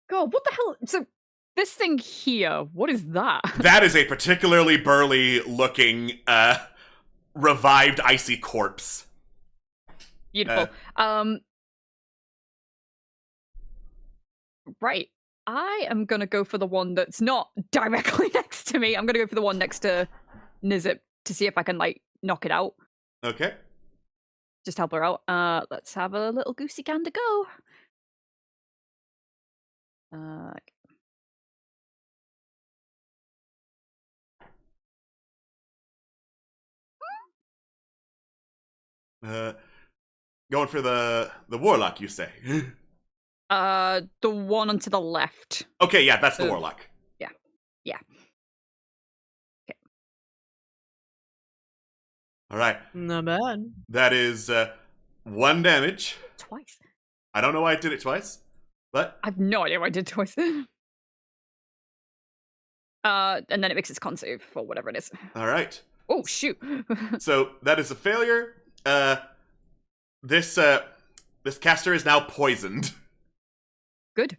God, what the hell? So, this thing here, what is that? That is a particularly burly-looking, revived icy corpse. Beautiful. Right. I am gonna go for the one that's not directly next to me. I'm gonna go for the one next to Nizip to see if I can, like, knock it out. Okay. Just help her out. Let's have a little goosey gander go. Going for the warlock, you say? The one onto the left. Okay, yeah, that's the warlock. Yeah. Okay. All right, Not bad. that is 1 damage. Twice. I don't know why I did it twice, but I have no idea why I did twice. And then it makes its con save for whatever it is. all right. Oh shoot. So that is a failure. This caster is now poisoned. Good.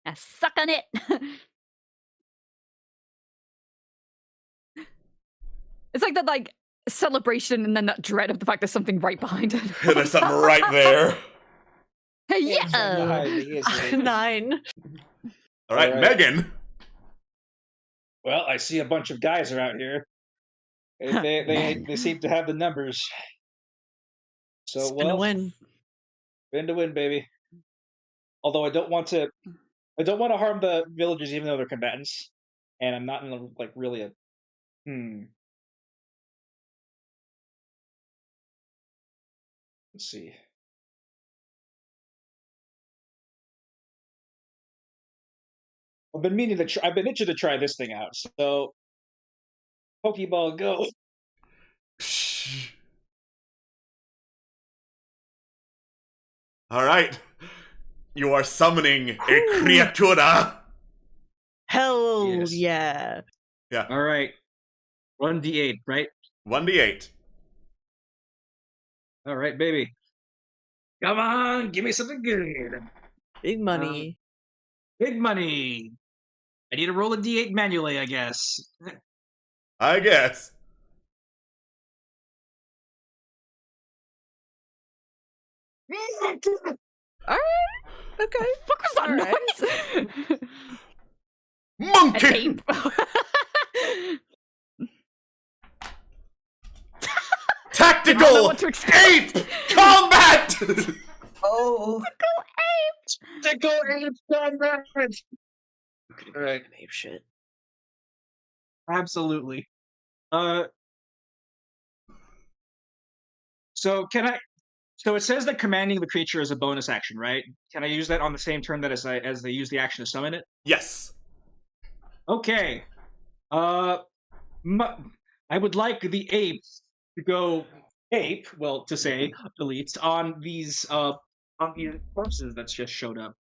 Now suck on it. It's like that, like, celebration and then that dread of the fact there's something right behind it. There's something right there. Yeah. 9. All right, All right. Megan. Well, I see a bunch of guys are out here. They seem to have the numbers. So It's been a win. win to win, baby. Although I don't want to harm the villagers, even though they're combatants, and I'm not in a, like, really a. Let's see. I've been meaning to. I've been itching to try this thing out. So, Pokeball, go! All right. You are summoning a criatura. Hell Yes. yeah. Yeah, All right, 1d8, right? 1d8. All right, baby. Come on, give me something good. Big money. Big money. I need to roll a d8 manually, I guess. I guess. Alright. Okay. Fuck was that Alright. noise? An Monkey. ape. I don't know Tactical what to expect. ape combat. Oh, To go ape combat. All right, Ape shit. absolutely. So can I? So it says that commanding the creature is a bonus action, right? Can I use that on the same turn that as they use the action to summon it? Yes. Okay. I would like the ape to go ape. Well, to say the least on these corpses that's just showed up.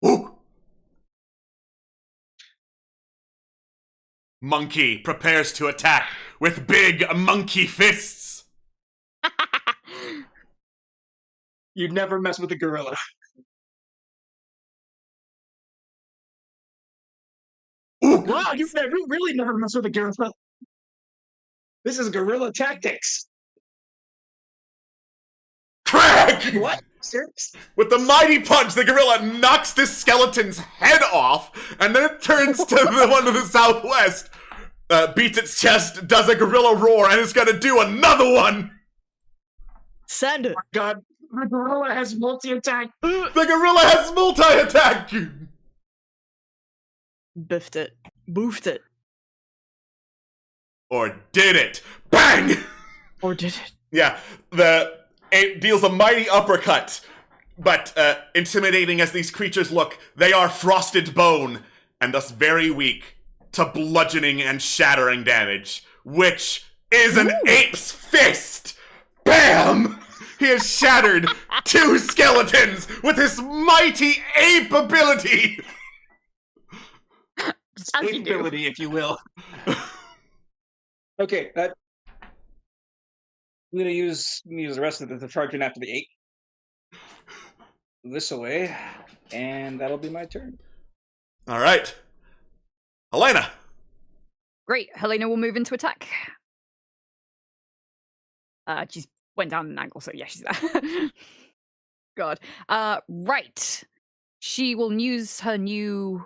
Ooh. Monkey prepares to attack with big monkey fists. You'd never mess with a gorilla. Ooh. Wow, you really never mess with a gorilla. This is guerrilla tactics. Crack! What? Seriously? With the mighty punch, the gorilla knocks this skeleton's head off, and then it turns to the one to the southwest, beats its chest, does a gorilla roar, and is gonna do another one! Send it. God, the gorilla has multi-attack. The gorilla has multi-attack! Biffed it. Boofed it. Or did it? Bang! Or did it? Yeah, the ape deals a mighty uppercut, But intimidating as these creatures look, they are frosted bone, and thus very weak to bludgeoning and shattering damage, which is an ape's fist! Bam! He has shattered 2 skeletons with his mighty ape ability! As you do. Ability, if you will. Okay, I'm gonna use the rest of the charge in after the 8. This away, and that'll be my turn. All right. Helena! Great. Helena will move into attack. She's went down an angle, so yeah, she's there. God. Right. She will use her new,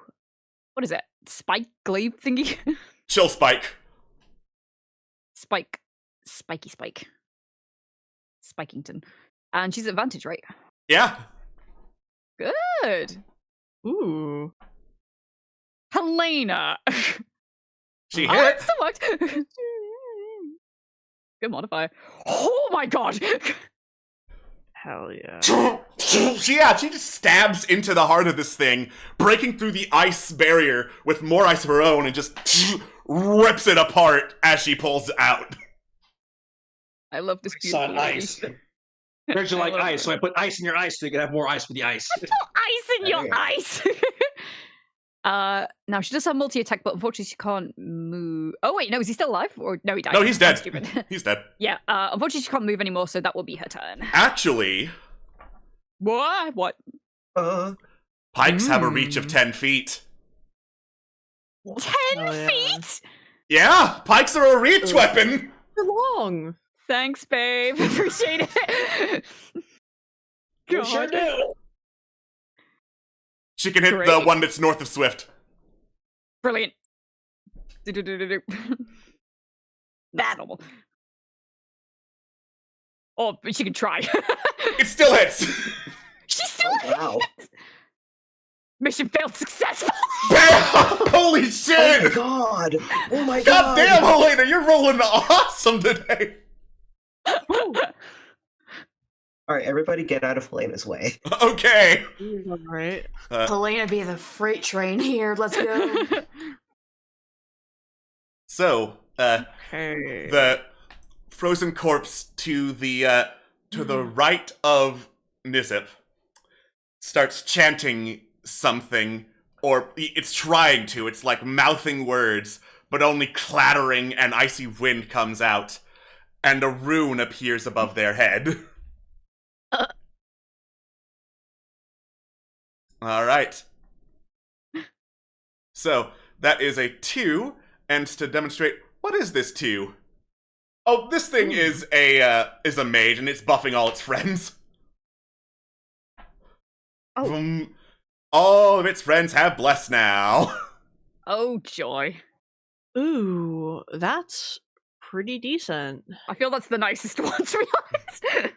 what is it? Spike glaive thingy? Chill Spike. Spike. Spiky Spike. Spikington. And she's at advantage, right? Yeah. Good. Ooh. Helena. She Oh, hit. it still worked. Good modifier. Oh my god. Hell yeah. She just stabs into the heart of this thing, breaking through the ice barrier with more ice of her own, and just rips it apart as she pulls it out. I love this Saw beautiful lady. ice. There's you like love ice, so I put ice in your ice so you can have more ice with the ice. Put ice in your There. ice. Now she does have multi-attack, but unfortunately she can't move. Oh wait, no, is he still alive? Or no, he died. No, he's I'm dead. stupid. He's dead. Yeah, unfortunately she can't move anymore, so that will be her turn. Actually, What? What? pikes have a reach of 10 feet. 10 Oh, yeah. feet? Yeah, pikes are a reach weapon. How long? Thanks, babe. Appreciate it. You sure do. She can hit the Great. one that's north of Swift. Brilliant. Do-do-do-do-do. That's normal. Oh, but she can try. It still hits. She still Wow. Mission failed successful. Bam! Holy Oh my shit! god! Oh my God god! damn, Helena, you're rolling awesome today. Alright, everybody get out of Helena's way. Okay. Alright. Helena be the freight train here. Let's go. So, Okay. the frozen corpse to the right of Nizip starts chanting something, or it's trying to. It's like mouthing words, but only clattering and icy wind comes out, and a rune appears above their head. All right. So that is a 2, and to demonstrate, what is this 2? Oh, this thing is a mage, and it's buffing all its friends. Oh. All of its friends have blessed now. Oh, joy. Ooh, that's pretty decent. I feel that's the nicest one, to be honest.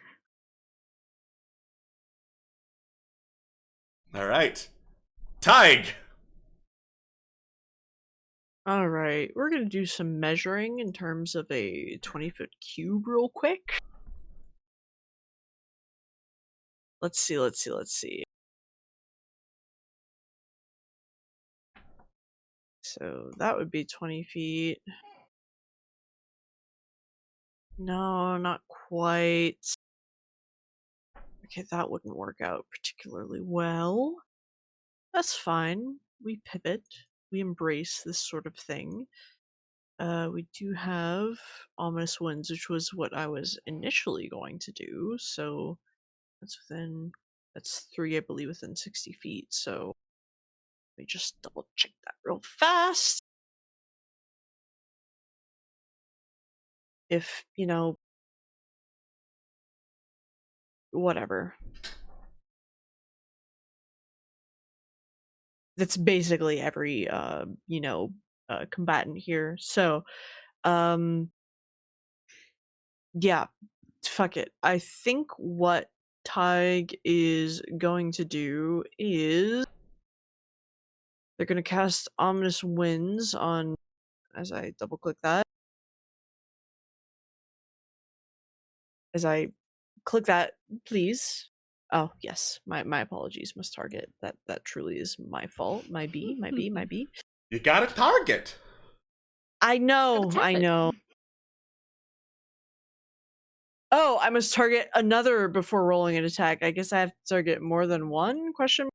All right, Tig. Alright, we're gonna do some measuring in terms of a 20-foot cube real quick. Let's see. So that would be 20 feet. No, not quite. Okay, that wouldn't work out particularly well. That's fine. We pivot. We embrace this sort of thing. We do have Ominous Winds, which was what I was initially going to do, so that's 3, I believe, within 60 feet, so let me just double check that real fast. If, whatever. That's basically every, combatant here, so, yeah, fuck it. I think what Tig is going to do is they're going to cast Ominous Winds on, as I double click that. As I click that, please. Oh yes, my apologies. Must target. That truly is my fault. My B. You got a target. I know. Gotta tap I it. know. Oh, I must target another before rolling an attack. I guess I have to target more than one? Question.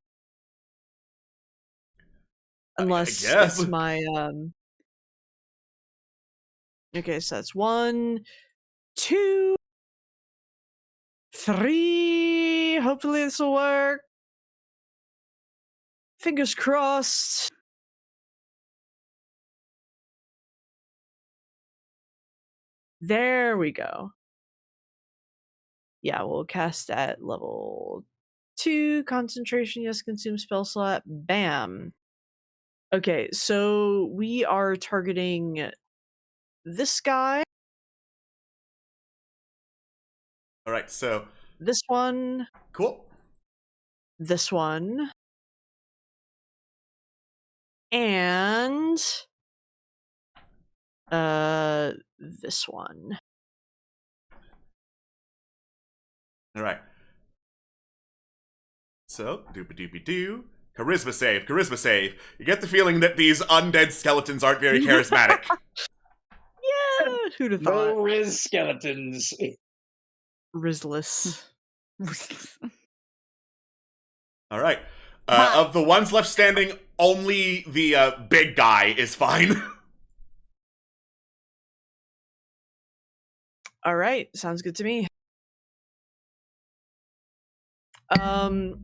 Unless guess. it's my Okay, so that's 1, 2, 3. Hopefully this will work. Fingers crossed. There we go. Yeah, we'll cast at level 2. Concentration, yes, consume spell slot. Bam. Okay, so we are targeting this guy, All right, so this one, cool. this one, and this one. All right. So, doopy-doopy-doo. Charisma save, charisma save. You get the feeling that these undead skeletons aren't very charismatic. Yeah, who'd have thought? No Riz skeletons. Rizless. All right. But- Of the ones left standing, only the big guy is fine. All right, sounds good to me.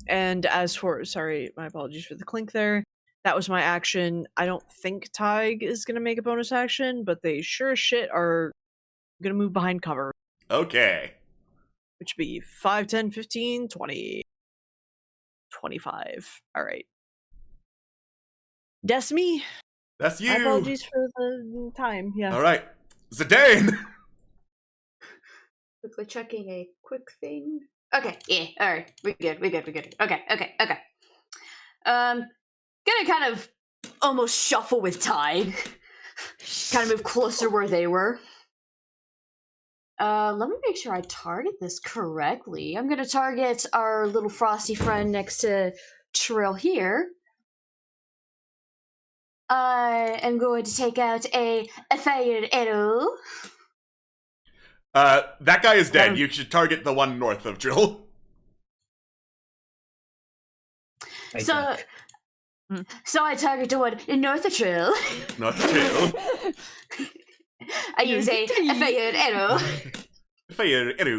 And as for, sorry, my apologies for the clink there. That was my action. I don't think Tig is gonna make a bonus action, but they sure as shit are gonna move behind cover, Okay. which would be 5, 10, 15, 20, 25. All right. That's me. That's you. My apologies for the time. Yeah. All right. Zidane. Quickly checking a quick thing. Okay, yeah, alright. We're good. Okay. Gonna kind of almost shuffle with Tide. Kind of move closer where they were. Let me make sure I target this correctly. I'm gonna target our little frosty friend next to Trill here. I am going to take out a fire arrow. That guy is dead. You should target the one north of Trill. So I target the one north of Trill. North of Trill. I use a fire arrow. Fire arrow.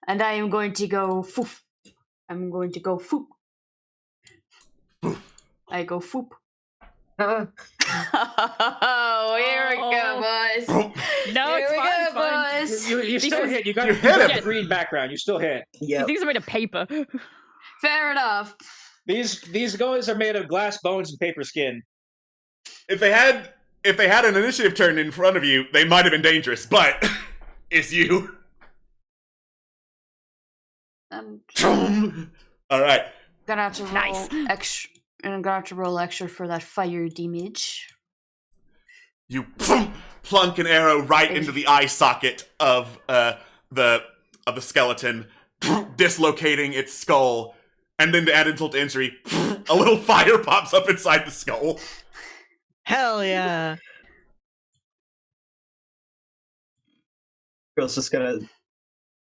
And I am going to go foof. I'm going to go foop. I go foop. Oh, here we go, boys. No, Here it's we fine, go, fine. boys. You still hit. You got You hit him. green background. You still hit. Yep. These are made of paper. Fair enough. These guys are made of glass bones and paper skin. If they had an initiative turn in front of you, they might have been dangerous, but it's you. All right. Gonna have to roll Nice. extra, and I'm gonna have to roll extra for that fire damage. You plunk an arrow right into the eye socket of the skeleton, dislocating its skull, and then to add insult to injury, a little fire pops up inside the skull. Hell yeah. Girl's just gonna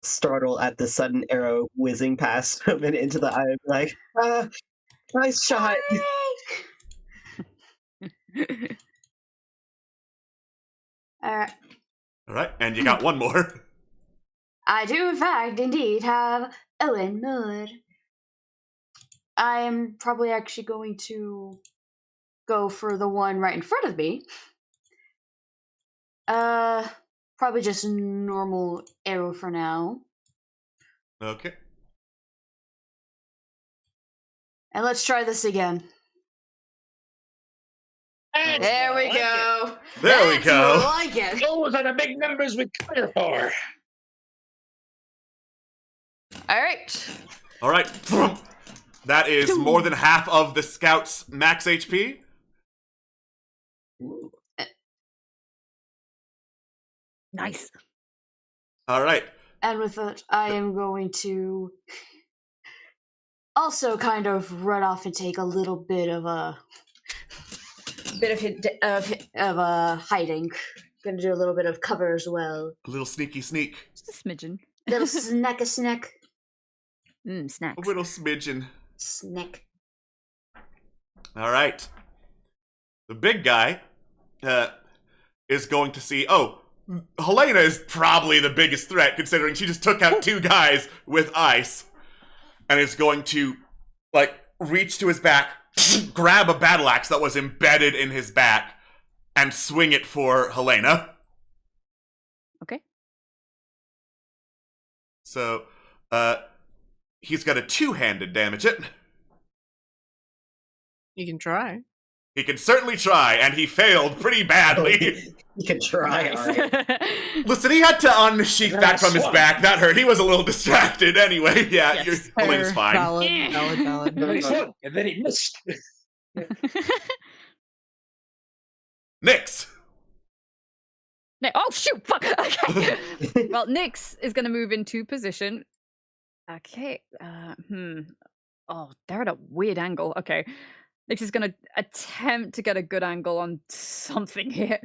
startle at the sudden arrow whizzing past him and into the eye and be like, nice shot. Alright. All right, and you got one more. I do, in fact, indeed have Owen Mood. I am probably actually going to go for the one right in front of me. Probably just a normal arrow for now. Okay. And let's try this again. There we go. There we That's go. more like it. Those are the big numbers we clear for. All right. All right. That is more than half of the scout's max HP. Nice. All right. And with it, I am going to also kind of run off and take a little bit of a hiding. Gonna do a little bit of cover as well. A little sneaky sneak. Just a smidgen. Little snack. Snacks. A little smidgen. Snack. All right. The big guy is going to see. Oh, Helena is probably the biggest threat, considering she just took out 2 guys with ice, and is going to reach to his back, grab a battle axe that was embedded in his back, and swing it for Helena. Okay. So, he's got a 2-handed damage it. You can try. He can certainly try, and he failed pretty badly. You can try. Nice. Alright. Listen, he had to unsheath that Nice from his one. back. That hurt. He was a little distracted anyway. Yeah, Yes. Helena's Fair, fine. Valid. And he swung, and then he missed. Nix! Oh shoot! Fuck. Okay. Well, Nyx is going to move into position. Okay. Oh, they're at a weird angle. Okay. Nyx is going to attempt to get a good angle on something here.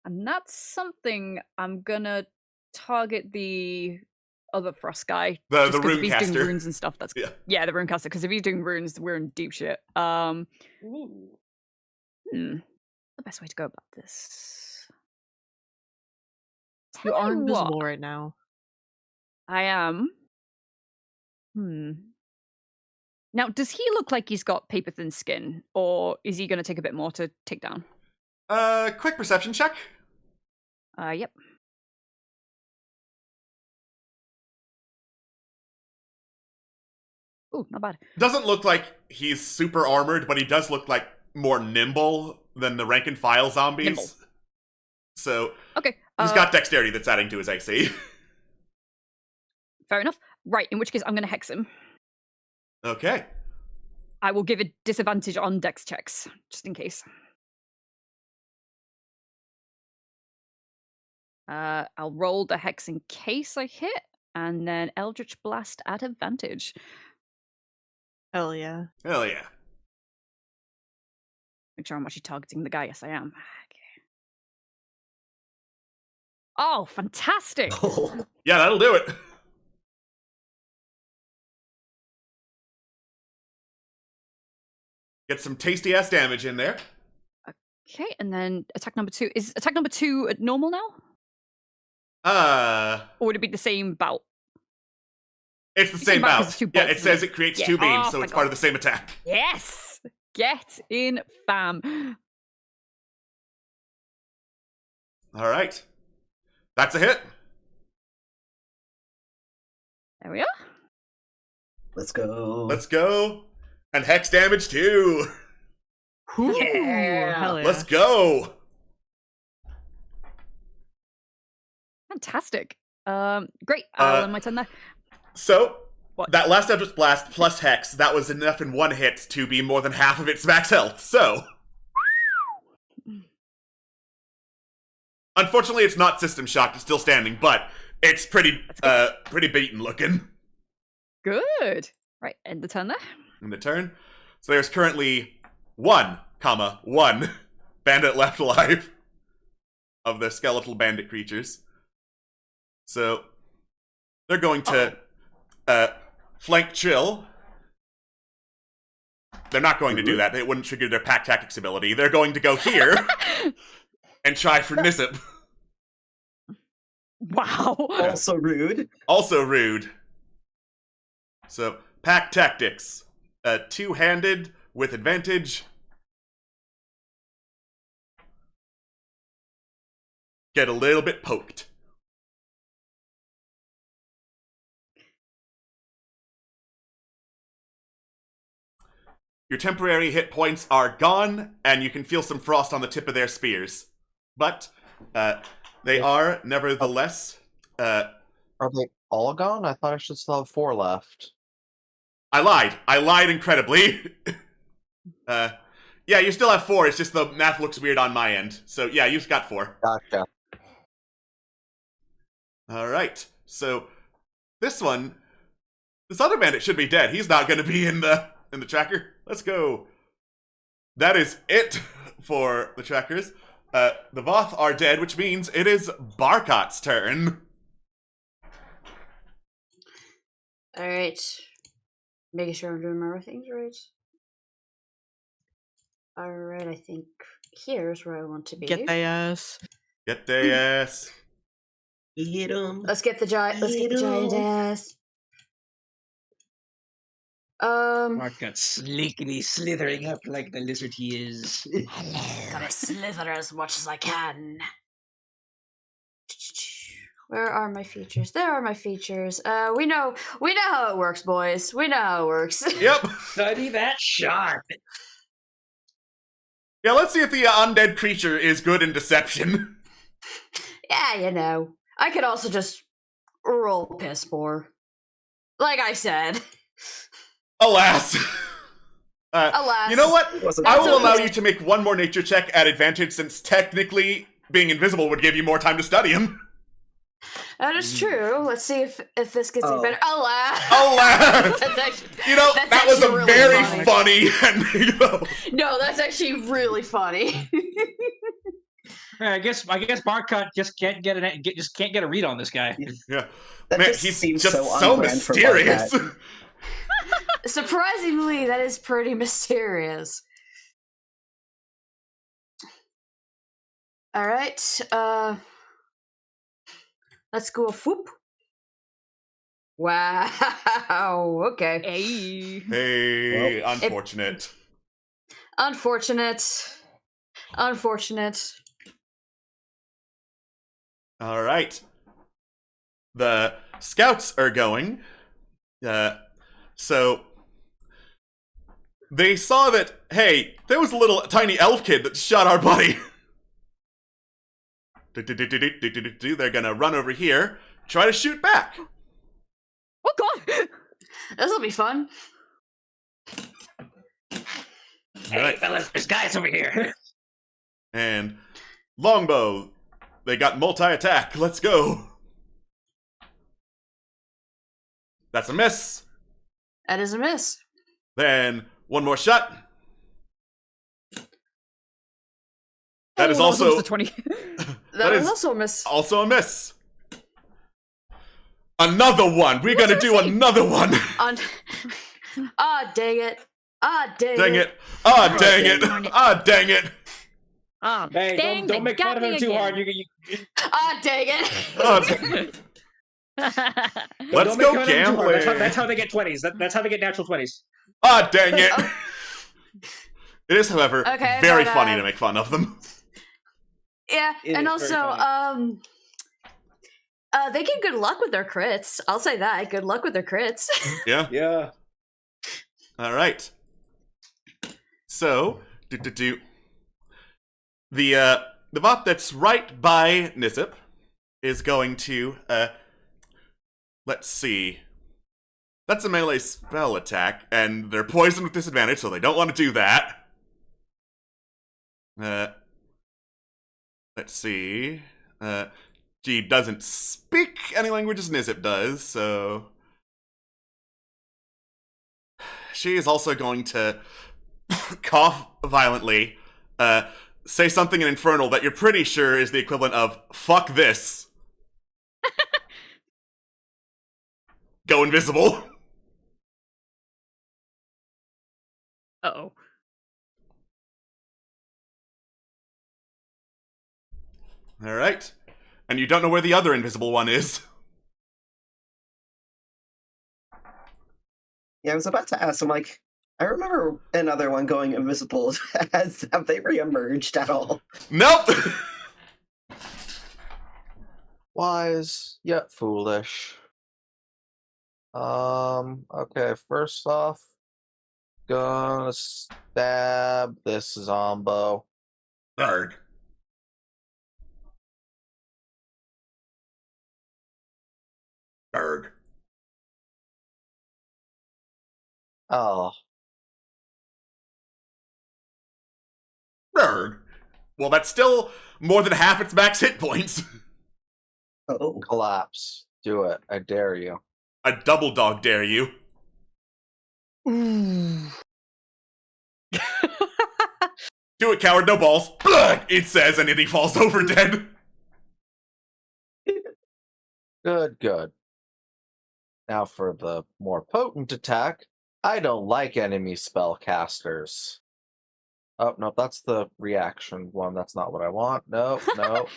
And that's something I'm going to target the other frost guy. The just 'cause if he's runecaster. doing runes and stuff, that's Yeah. the runecaster. Because if he's doing runes, we're in deep shit. The best way to go about this. You Tell are you invisible what, right now. I am. Now, does he look like he's got paper thin skin, or is he going to take a bit more to take down? Quick perception check. Yep. Ooh, not bad. Doesn't look like he's super armored, but he does look like more nimble than the rank and file zombies. Nimble. So Okay. he's got dexterity that's adding to his AC. Fair enough. Right, in which case I'm going to hex him. Okay. I will give a disadvantage on dex checks, just in case. I'll roll the hex in case I hit, and then Eldritch Blast at advantage. Hell yeah. Hell yeah. Make sure I'm actually targeting the guy. Yes, I am. Okay. Oh, fantastic! Yeah, that'll do it. Get some tasty ass damage in there. Okay, and then attack number 2. Is attack number 2 at normal now? Or would it be the same bout? It's the It's same about- bout. 'cause it's two Yeah, bolts, it isn't says it? it creates Yeah. 2 beams, Oh, so my it's part of God. the same attack. Yes! Get in, fam. All right. That's a hit. There we are. Let's go. Let's go. And hex damage too. Yeah. Hell yeah. Let's go. Fantastic. Great. I'll end my turn there. So, What? that last Eldritch Blast plus Hex, that was enough in one hit to be more than half of its max health. So, unfortunately, it's not system shocked. It's still standing, but it's pretty beaten looking. Good. Right, end the turn there. In the turn. So there's currently 1 bandit left alive of the skeletal bandit creatures. So they're going to flank Trill. They're not going to do that. It wouldn't trigger their pack tactics ability. They're going to go here and try for Nisip. Wow. Also rude. Also rude. So, pack tactics. 2-handed with advantage. Get a little bit poked. Your temporary hit points are gone, and you can feel some frost on the tip of their spears. But they are, nevertheless... Are they all gone? I thought I should still have 4 left. I lied incredibly. Yeah, you still have 4, it's just the math looks weird on my end. So yeah, you've got 4. Gotcha. All right. So this other bandit should be dead. He's not going to be in the tracker. Let's go. That is it for the trackers. The Voth are dead, which means it is Barkot's turn. All right. Making sure I'm doing my things right. All right, I think here's where I want to be. Get their ass. Get their ass. Eat 'em. Let's get the giant. Let's get the giant ass. Mark got sleekly slithering up like the lizard he is. Gotta slither as much as I can. Where are my features? There are my features. We know how it works, boys. We know how it works. Yep. Study that sharp. Yeah, let's see if the undead creature is good in deception. Yeah, you know. I could also just roll piss poor. Like I said. Alas. Alas. You know what? Wasn't I That's will allow okay. you to make one more nature check at advantage, since technically being invisible would give you more time to study him. That is true. Let's see if this gets any Oh. better. Alas. Alas. That's actually, You know, that's that was a actually really very funny. funny ending, though. No, that's actually really funny. I guess Barkot just can't get a read on this guy. Yeah. That Man, just he's seems just so so on brand for mysterious. Barkat. Surprisingly, that is pretty mysterious. All right. Let's go. Whoop. Wow. Okay. Hey. Hey, unfortunate. Unfortunate. All right. The scouts are going. So they saw that, hey, there was a little tiny elf kid that shot our buddy. They're gonna run over here, try to shoot back. Oh god! This will be fun. Hey, Right. fellas, there's guys over here. And longbow, they got multi-attack. Let's go. That's a miss. That is a miss. Then one more shot. That is Oh, also almost a 20. That is is also a miss. also a miss. Another one. We're gonna do another one. On. Ah, dang it. Ah, dang, Dang it. Ah, dang it. darn it. Ah, dang it. Ah, Hey, dang, don't make fun of him too hard. Ah, dang it. Ah, let's Don't make go fun of him too hard. gambling. That's how they get 20s. That's how they get natural 20s. Ah, dang it. It is, however, Okay, very but, funny to make fun of them. Yeah, It and is very also, they get good luck with their crits. I'll say that. Good luck with their crits. Yeah. Yeah. All right. So, the bot that's right by Nizip is going to let's see. That's a melee spell attack, and they're poisoned with disadvantage, so they don't want to do that. Let's see. She doesn't speak any languages Nizip does, so she is also going to cough violently, say something in Infernal that you're pretty sure is the equivalent of "fuck this." Go invisible. Uh-oh. All right, and you don't know where the other invisible one is. Yeah, I was about to ask. I'm like, I remember another one going invisible. Have they reemerged at all? Nope. Wise yet foolish. Okay, first off, gonna stab this zombo. Arg. Arg. Oh, Arg. Well, that's still more than half its max hit points. Oh. Collapse. Do it. I dare you. I double dog dare you. Ooh. Do it, coward, no balls. Blah! It says, and then he falls over dead. Good, good. Now for the more potent attack. I don't like enemy spellcasters. Oh, no, that's the reaction one. That's not what I want. No, no.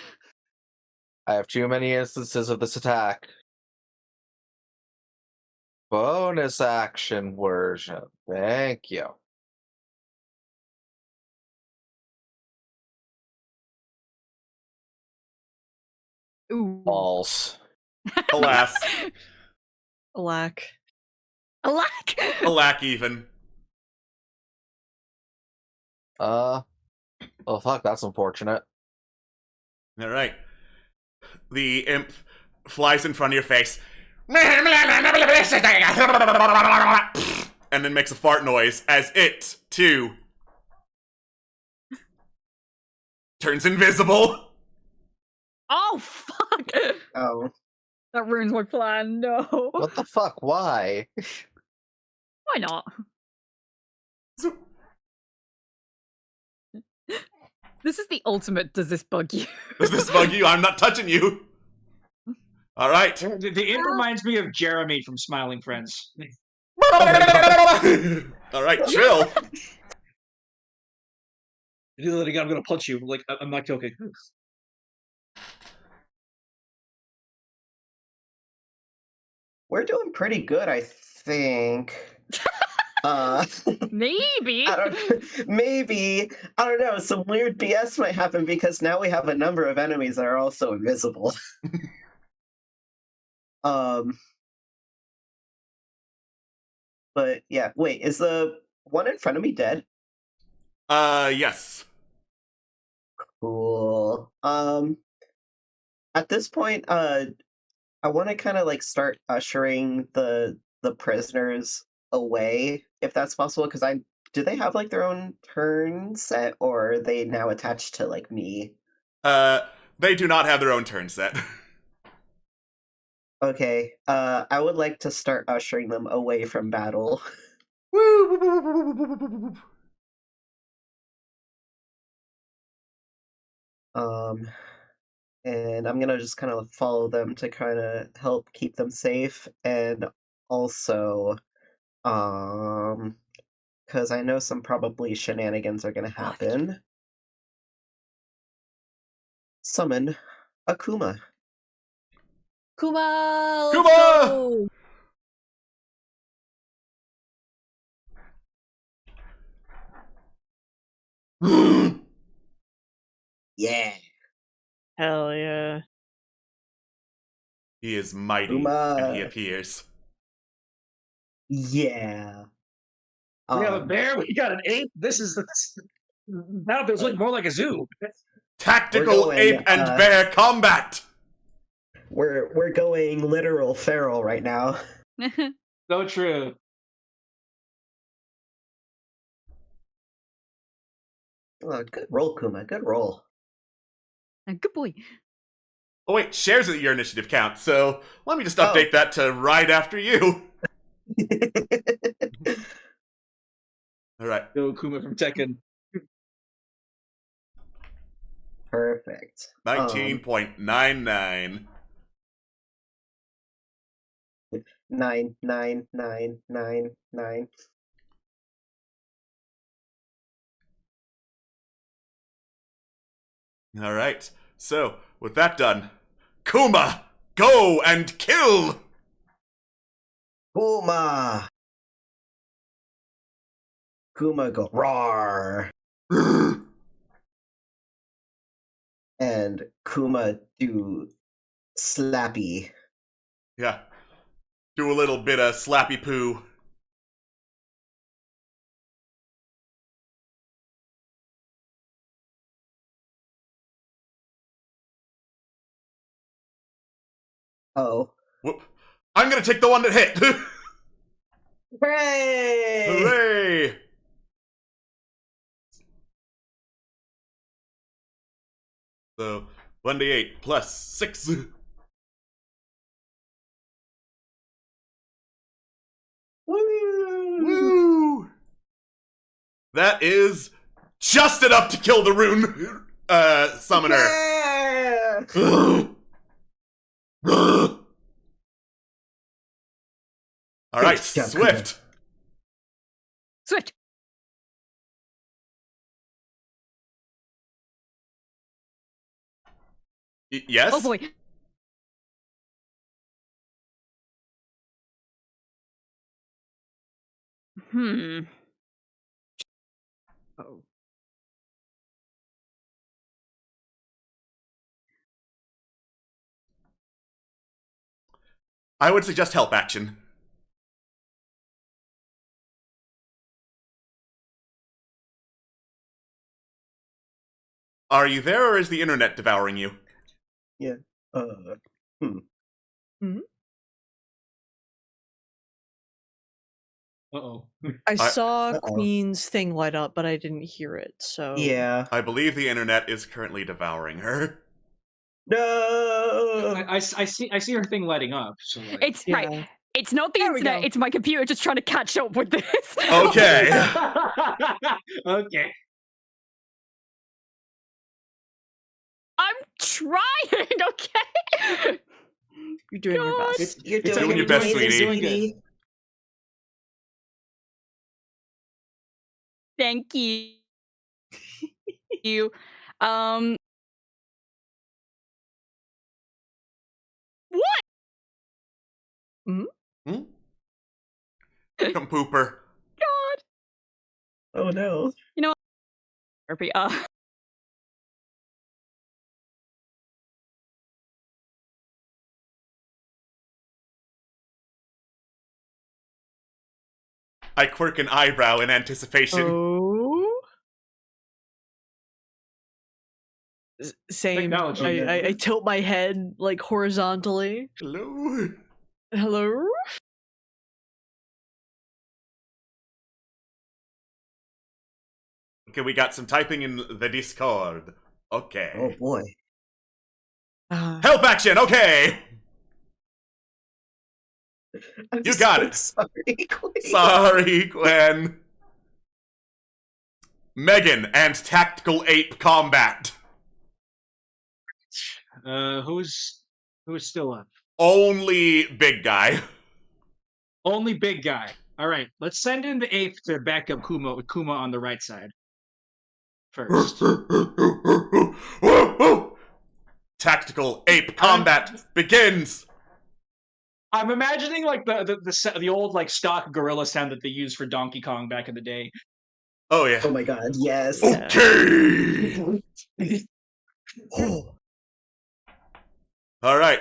I have too many instances of this attack. Bonus action version. Thank you. Ooh. Balls. Alas. Alack. Alack! Alack even. Oh, fuck, that's unfortunate. Alright. The imp flies in front of your face. And then makes a fart noise as it, too, turns invisible. Oh, fuck! Oh. That ruins my plan, no. What the fuck? Why? Why not? This is the ultimate does this bug you? Does this bug you? I'm not touching you. Alright. The imp reminds me of Jeremy from Smiling Friends. Alright, Trill. If you do that again, I'm gonna punch you. Like, I'm not joking. We're doing pretty good, I think. Maybe. Maybe. I don't know. Some weird BS might happen because now we have a number of enemies that are also invisible. But yeah, wait, is the one in front of me dead? Yes. Cool. At this point, I want to kind of like start ushering the prisoners away, if that's possible, because do they have like their own turn set, or are they now attached to like me? They do not have their own turn set. Okay, I would like to start ushering them away from battle. And I'm gonna just kind of follow them to kind of help keep them safe, and also, because I know some probably shenanigans are gonna happen. Summon Akuma. Kuma! Kuma! Go! Yeah. Hell yeah. He is mighty, Uma. and he appears. Yeah. We have a bear. We got an ape. Now feels like more like a zoo. Tactical going, ape and bear combat! We're going literal feral right now. So true. Oh, good roll, Kuma. Good roll. Good boy. Oh wait, shares at your initiative count, so let me just update that to right after you. Alright. Go Kuma from Tekken. Perfect. 19.99. 99999. Alright, so, with that done, Kuma, go and kill! Kuma! Kuma go roar! And Kuma do slappy. Yeah. Do a little bit of slappy poo. Oh. Whoop. I'm gonna take the one that hit! Hooray! Hooray! So, 1d8 plus 6. Woo! That is just enough to kill the rune summoner. Yeah! All right, Good job, Swift. Swift. Yes? Oh boy. Oh. I would suggest help action. Are you there, or is the internet devouring you? Yeah. Uh-oh. I saw Uh-oh. Queen's thing light up, but I didn't hear it. So Yeah. I believe the internet is currently devouring her. No! I see her thing lighting up. So like, It's Yeah. right. It's not the There we internet. go. It's my computer just trying to catch up with this. Okay. okay. I'm trying. Okay. You're doing your God. best. You're It's doing okay, your best, amazing, sweetie. sweetie. Thank you. What? Hmm? Come pooper. God. Oh no. You know what? Therapy. I quirk an eyebrow in anticipation. Oh. Same. Technology. I tilt my head like horizontally. Hello? Hello? Okay, we got some typing in the Discord. Okay. Oh boy. Help action, okay! I'm You got so it. Sorry, Queen. Sorry, Gwen. Megan and Tactical Ape Combat. Who's still up? Only big guy. Only big guy. All right, let's send in the eighth to back up Kuma with Kuma on the right side first. Tactical Ape Combat begins. I'm imagining like the old like stock gorilla sound that they used for Donkey Kong back in the day. Oh yeah. Oh my god, yes. Okay. Oh. All right.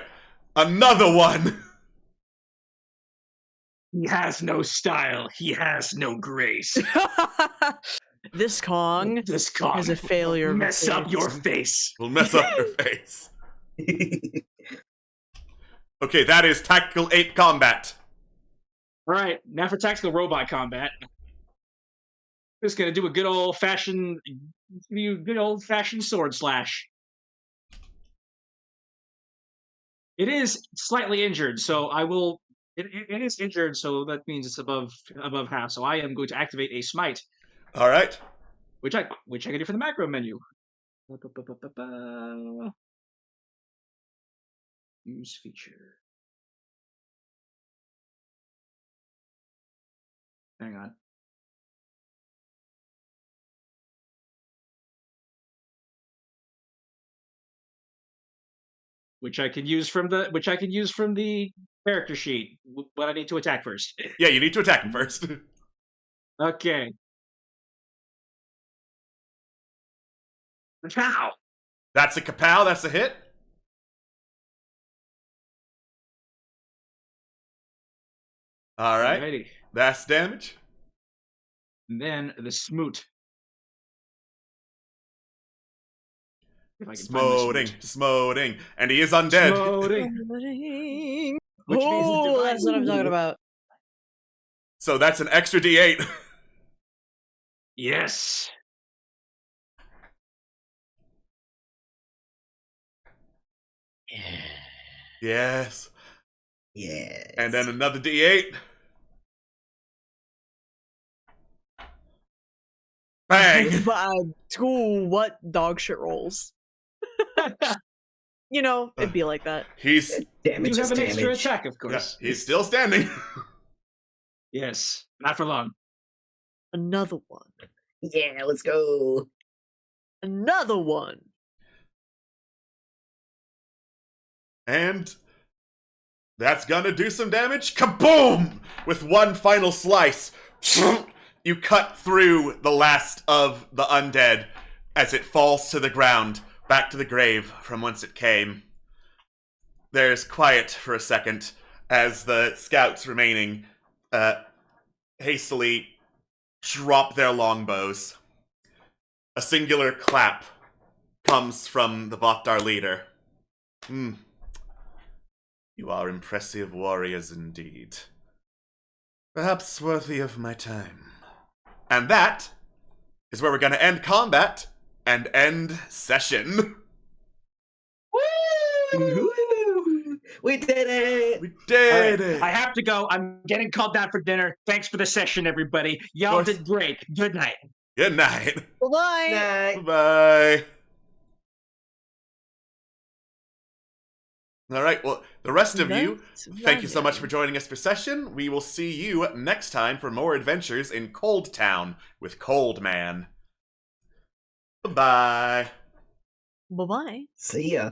Another one. He has no style. He has no grace. This Kong This Kong has a failure. will of a mess up face. your face. Will mess up your face. Okay, that is Tactical Ape Combat. All right, now for tactical robot combat. Just gonna do a good old fashioned sword slash. It is slightly injured, so I will. It is injured, so that means it's above half. So I am going to activate a smite, All right. which I can do from the macro menu. Use feature. Hang on. Which I can use from the character sheet, but I need to attack first. Yeah, you need to attack him first. Okay. Pow! That's a kapow. That's a hit. All right. Alrighty. That's damage. And then the smoot. If I can find my Smoting, smoot. smoting, and he is undead. Smoting. Which means Oh, that's what I'm talking about. So that's an extra D8. Yes. Yes. Yes. And then another D8. Bang! Ooh, what dog shit rolls? You know, it'd be like that. He's Damage You is have an extra damage. attack, of yeah, course. he's still standing. Yes, not for long. Another one. Yeah, let's go. Another one. And that's gonna do some damage. Kaboom! With one final slice, you cut through the last of the undead as it falls to the ground, back to the grave from whence it came. There's quiet for a second as the scouts remaining hastily drop their longbows. A singular clap comes from the Vothdar leader. You are impressive warriors indeed. Perhaps worthy of my time. And that is where we're going to end combat and end session. Woo! We did it! We did All right, it! I have to go. I'm getting called down for dinner. Thanks for the session, everybody. Y'all course. did great. Good night. Good night. Bye-bye. Night. Bye. All right, well, the rest of you, thank you so much for joining us for session. We will see you next time for more adventures in Cold Town with Cold Man. Bye-bye. Bye-bye. See ya.